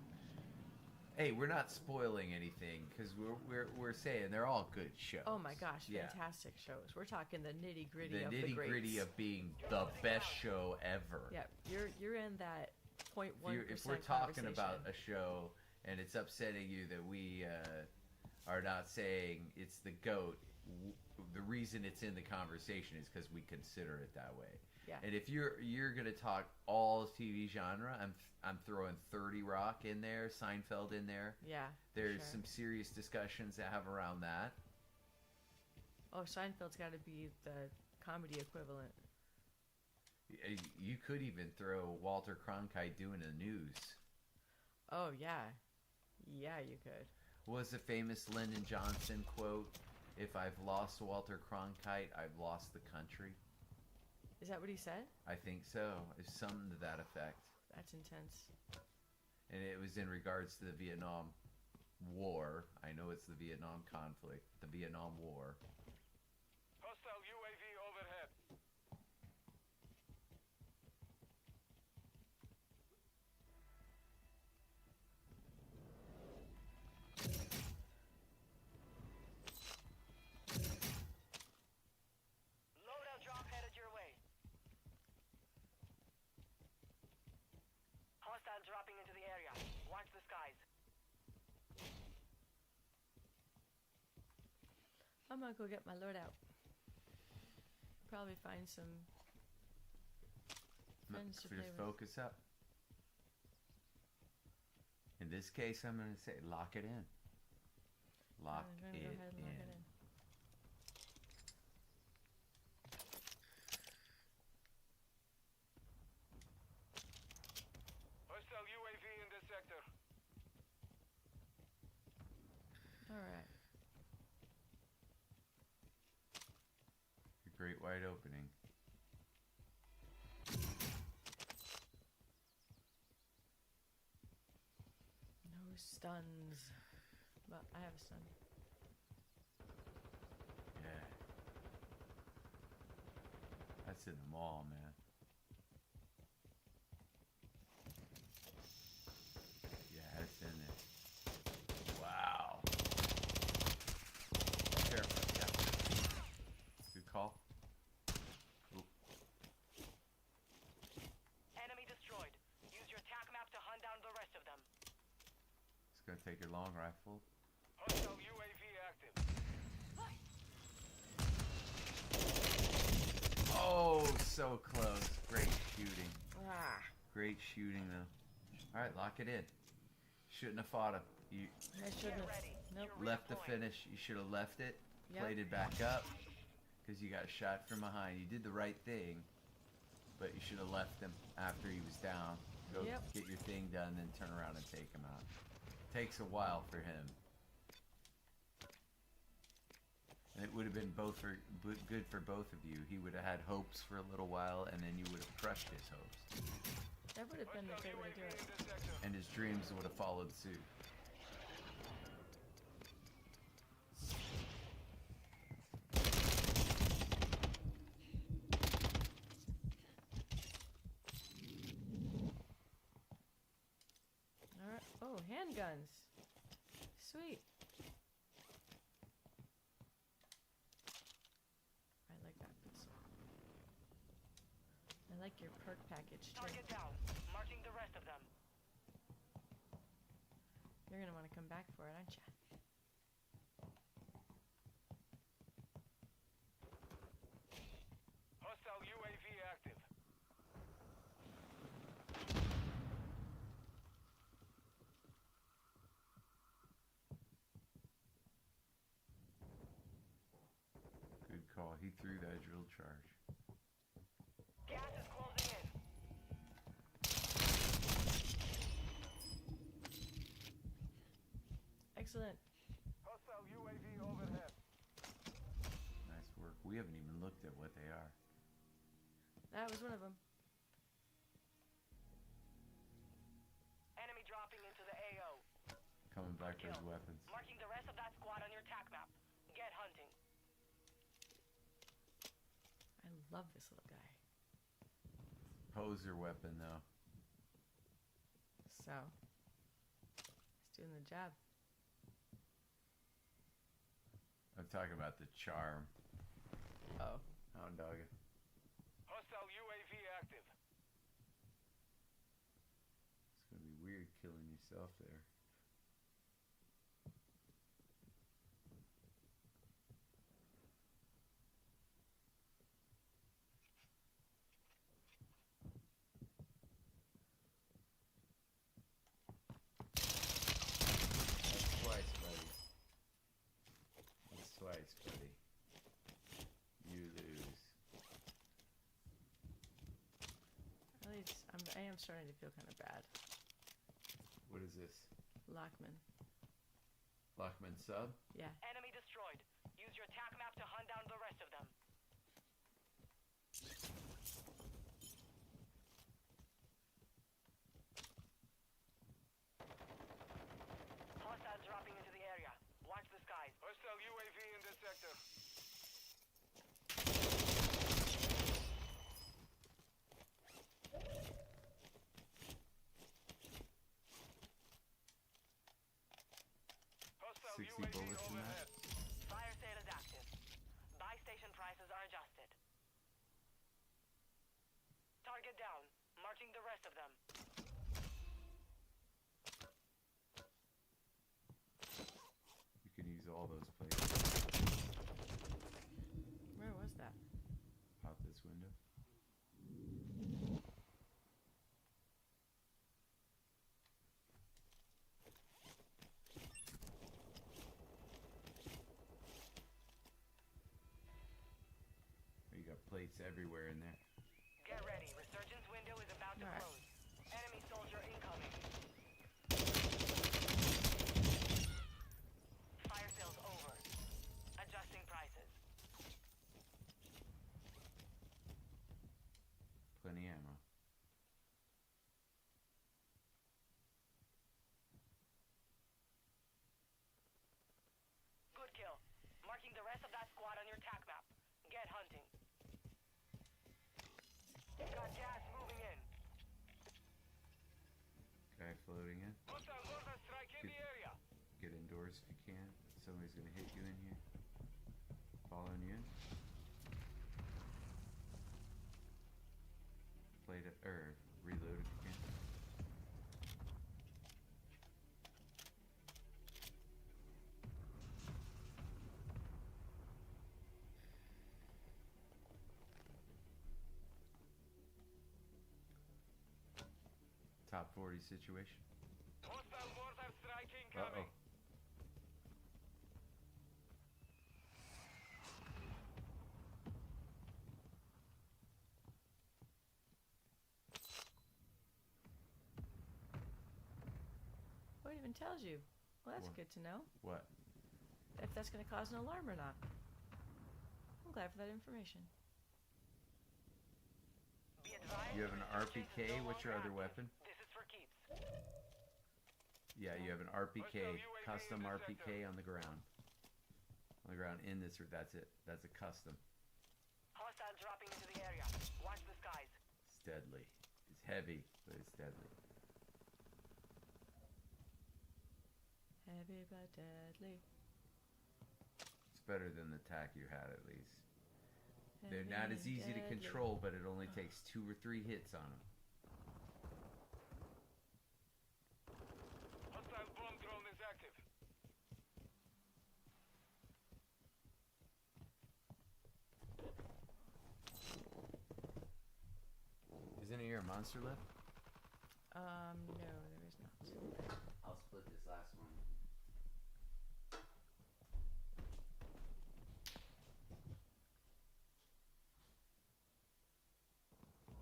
Hey, we're not spoiling anything because we're saying they're all good shows. Oh my gosh, Yeah. fantastic shows. We're talking the nitty gritty The of the nitty gritty greats. of being the best show ever. Yeah, you're in that 0.1%. If we're talking about a show and it's upsetting you that we are not saying it's the GOAT, the reason it's in the conversation is because we consider it that way. Yeah. And if you're gonna talk all TV genre, I'm throwing 30 Rock in there, Seinfeld in there. Yeah. There's sure. some serious discussions that have around that. Oh, Seinfeld's got to be the comedy equivalent. You could even throw Walter Cronkite doing the news. Oh yeah, yeah, you could. What was the famous Lyndon Johnson quote? If I've lost Walter Cronkite, I've lost the country. Is that what he said? I think so. It's something to that effect. That's intense. And it was in regards to the Vietnam War. I know it's the Vietnam conflict, the Vietnam War. Hostile UAV overhead. Loadout drop headed your way. Hostile dropping into the area. Watch the skies. I'm gonna go get my loadout. Probably find some friends to play Just with. focus up. In this case, I'm going to say lock it in. Lock I'm gonna it go ahead and in. lock it in. Hostile UAV in this sector. All right. A great wide opening. No stuns. But I have a stun. Yeah. That's in the mall, man. Yeah, it's in there. Wow. Careful. Yeah. Good call. Ooh. Enemy destroyed. Use your tac map to hunt down the rest of them. It's gonna take your long rifle. Hostile UAV active. Oh, so close. Great shooting. Ah. Great shooting though. All right, lock it in. Shouldn't have fought him. You I shouldn't have. ready. Nope. left the finish. You should have left it. Yep. Played it back up because you got shot from behind. You did the right thing, but you should have left him after he was down. Go Yep. get your thing done, then turn around and take him out. Takes a while for him. And it would have been good for both of you. He would have had hopes for a little while, and then you would have crushed his hopes. That would have been the great way to do it. In this sector. And his dreams would have followed suit. All right. Oh, handguns. Sweet. I like that pistol. I like your perk package too. Target down. Marking the rest of them. You're gonna want to come back for it, aren't you? Hostile UAV active. Good call. He threw that drill charge. Gas is closing in. Excellent. Hostile UAV overhead. Nice work. We haven't even looked at what they are. That was one of them. Enemy dropping into the AO. Coming back to his weapons. Marking the rest of that squad on your tac map. Get hunting. I love this little guy. Poser weapon though. So, he's doing the job. I'm talking about the charm. Oh. Hound dog. Hostile UAV active. It's gonna be weird killing yourself there. That's twice, buddy. That's twice, buddy. You lose. At least I am starting to feel kind of bad. What is this? Lockman. Lockman sub? Yeah. Enemy destroyed. Use your tac map to hunt down the rest of them. Hostiles dropping into the area. Watch the skies. Hostile UAV in this sector. Hostile 60 UAV bullets in that? overhead. Fire sale is active. Buy station prices are adjusted. Target down. Marching the rest of them. You can use all those places. Where was that? Out this window. You got plates everywhere in there. Get ready. Resurgence window is about to Alright. close. Enemy soldier incoming. Fire sales over. Adjusting prices. Plenty ammo. Good kill. Marking the rest of that squad on your tac map. Get hunting. Got gas moving in. Guy floating in. Hostile mortar strike in the area. Get indoors if you can. Somebody's gonna hit you in here. Following you in. Played it or reload if you can. top 40 situation. Hostile mortar strike Uh incoming. oh. What even tells you? Well, that's What? good to know. What? If that's going to cause an alarm or not. I'm glad for that information. Be advised, You have an resurgence is RPK. no What's your longer other active. weapon? This is for keeps. Yeah, you have an RPK, custom RPK on the ground. On the ground in this. That's it. That's a custom. Hostile dropping into the area. Watch the skies. It's deadly. It's heavy, but it's deadly. Heavy but deadly. It's better than the tack you had, at least. They're Heavy not as and easy to deadly. control, but it only takes 2 or 3 hits on them. Hostile bomb drone is active. Isn't it here a monster left? No, there is not. I'll split this last one.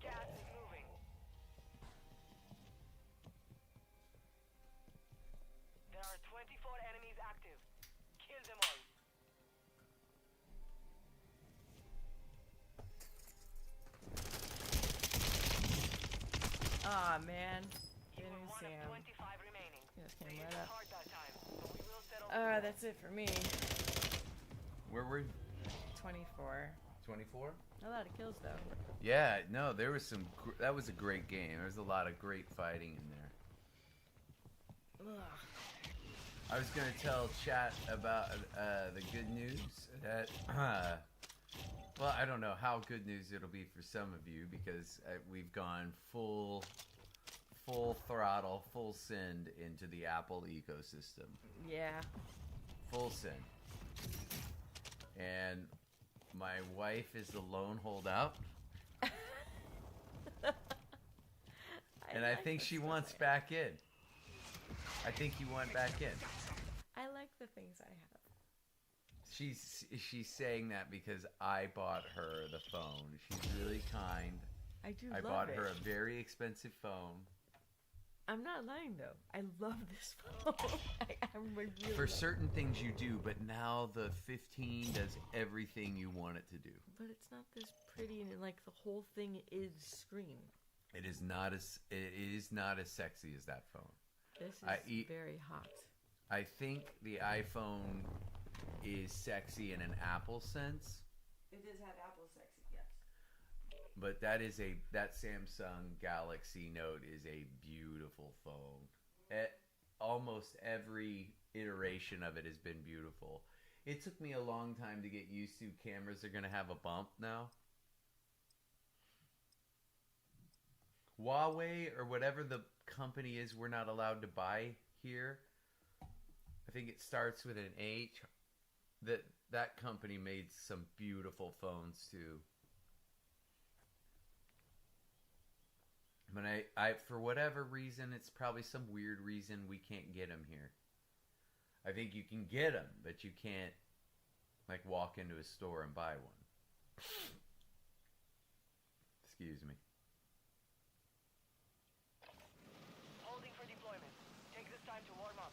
Gas is moving. There are 24 enemies active. Kill them all. Aw, man. You Didn't were even one see of him. 25 remaining. Just They came hit right us up. hard that time, but we will settle. That's it for me. Where were you? 24. 24? A lot of kills, though. Yeah, no, there was some. That was a great game. There was a lot of great fighting in there. Ugh. I was gonna tell chat about the good news that. Well, I don't know how good news it'll be for some of you because we've gone full throttle, full send into the Apple ecosystem. Yeah. Full send. And my wife is the lone holdout. And I like think this she stuff. wants back in. I think you want back in. I like the things I have. She's saying that because I bought her the phone. She's really kind. I do I love bought it. her a very expensive phone. I'm not lying, though. I love this phone. I'm really For love certain things you do, but now the 15 does everything you want it to do. But it's not this pretty, and like the whole thing is screen. It is not as sexy as that phone. This is very hot. I think the iPhone is sexy in an Apple sense, It does have Apple sexy, yes. but that Samsung Galaxy Note is a beautiful phone. Almost every iteration of it has been beautiful. It took me a long time to get used to. Cameras are going to have a bump now. Huawei or whatever the company is we're not allowed to buy here. I think it starts with an H. That company made some beautiful phones too. But I for whatever reason, it's probably some weird reason we can't get them here. I think you can get them, but you can't like walk into a store and buy one. Excuse me. Holding for deployment. Take this time to warm up.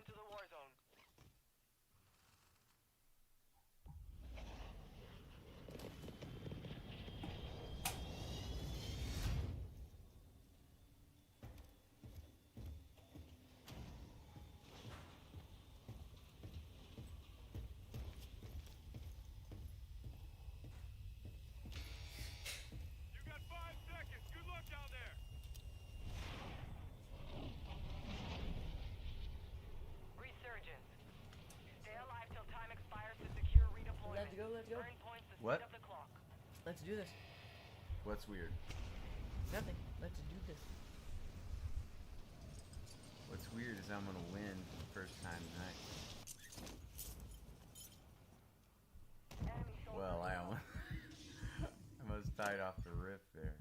into the war zone. You got 5 seconds. Good luck down there. Resurgence. Stay alive till time expires to secure redeployment. Let's go, let's go. Earn points to What? speed up the clock. Let's do this. What's weird? Nothing. Let's do this. What's weird is I'm gonna win for the first time tonight. Enemy soldier Well, I down. almost, I almost tied off the rift there.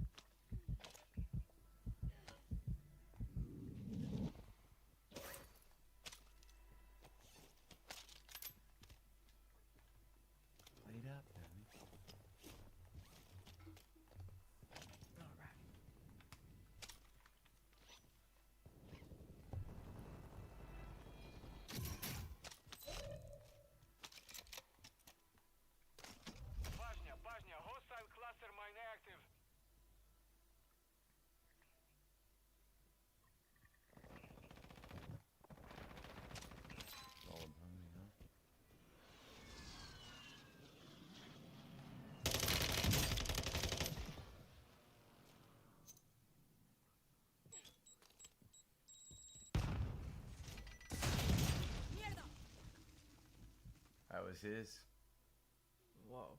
Played up, baby. All right. Bajnia, hostile cluster mine active. It's all upon me, huh? Mierda! That was his. Whoa.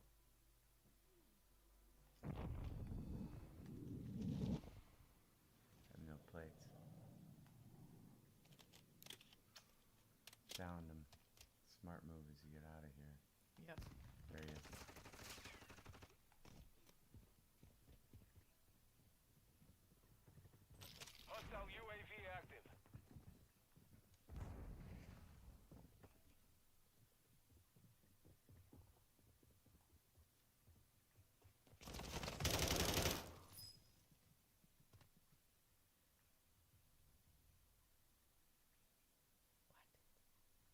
Have no plates. Found him. Smart move is to get out of here. Yep. There he is. Hostile UAV active.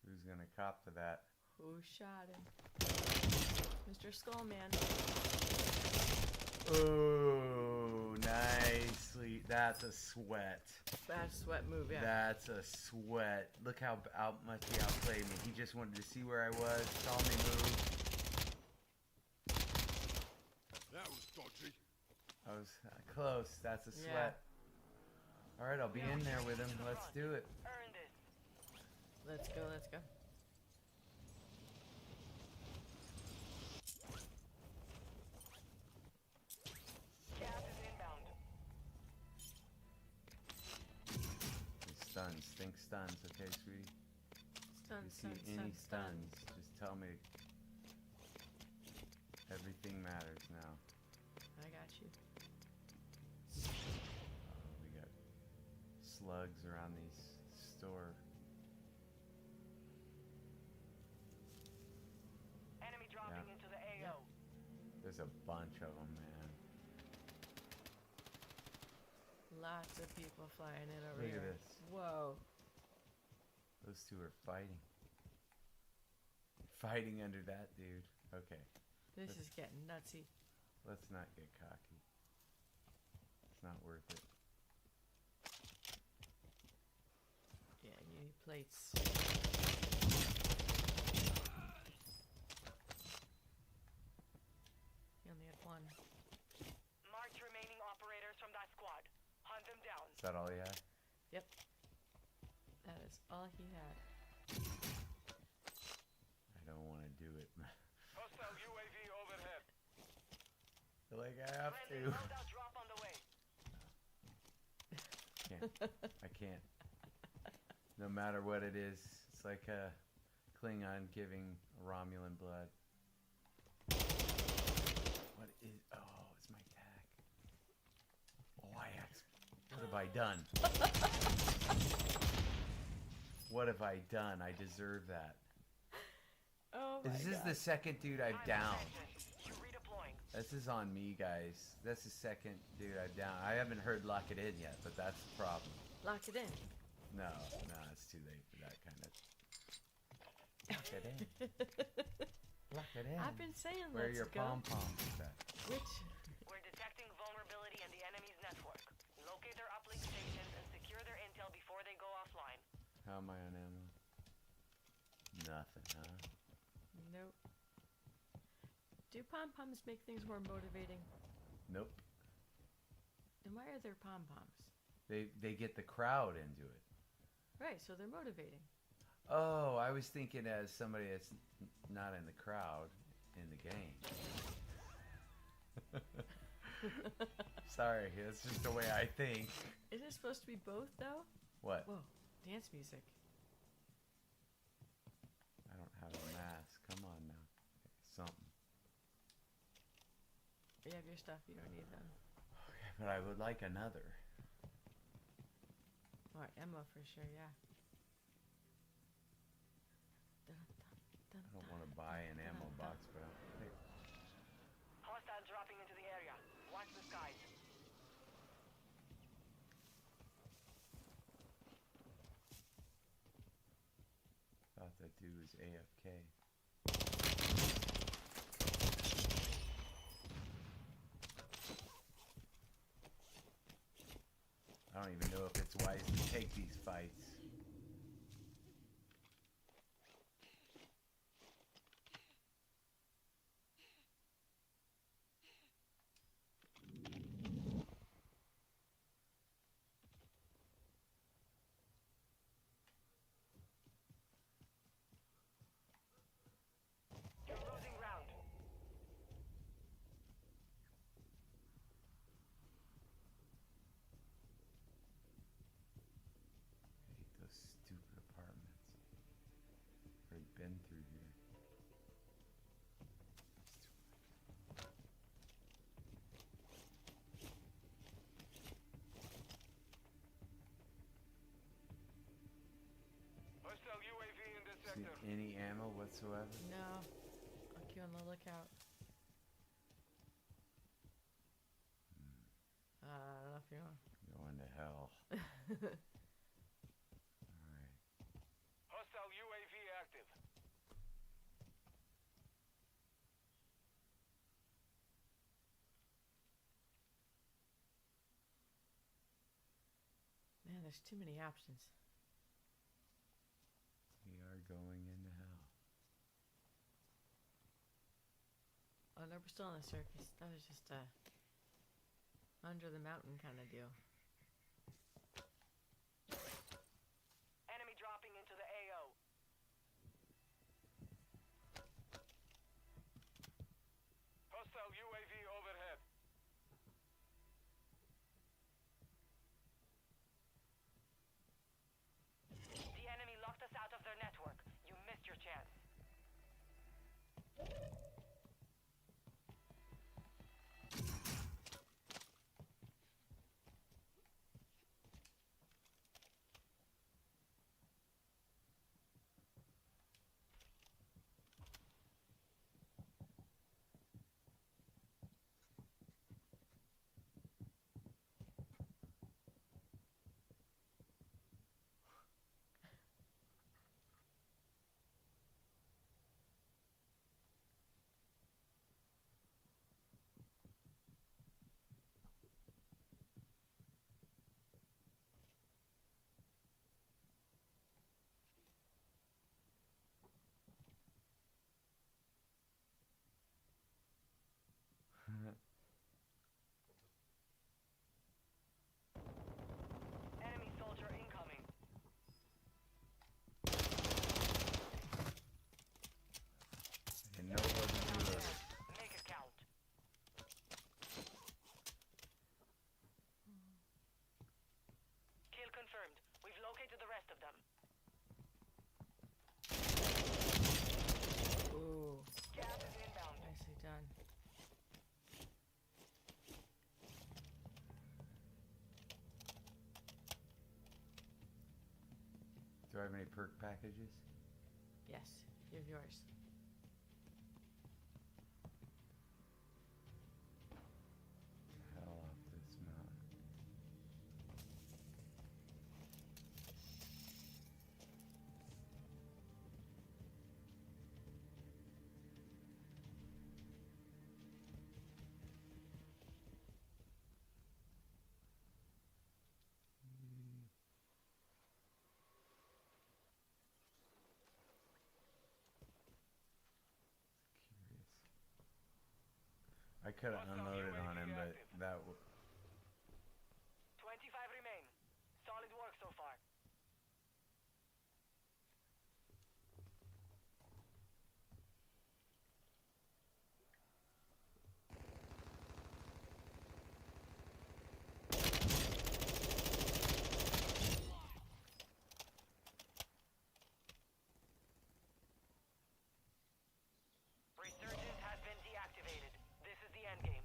Who's gonna cop to that? Who shot him? Mr. Skullman. Oh, nicely. That's a sweat. Bad sweat move, yeah. That's a sweat. Look how much he outplayed me. He just wanted to see where I was, saw me move. That was dodgy. I was close. That's a sweat. All right, I'll be in there with him. Let's do it. Earn this. Let's go, let's go. Gas is inbound. These stuns. Think stuns, okay, sweetie? Stun, If you stun, see any stun, stun. stuns, just tell me. Everything matters now. I got you. We got slugs around these store. Enemy dropping Yeah. into the AO. There's a bunch of them, man. Lots of people flying in over Look here. at this. Whoa. Those two are fighting. Fighting under that dude. Okay, This is getting nutsy. let's not get cocky. It's not worth it. Yeah, you need plates. You only had one. Marked remaining operators from that squad. Hunt them down. Is that all you had? Yep. That is all he had. I don't want to do it. Hostile UAV overhead. feel like I have Friendly to. loadout drop on the way. Can't. I can't. No matter what it is, it's like a Klingon giving Romulan blood. What is? Oh, it's my tag. Oh, what have I done? What have I done? I deserve that. Oh my This is god. the second dude I've Time downed. extension. Redeploying. This is on me, guys. That's the second dude I've downed. I haven't heard Lock It In yet, but that's the problem. Lock it in. No, it's too late for that kind of. Lock it in. Lock it in. I've been saying Where are let's your go. pom poms at? Which? We're detecting vulnerability in the enemy's network. Locate their uplink stations and secure their intel before they go offline. How am I on ammo? Nothing, huh? Nope. Do pom poms make things more motivating? Nope. Then why are there pom poms? They get the crowd into it. Right, so they're motivating. Oh, I was thinking as somebody that's not in the crowd in the game. Sorry, that's just the way I think. Is it supposed to be both, though? What? Whoa, dance music. I don't have a mask. Come on now. Something. You have your stuff, you don't need them. Okay, but I would like another. Alright, ammo for sure, yeah. I don't want to buy an ammo box, but hey, Hostiles dropping into the area. Watch the skies. thought that dude was AFK. I don't even know if it's wise to take these fights. You're losing ground. I hate those stupid apartments. Already been through here. Hostile UAV in this See sector. any ammo whatsoever? No. I'll keep on the lookout. I don't know if you want. Going to hell. Alright. Hostile UAV active. Man, there's too many options. We are going into hell. Oh, no, we're still on the surface. That was just a under the mountain kind of deal. Enemy dropping into the AO. Hostile UAV overhead. The enemy locked us out of their network. You missed your chance. Enemy soldier incoming. And no what to do with it. Make it count. Kill confirmed. We've located the rest of them. Ooh, Gas is inbound. nicely done. Do I have any perk packages? Yes, you have yours. Hell off this mountain. could have unloaded on him, but that. 25 remain. Solid work so far. Resurgence has been deactivated. This is the end game.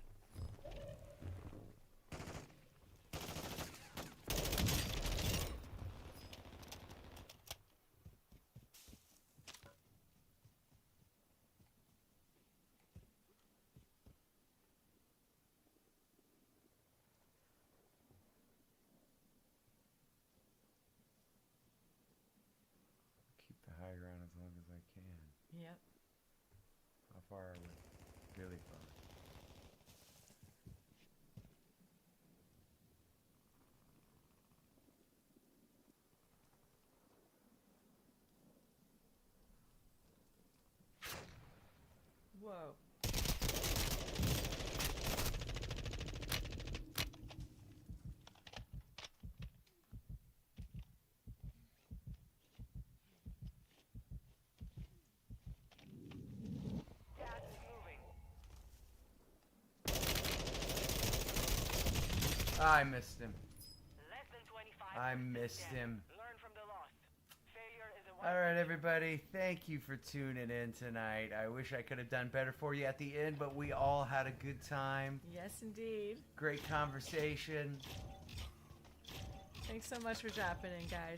Keep the high ground as long as I can. Yep. How far are we? Really far. Whoa. Gas is moving. I missed him. Less than 25. I percent missed damage. him. Learn from the loss. Failure is a All right, everybody. Thank you for tuning in tonight. I wish I could have done better for you at the end, but we all had a good time. Yes, indeed. Great conversation. Thanks so much for dropping in, guys.